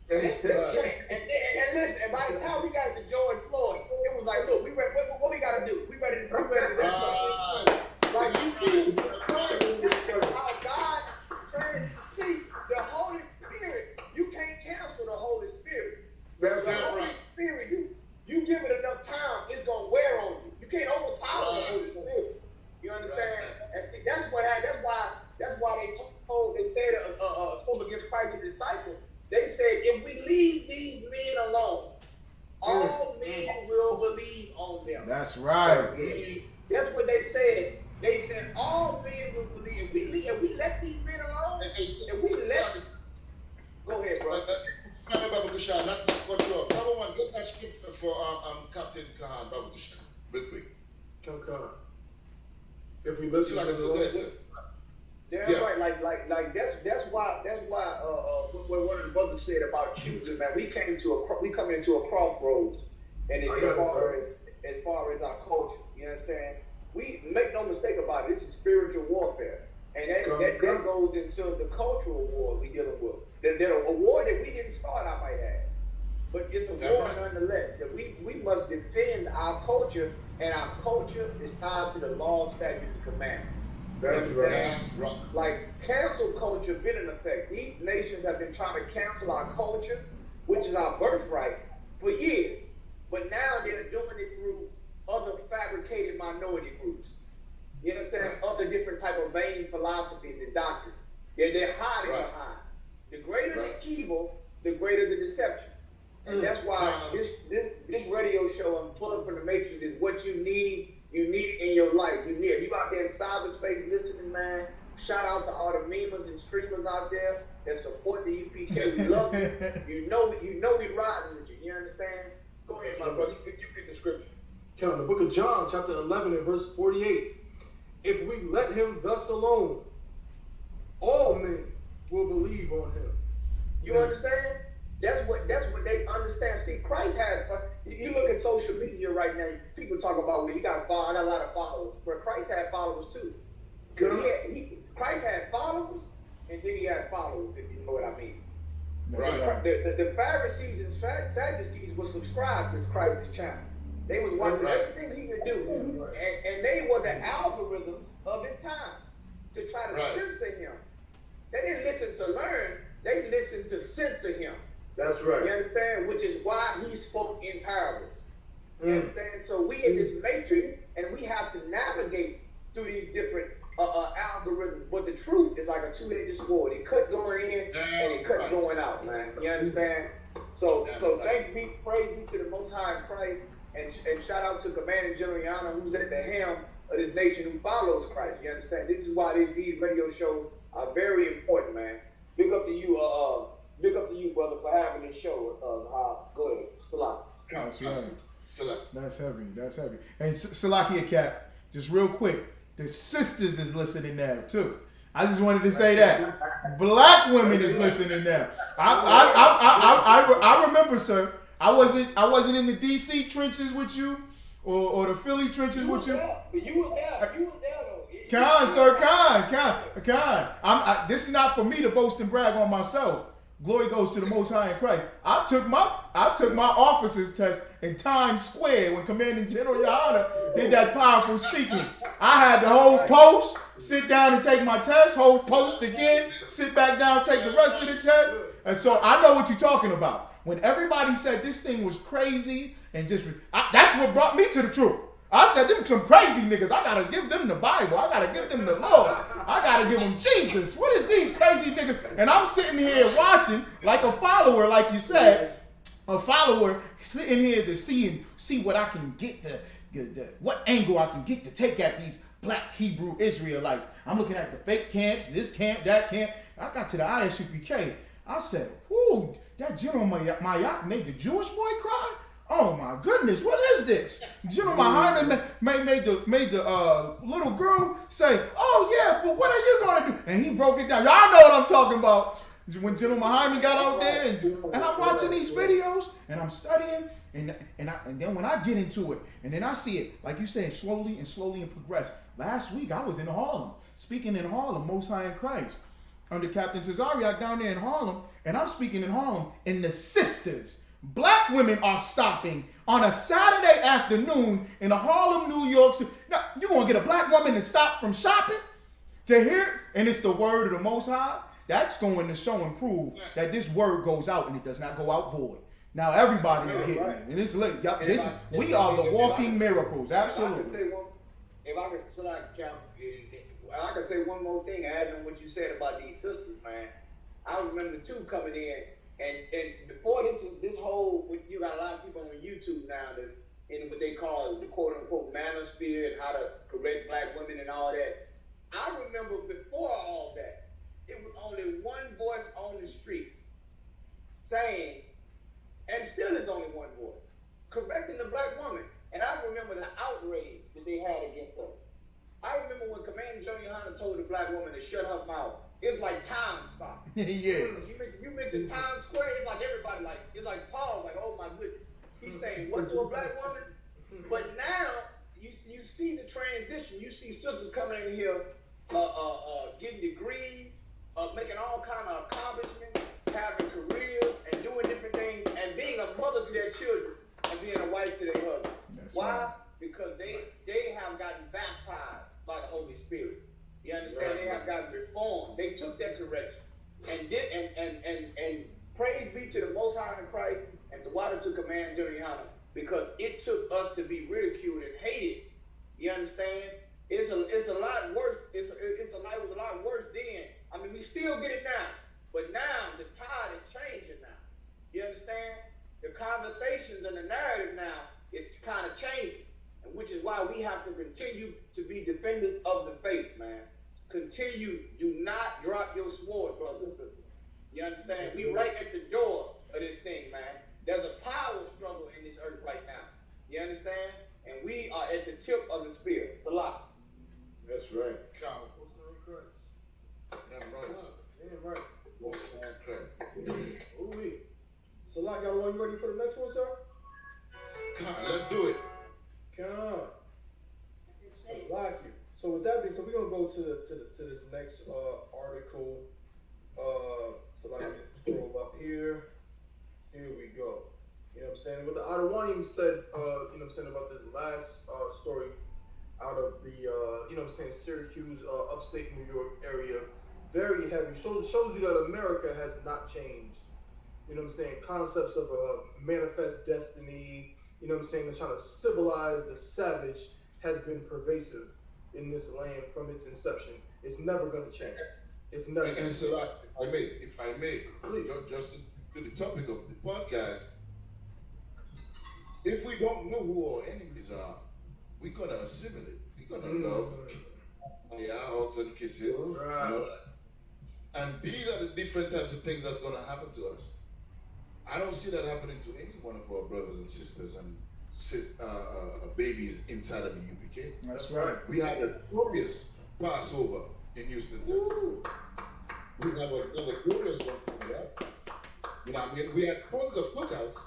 Speaker 5: And listen, and by the time we got to George Floyd, it was like, look, we went, disciples, they said, if we leave these men alone, all men will believe on them.
Speaker 3: That's right.
Speaker 5: That's what they said. They said all men will believe. If we let these men alone, go ahead, bro.
Speaker 2: Babu Kushan, not cut you off. Number one, get that script for Captain Khan, Babu Kushan, real quick.
Speaker 6: Khan. If we listen to
Speaker 5: right. Like that's why what one of the brothers said about choosing, man. We coming into a crossroads, and as far as our culture, you understand? We make no mistake about it. This is spiritual warfare, and that goes into the cultural war we dealing with. There's a war that we didn't start, I might add, but it's a war nonetheless. That we must defend our culture, and our culture is tied to the law, statutes, and commandments.
Speaker 2: That's right.
Speaker 5: Like cancel culture been in effect. These nations have been trying to cancel our culture, which is our birthright, for years. But now they're doing it through other fabricated minority groups. You understand? Other different type of vain philosophies and doctrines. They're hiding behind. The greater the evil, the greater the deception. And that's why this radio show, Unplugged from the Matrix, is what you need. You need it in your life. If you out there in cyberspace listening, man, shout out to all the memers and streamers out there that support the UPK. We love you. You know we riding with you. You understand? Go ahead, my brother. You pick the scripture.
Speaker 6: The book of John, chapter 11 and verse 48. If we let him thus alone, all men will believe on him.
Speaker 5: You understand? That's what they understand. See, Christ has. You look at social media right now. People talk about, well, I got a lot of followers, but Christ had followers too. Christ had followers, and then he had followers. If you know what I mean.
Speaker 2: Right.
Speaker 5: The Pharisees and Sadducees were subscribed to Christ's channel. They was watching everything he could do, and they were the algorithm of his time to try to censor him. They didn't listen to learn; they listened to censor him.
Speaker 4: That's right.
Speaker 5: You understand? Which is why he spoke in parables. You understand? So we in this matrix, and we have to navigate through these different algorithms. But the truth is like a two-edged sword. It cut going in and it cut going out, man. You understand? So praise be to the Most High in Christ, and shout out to Commander General Yana, who's at the helm of this nation who follows Christ. You understand? This is why these radio shows are very important, man. Big up to you, brother, for having this show. Go ahead, Salaki.
Speaker 3: That's heavy. And Salakia Cap, just real quick, the sisters is listening now too. I just wanted to say that black women is listening now. I remember, sir. I wasn't in the DC trenches with you, or the Philly trenches with you.
Speaker 5: You were there though.
Speaker 3: Khan. This is not for me to boast and brag on myself. Glory goes to the Most High in Christ. I took my officer's test in Times Square when Commanding General Yahana did that powerful speaking. I had to hold post, sit down and take my test, hold post again, sit back down, take the rest of the test. And so I know what you're talking about. When everybody said this thing was crazy and that's what brought me to the truth. I said, them some crazy niggas. I gotta give them the Bible. I gotta give them the Lord. I gotta give them Jesus. What is these crazy niggas? And I'm sitting here watching like a follower, like you said, a follower sitting here to see what I can get what angle I can get to take at these black Hebrew Israelites. I'm looking at the fake camps, this camp, that camp. I got to the ISUPK. I said, whoo, that General Mayak made the Jewish boy cry? Oh my goodness, what is this? General Muhammad made the little girl say, oh yeah, but what are you gonna do? And he broke it down. Y'all know what I'm talking about. When General Muhammad got out there and I'm watching these videos and I'm studying and then when I get into it and then I see it, like you said, slowly and progress. Last week I was in Harlem, speaking in Harlem, Most High in Christ, under Captain Tazariak down there in Harlem, and I'm speaking in Harlem, and the sisters, black women, are stopping on a Saturday afternoon in Harlem, New York City. Now, you gonna get a black woman to stop from shopping to hear, and it's the word of the Most High? That's going to show and prove that this word goes out and it does not go out void. Now everybody is getting it, and it's lit. We are the walking miracles. Absolutely.
Speaker 5: If I could say one more thing, adding on what you said about these sisters, man. I remember the two coming in, and before this whole, you got a lot of people on YouTube now that's in what they call the quote unquote manosphere and how to correct black women and all that. I remember before all that, it was only one voice on the street saying, and still is only one voice, correcting the black woman. And I remember the outrage that they had against her. I remember when Commander Junior Hunter told the black woman to shut her mouth. It's like time stopped.
Speaker 3: Yeah.
Speaker 5: You mentioned Times Square. It's like everybody it's like Paul, like, oh my goodness. He's saying what to a black woman? But now you see the transition. You see sisters coming in here, getting degrees, making all kind of accomplishments, having careers, and doing different things, and being a mother to their children, and being a wife to their husband. Why? Right. Because they have gotten baptized by the Holy Spirit. You understand? Right. They have gotten reformed. They took that correction and did and praise be to the Most High in Christ and the water to command Junior Hunter, because it took us to be ridiculed and hated. You understand? It's a lot worse. It was a lot worse then. I mean, we still get it now, but now the tide is changing now. You understand? The conversations and the narrative now is kind of changing, and which is why we have to continue to be defenders of the faith, man. Continue. Do not drop your sword, brothers and sisters. You understand? We right at the door of this thing, man. There's a power struggle in this earth right now. You understand? And we are at the tip of the spear. It's a lot.
Speaker 2: That's right.
Speaker 6: God, what's the Christ?
Speaker 2: Damn right.
Speaker 6: Damn right.
Speaker 2: What's the Christ?
Speaker 6: Ooh-wee. So, like, y'all ready for the next one, sir?
Speaker 2: Come on, let's do it.
Speaker 6: Come on. So, like it. So, with that being said, we're gonna go to this next article. So, like, scroll up here. Here we go. You know what I'm saying? What the Adewanyim said, you know what I'm saying, about this last story out of the, you know what I'm saying, Syracuse, upstate New York area. Very heavy. Shows you that America has not changed. You know what I'm saying? Concepts of a manifest destiny, you know what I'm saying, and trying to civilize the savage has been pervasive in this land from its inception. It's never going to change. It's never.
Speaker 2: And so, if I may,
Speaker 6: please.
Speaker 2: Just to the topic of the podcast, if we don't know who our enemies are, we're gonna assimilate. We're gonna love, hugs and kisses,
Speaker 6: right.
Speaker 2: You know? And these are the different types of things that's gonna happen to us. I don't see that happening to any one of our brothers and sisters and babies inside of the UPK.
Speaker 3: That's right.
Speaker 2: We had a glorious Passover in Houston, Texas.
Speaker 6: Woo.
Speaker 2: We have another glorious one coming up. You know what I mean? We had tons of cookouts.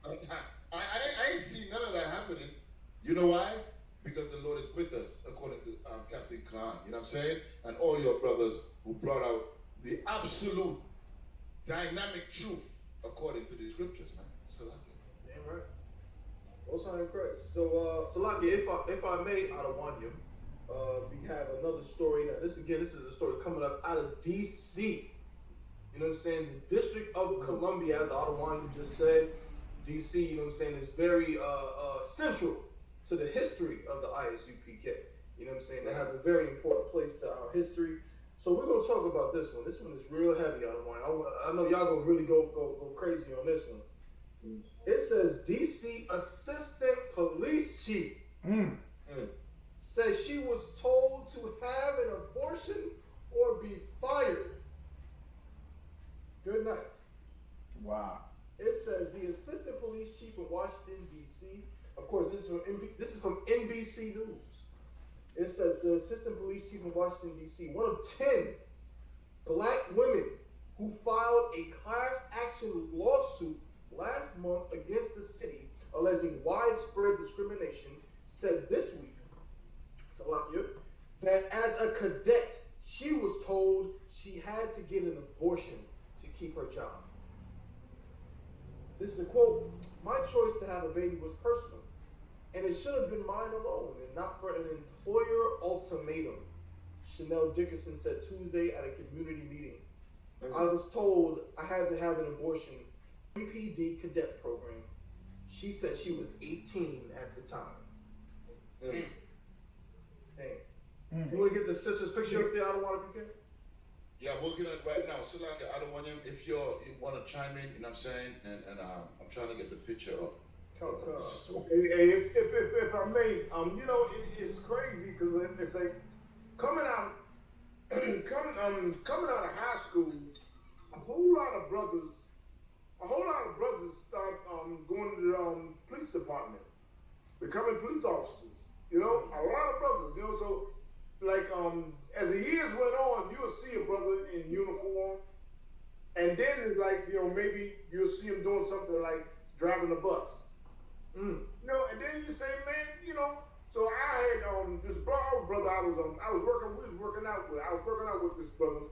Speaker 2: I ain't seen none of that happening. You know why? Because the Lord is with us, according to Captain Khan. You know what I'm saying? And all your brothers who brought out the absolute dynamic truth according to the scriptures, man. So
Speaker 6: damn right. Most High in Christ. So, Salaki, if I may, Adewanyim, we have another story. Now, this is a story coming up out of D.C. You know what I'm saying? The District of Columbia, as the Adewanyim just said, D.C., you know what I'm saying, is very central to the history of the ISUPK. You know what I'm saying? They have a very important place to our history. So we're going to talk about this one. This one is real heavy, Adewanyim. I know y'all going to really go crazy on this one. It says D.C. Assistant Police Chief says she was told to have an abortion or be fired. Good night.
Speaker 3: Wow.
Speaker 6: It says the Assistant Police Chief of Washington, D.C. Of course, this is from NBC News. It says the Assistant Police Chief of Washington, D.C., one of 10 black women who filed a class action lawsuit last month against the city alleging widespread discrimination, said this week, Salakia, that as a cadet, she was told she had to get an abortion to keep her job. This is a quote, "My choice to have a baby was personal, and it should have been mine alone and not for an employer ultimatum," Chanel Dickerson said Tuesday at a community meeting. "I was told I had to have an abortion. MPD cadet program." She said she was 18 at the time. Dang. You want to get the sister's picture up there? I don't want to forget.
Speaker 2: Yeah, I'm working on it right now. So like, I don't want him. If you want to chime in, you know what I'm saying, and I'm trying to get the picture up.
Speaker 4: If I may, you know, it's crazy because it's like coming out, coming out of high school, a whole lot of brothers start going to the police department, becoming police officers. You know, a lot of brothers. You know, so like as the years went on, you'll see a brother in uniform, and then it's like, you know, maybe you'll see him doing something like driving a bus. You know, and then you say, man, you know. So I had this brother I was working out with this brother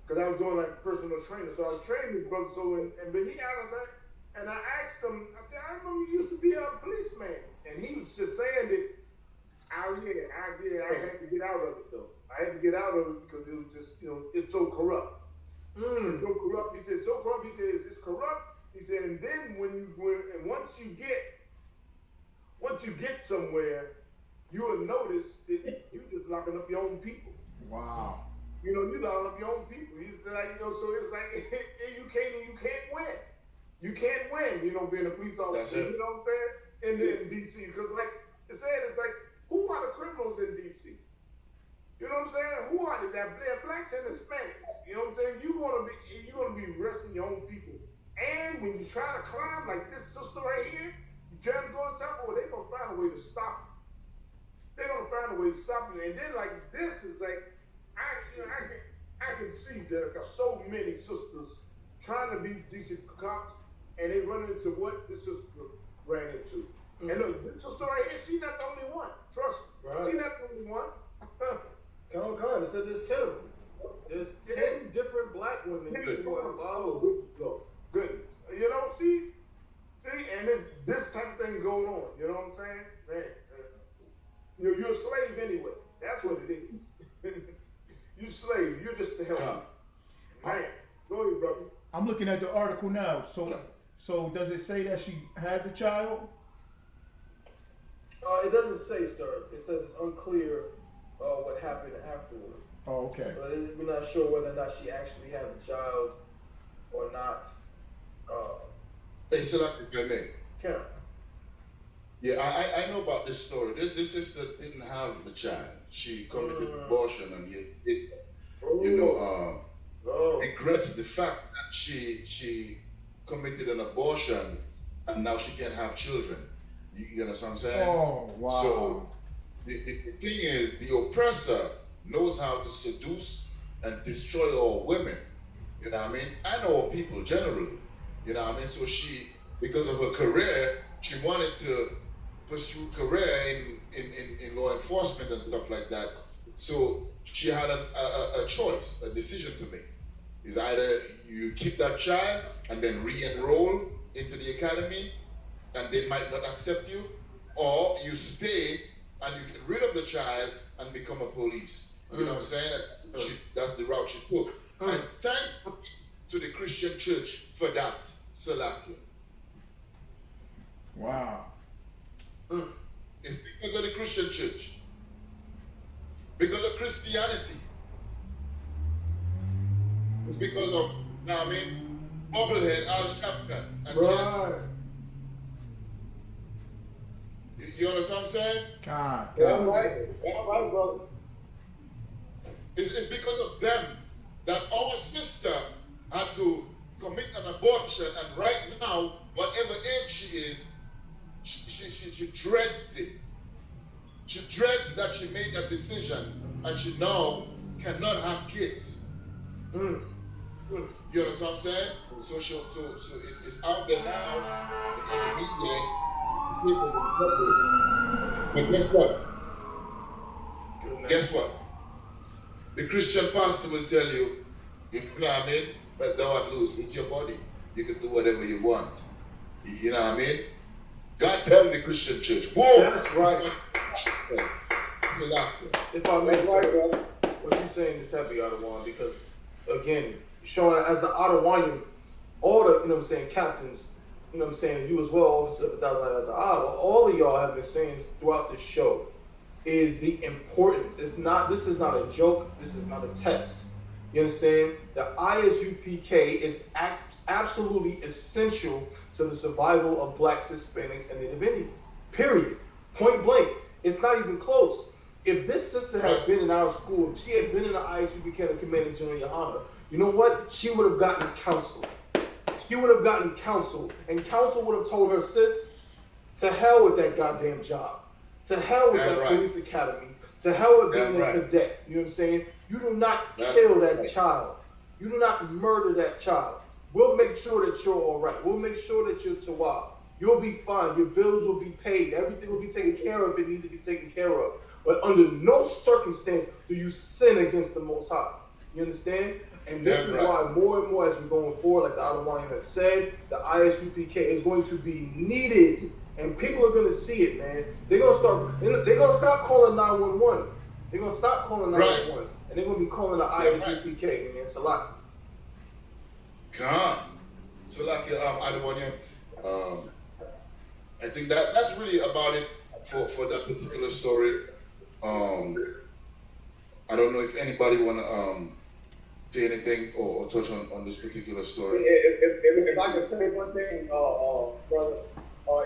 Speaker 4: because I was doing like personal training. So I was training this brother. So but he asked us, and I asked him, I said, I remember you used to be a policeman, and he was just saying that. I had to get out of it though. I had to get out of it because it was just, you know, it's so corrupt. It's so corrupt. He said, so corrupt. He said, it's corrupt. He said, and then once you get somewhere, you will notice that you just locking up your own people.
Speaker 3: Wow.
Speaker 4: You know, you locking up your own people. He said, like, you know, so it's like you can't win. You can't win, you know, being a police officer. You know what I'm saying? In DC, because like it said, it's like, who are the criminals in DC? You know what I'm saying? Who are they? They're blacks and Hispanics. You know what I'm saying? You're gonna be arresting your own people. And when you try to climb like this sister right here, you try to go on top, they're gonna find a way to stop you. They're gonna find a way to stop you. And then like this is like, I can see there are so many sisters trying to be decent cops, and they run into what this sister ran into. And look, this sister right here, she's not the only one. Trust me. Right. She's not the only one.
Speaker 6: Come on. It said there's 10 of them. There's 10 different black women who are involved.
Speaker 4: Goodness. You know, see, and this type of thing going on. You know what I'm saying? Man, you know, you're a slave anyway. That's what it is. You're a slave. You're just the help. Man, go ahead, brother.
Speaker 3: I'm looking at the article now. So does it say that she had the child?
Speaker 6: It doesn't say, sir. It says it's unclear what happened afterward.
Speaker 3: Oh, okay.
Speaker 6: So we're not sure whether or not she actually had the child or not.
Speaker 2: Hey, Select, if I may.
Speaker 6: Yeah.
Speaker 2: Yeah, I know about this story. This sister didn't have the child. She committed abortion, and regrets the fact that she committed an abortion, and now she can't have children. You know what I'm saying?
Speaker 3: Oh, wow.
Speaker 2: So the thing is, the oppressor knows how to seduce and destroy all women. You know what I mean? And all people generally. You know what I mean? So she, because of her career, she wanted to pursue career in law enforcement and stuff like that. So she had a choice, a decision to make. Is either you keep that child and then re-enroll into the academy, and they might not accept you, or you stay and you get rid of the child and become a police. You know what I'm saying? That's the route she took. And thank to the Christian church for that, Salakia.
Speaker 3: Wow.
Speaker 2: It's because of the Christian church. Because of Christianity. It's because of, you know what I mean, Bubblehead, Al Sharpton, and Jesse. You understand what I'm saying?
Speaker 3: God.
Speaker 5: Yeah, I'm right, brother.
Speaker 2: It's because of them that our sister had to commit an abortion, and right now, whatever age she is, she dreads it. She dreads that she made that decision, and she now cannot have kids. You understand what I'm saying? So it's out there now in the media. But guess what? Guess what? The Christian pastor will tell you, you know what I mean? But thou art loose. It's your body. You can do whatever you want. You know what I mean? God damn the Christian church. Whoa!
Speaker 6: That's right. If I may, sir, what you're saying is heavy, Adawan, because again, showing as the Adawanian, all the, you know what I'm saying, captains, you know what I'm saying, and you as well, officer of 1,000 as all of y'all have been saying throughout this show is the importance. This is not a joke. This is not a test. You understand? The ISUPK is absolutely essential to the survival of blacks, Hispanics, and Native Indians. Period. Point blank. It's not even close. If this sister had been in our school, if she had been in the ISUPK and commanded General Yohana, you know what? She would have gotten counsel. She would have gotten counsel. And counsel would have told her, sis, to hell with that goddamn job. To hell with that police academy. To hell with being a cadet. You know what I'm saying? You do not kill that child. You do not murder that child. We'll make sure that you're all right. We'll make sure that you're tawab. You'll be fine. Your bills will be paid. Everything will be taken care of if it needs to be taken care of. But under no circumstance do you sin against the Most High. You understand? And this is why more and more as we're going forward, like the Adawanian has said, the ISUPK is going to be needed. And people are going to see it, man. They're going to stop calling 911. They're going to stop calling 911. And they're going to be calling the ISUPK, man. Salaki.
Speaker 2: God. Salaki, Adawanian. I think that's really about it for that particular story. I don't know if anybody want to say anything or touch on this particular story.
Speaker 7: If I can say one thing, brother,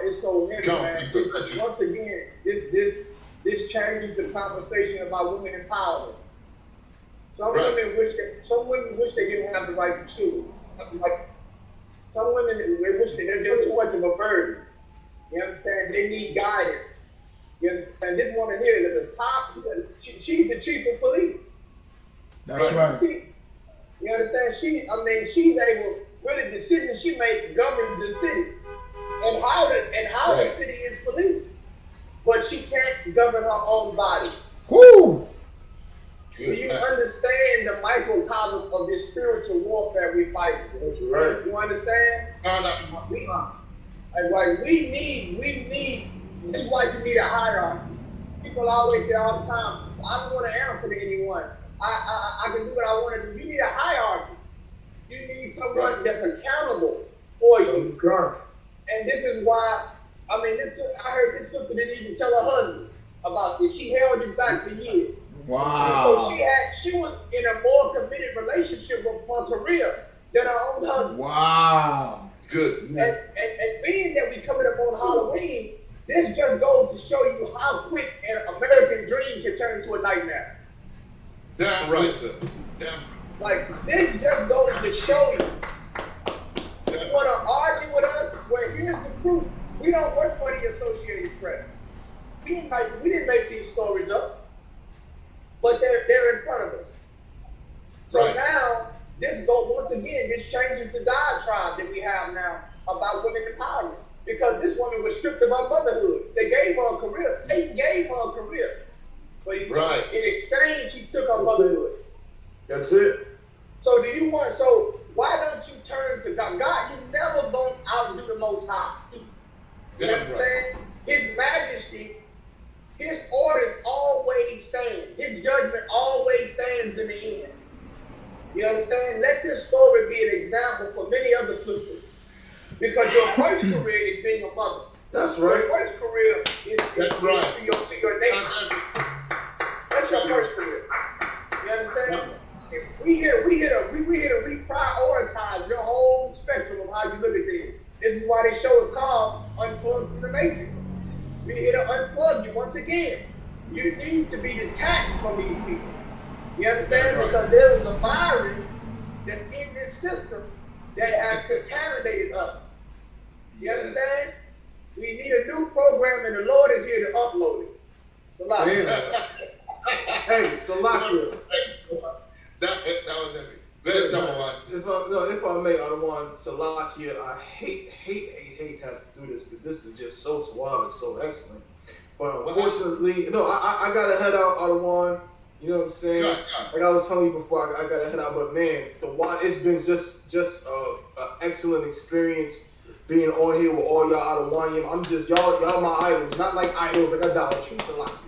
Speaker 7: it's so heavy, man. Once again, this changes the conversation about women empowerment. Some women wish they didn't have the right to choose. Like, some women they wish they're just too much of a burden. You understand? They need guidance. You understand? This woman here is at the top. She's the chief of police.
Speaker 3: That's right.
Speaker 7: You understand? She's able, with the decisions she makes, governs the city. And how the city is policed. But she can't govern her own body.
Speaker 3: Woo!
Speaker 7: Do you understand the microcosm of this spiritual warfare we fight?
Speaker 4: That's right.
Speaker 7: You understand? We need, this is why you need a hierarchy. People always say all the time, I don't want to answer to anyone. I can do what I want to do. You need a hierarchy. You need someone that's accountable for you. And this is why, I heard this sister didn't even tell her husband about this. She held it back for years.
Speaker 3: Wow.
Speaker 7: So she was in a more committed relationship with her career than her own husband.
Speaker 3: Wow.
Speaker 2: Good.
Speaker 7: And being that we coming up on Halloween, this just goes to show you how quick an American dream can turn into a nightmare.
Speaker 2: Damn right, sir. Damn.
Speaker 7: Like, this just goes to show you. You want to argue with us? Well, here's the proof. We don't work for the Associated Press. We didn't make these stories up. But they're in front of us. So now, once again, this changes the diatribe that we have now about women empowerment. Because this woman was stripped of her motherhood. They gave her a career. Satan gave her a career. But in exchange, she took her motherhood.
Speaker 4: That's it.
Speaker 7: So why don't you turn to God? God, you never gonna outdo the Most High. You understand? His majesty, his orders always stand. His judgment always stands in the end. You understand? Let this story be an example for many other sisters. Because your first career is being a mother.
Speaker 6: That's right.
Speaker 7: Your first career is to your nation. That's your first career. You understand? See, we here to reprioritize your whole spectrum of how you look at things. This is why this show is called Unplugged from the Matrix. We're here to unplug you once again. You need to be detached from these people. You understand? Because there is a virus that's in this system that has contaminated us. You understand? We need a new program, and the Lord is here to upload it. Salaki.
Speaker 6: Hey, Salaki.
Speaker 2: That was heavy. Very Tamawan.
Speaker 6: If I may, I don't want Salakia. I hate have to do this because this is just so suave and so excellent. But unfortunately, I gotta head out, Adawan. You know what I'm saying? Like I was telling you before, I gotta head out. But man, it's been just an excellent experience being on here with all y'all Adawanian. I'm just y'all my idols, not like idols like a Dollar Tree Salakia.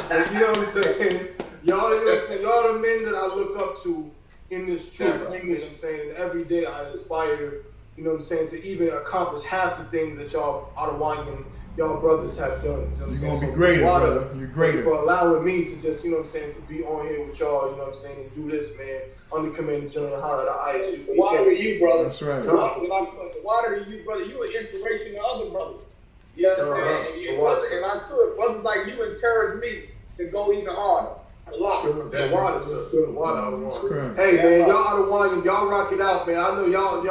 Speaker 6: Like, you know what I'm saying? Y'all the men that I look up to in this truth. You know what I'm saying? And every day I aspire, you know what I'm saying, to even accomplish half the things that y'all Adawanian, y'all brothers have done. You know what I'm
Speaker 3: You're
Speaker 6: saying?
Speaker 3: gonna be
Speaker 6: So
Speaker 3: greater,
Speaker 6: Water,
Speaker 3: brother. You're greater.
Speaker 6: For allowing me to just, you know what I'm saying, to be on here with y'all, you know what I'm saying, and do this, man, under Commander General Hunter, the ISU.
Speaker 7: Water to you, brother.
Speaker 3: That's right.
Speaker 7: Water to you, brother. You an inspiration to other brothers. You understand? And I could, brothers like you encourage me to go even harder. A lot.
Speaker 6: The water. Hey, man, y'all out of wine, y'all rock it out, man. I know y'all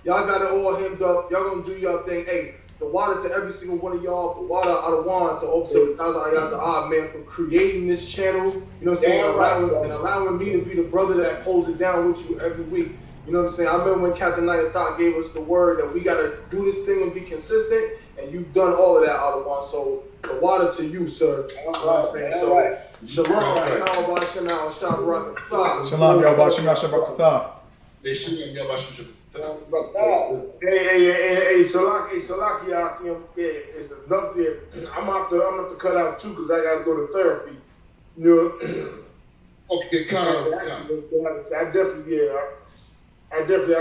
Speaker 6: got it all hemmed up. Y'all gonna do y'all thing. Hey, the water to every single one of y'all. The water out of wine to Officer Ayaza, man, for creating this channel. You know what I'm saying? Allowing me to be the brother that holds it down with you every week. You know what I'm saying? I remember when Captain Naya Thought gave us the word that we gotta do this thing and be consistent, and you've done all of that out of one. So the water to you, sir. You know what I'm saying? So shalom, Shalom,
Speaker 3: Yahweh Shabbat.
Speaker 4: Hey, Salaki, it's enough there. I'm have to cut out too because I gotta go to therapy. You know.
Speaker 2: Okay, cut out.
Speaker 4: I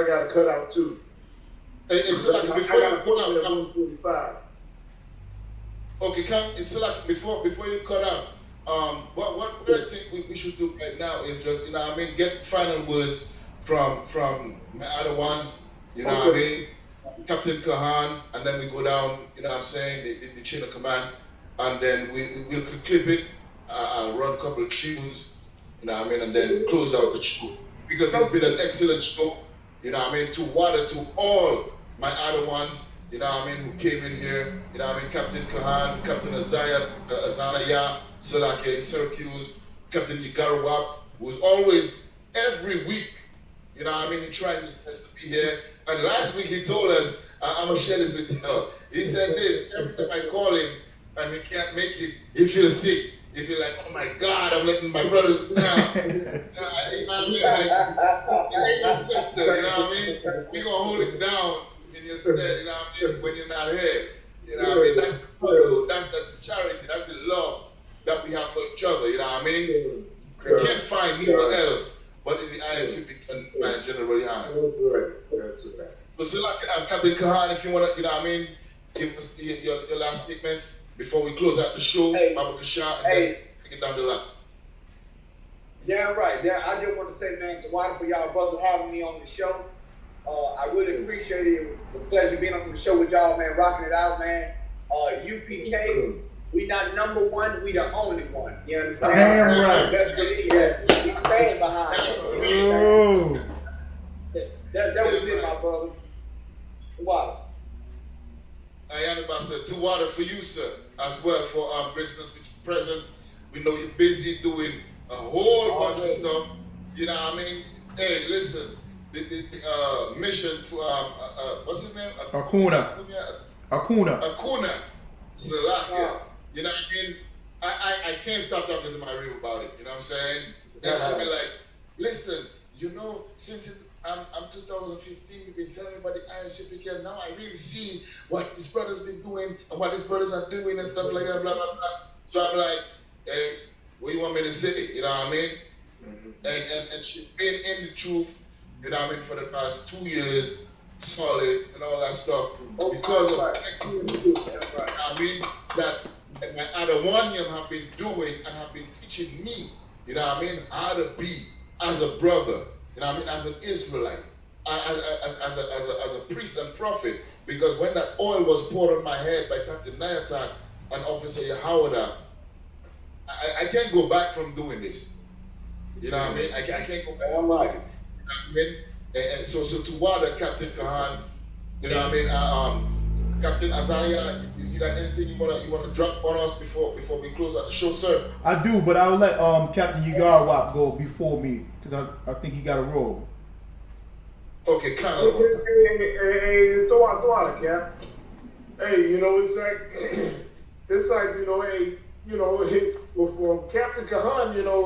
Speaker 4: gotta cut out too.
Speaker 2: Hey, Salaki, before you cut out, what I think we should do right now is just, you know what I mean, get final words from my other ones, you know what I mean, Captain Kahan, and then we go down, you know what I'm saying, the chain of command, and then we'll clip it, I'll run a couple of tunes, you know what I mean, and then close out the show. Because it's been an excellent show, you know what I mean, to water to all my other ones, you know what I mean, who came in here, you know what I mean, Captain Kahan, Captain Azanaya, Salake in Syracuse, Captain Yigarawap, who's always, every week, you know what I mean, he tries his best to be here. And last week he told us, I'm going to share this with you, he said this, every time I call him and he can't make it, he feels sick. He feels like, oh my God, I'm letting my brothers down. You know what I mean? Like, ain't no sector, you know what I mean? We're going to hold it down in your stead, you know what I mean, when you're not here. You know what I mean? That's the brotherhood, that's the charity, that's the love that we have for each other, you know what I mean? You can't find anywhere else but in the ISU and General Yohana. So, Captain Kahan, if you want to, you know what I mean, give us your last statements before we close out the show, Baba Kasha, and then take it down the line.
Speaker 7: Yeah, right. Yeah, I just want to say, man, Water for y'all brothers having me on the show. I really appreciate it. It was a pleasure being on the show with y'all, man, rocking it out, man. UPK, we not number one, we the only one. You understand?
Speaker 3: Damn right.
Speaker 7: That's what it is. We stand behind it. That was it, my brother. Water.
Speaker 2: I am Ambassador to Water for you, sir, as well, for gracing us with your presence. We know you're busy doing a whole bunch of stuff. You know what I mean? Hey, listen, the mission to, what's his name?
Speaker 3: Acuna.
Speaker 2: Salakia. You know what I mean? I can't stop talking to my rib about it. You know what I'm saying? And she'll be like, listen, you know, since I'm 2015, you've been telling me about the ISUPK. Now I really see what this brother's been doing and what these brothers are doing and stuff like that, blah, blah, blah. So I'm like, hey, what do you want me to say? You know what I mean? And she's been in the truth, you know what I mean, for the past 2 years, solid and all that stuff. Because of I mean, that my Adawanyam have been doing and have been teaching me, you know what I mean, how to be as a brother. You know what I mean, as an Israelite, as a priest and prophet, because when that oil was poured on my head by Captain Nayatak and Officer Yahawada, I can't go back from doing this. You know what I mean? I can't go back. You know what I mean? And so to Wada, Captain Kahan, you know what I mean? Captain Azania, you got anything you wanna drop on us before we close out the show, sir?
Speaker 3: I do, but I'll let Captain Yigarwap go before me because I think he got a role.
Speaker 2: Okay, kind of.
Speaker 4: Hey, Tawala, Cap. Hey, you know, it's like, you know, hey, you know, with Captain Kahan, you know,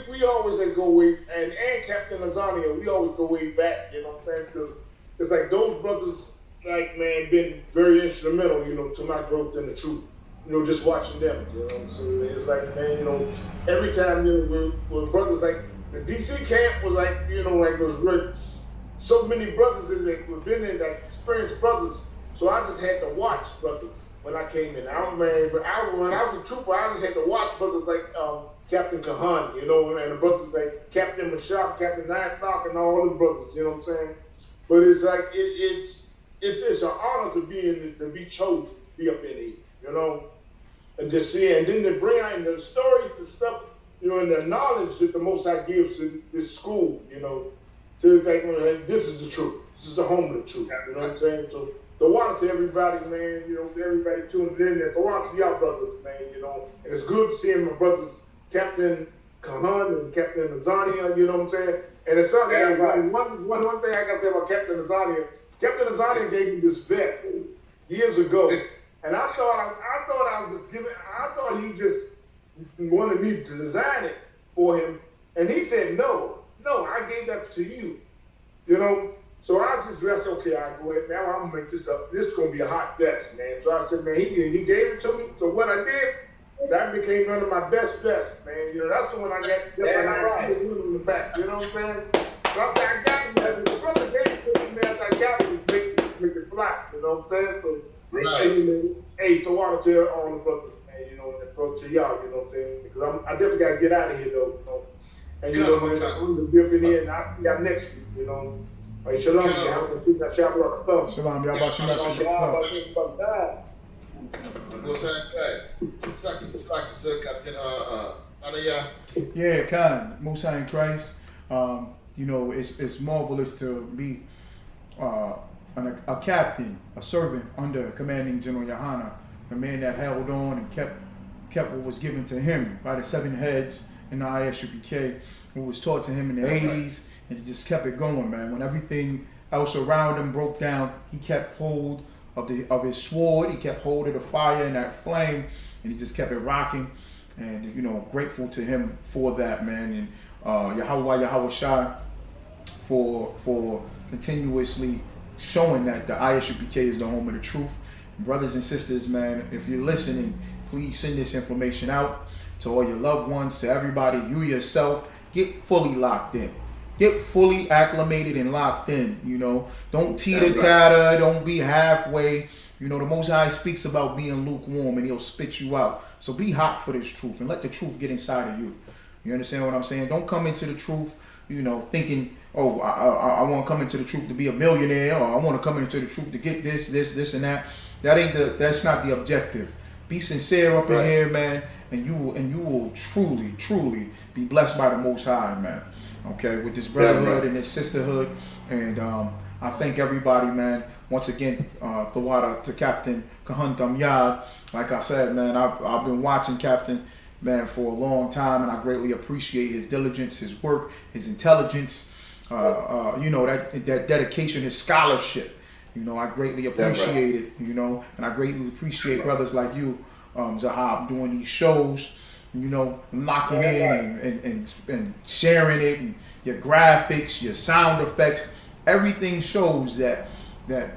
Speaker 4: we always go way, and Captain Azania, we always go way back, you know what I'm saying? Because it's like those brothers, like, man, been very instrumental, you know, to my growth in the truth. You know, just watching them, you know what I'm saying? It's like, man, you know, every time, you know, we're brothers, like, the DC camp was like, you know, like, there was really so many brothers in there, we've been in, like, experienced brothers, so I just had to watch brothers when I came in. When I was a trooper, I just had to watch brothers like Captain Kahan, you know, and the brothers like Captain Mashab, Captain Nighthawk, and all them brothers, you know what I'm saying? But it's like it's an honor to be chosen to be up in here, you know, and just see it. And then they bring out the stories, the stuff, you know, and the knowledge that the Most High gives to this school, you know, to like, this is the truth. This is the home of the truth. You know what I'm saying? So water to everybody, man. You know, everybody tuning in there. Water to y'all brothers, man. You know, and it's good seeing my brothers, Captain Kahan and Captain Azania. You know what I'm saying? And it's something. One thing I got to say about Captain Azania. Captain Azania gave me this vest years ago, and I thought he just wanted me to design it for him, and he said no, I gave that to you. You know. So I just dressed, okay, I go ahead, now I'm gonna make this up. This is gonna be a hot vest, man. So I said, man, he gave it to me. So what I did, that became one of my best vests, man. You know, that's the one I got different ideas in the back. You know what I'm saying? So I said, I got it, man. The brother gave it to me, man. I got it, just make it fly. You know what I'm saying? So hey, to water to all the brothers, man. You know, and brother to y'all. You know what I'm saying? Because I definitely gotta get out of here though. You know? And you know, man, I'm gonna be up in here, and I'll see y'all next week. You know. Hey, shalom,
Speaker 3: Shalom, y'all about Yeah, Khan, Musa in Christ. You know, it's marvelous to be a captain, a servant under commanding General Yohana, a man that held on and kept what was given to him by the 7 heads in the ISUPK, who was taught to him in the 80s. And he just kept it going, man. When everything else around him broke down, he kept hold of his sword. He kept hold of the fire and that flame, and he just kept it rocking. And you know, grateful to him for that, man. And Yahweh Shai for continuously showing that the ISUPK is the home of the truth. Brothers and sisters, man, if you're listening, please send this information out to all your loved ones, to everybody, you yourself. Get fully locked in. Get fully acclimated and locked in, you know. Don't teeter-tatter, don't be halfway. You know, the Most High speaks about being lukewarm and he'll spit you out. So be hot for this truth and let the truth get inside of you. You understand what I'm saying? Don't come into the truth, you know, thinking, oh, I want to come into the truth to be a millionaire, or I want to come into the truth to get this, and that. That's not the objective. Be sincere up in here, man, and you will truly be blessed by the Most High, man. Okay, with this brotherhood and this sisterhood. And I thank everybody, man. Once again, the water to Captain Kahan Yad. Like I said, man, I've been watching Captain, man, for a long time, and I greatly appreciate his diligence, his work, his intelligence, you know, that dedication, his scholarship. You know, I greatly appreciate it, you know, and I greatly appreciate brothers like you, Zahab, doing these shows. You know, locking in and sharing it, and your graphics, your sound effects, everything shows that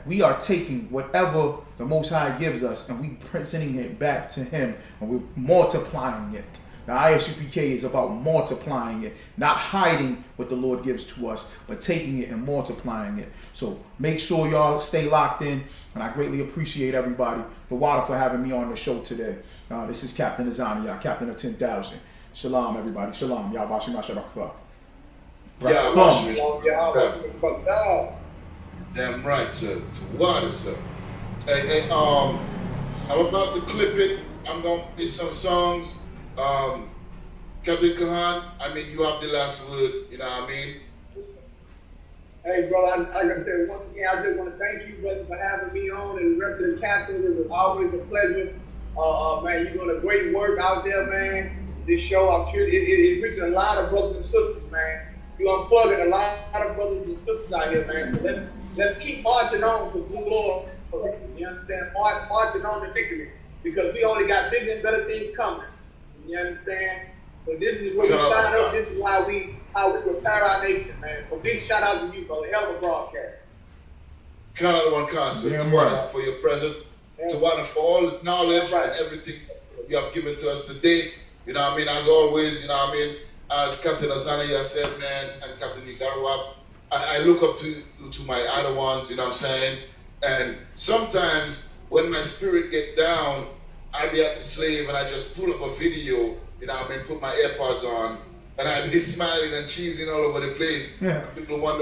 Speaker 3: we are taking whatever the Most High gives us and we presenting it back to Him, and we're multiplying it. The ISUPK is about multiplying it, not hiding what the Lord gives to us, but taking it and multiplying it. So make sure y'all stay locked in, and I greatly appreciate everybody, the water, for having me on the show today. This is Captain Azania, Captain of 10,000. Shalom, everybody. Shalom. Y'all watching my Shabbat.
Speaker 2: Damn right, sir. To water, sir. Hey, I'm about to clip it. I'm gonna play some songs. Captain Kahan, I mean, you have the last word, you know what I mean?
Speaker 7: Hey, bro, like I said, once again, I just want to thank you, brother, for having me on, and the rest of the captains. It was always a pleasure. Man, you're doing a great work out there, man. This show, I'm sure, it's reaching a lot of brothers and sisters, man. You're unplugging a lot of brothers and sisters out here, man. So let's keep marching on to glory. You understand? Marching on to victory, because we only got bigger and better things coming. You understand? So this is where we sign up. This is how we repair our nation, man. So big shout out to you, brother. Hell of a broadcast.
Speaker 2: Count out the one concept. To honor for your presence. To honor for all the knowledge and everything you have given to us today. You know what I mean? As always, you know what I mean? As Captain Azania said, man, and Captain Nigarwab, I look up to my other ones, you know what I'm saying? And sometimes when my spirit get down, I'll be at the slave and I just pull up a video, you know what I mean, put my AirPods on, and I'll be smiling and cheesing all over the place.
Speaker 3: Yeah.
Speaker 2: And people wonder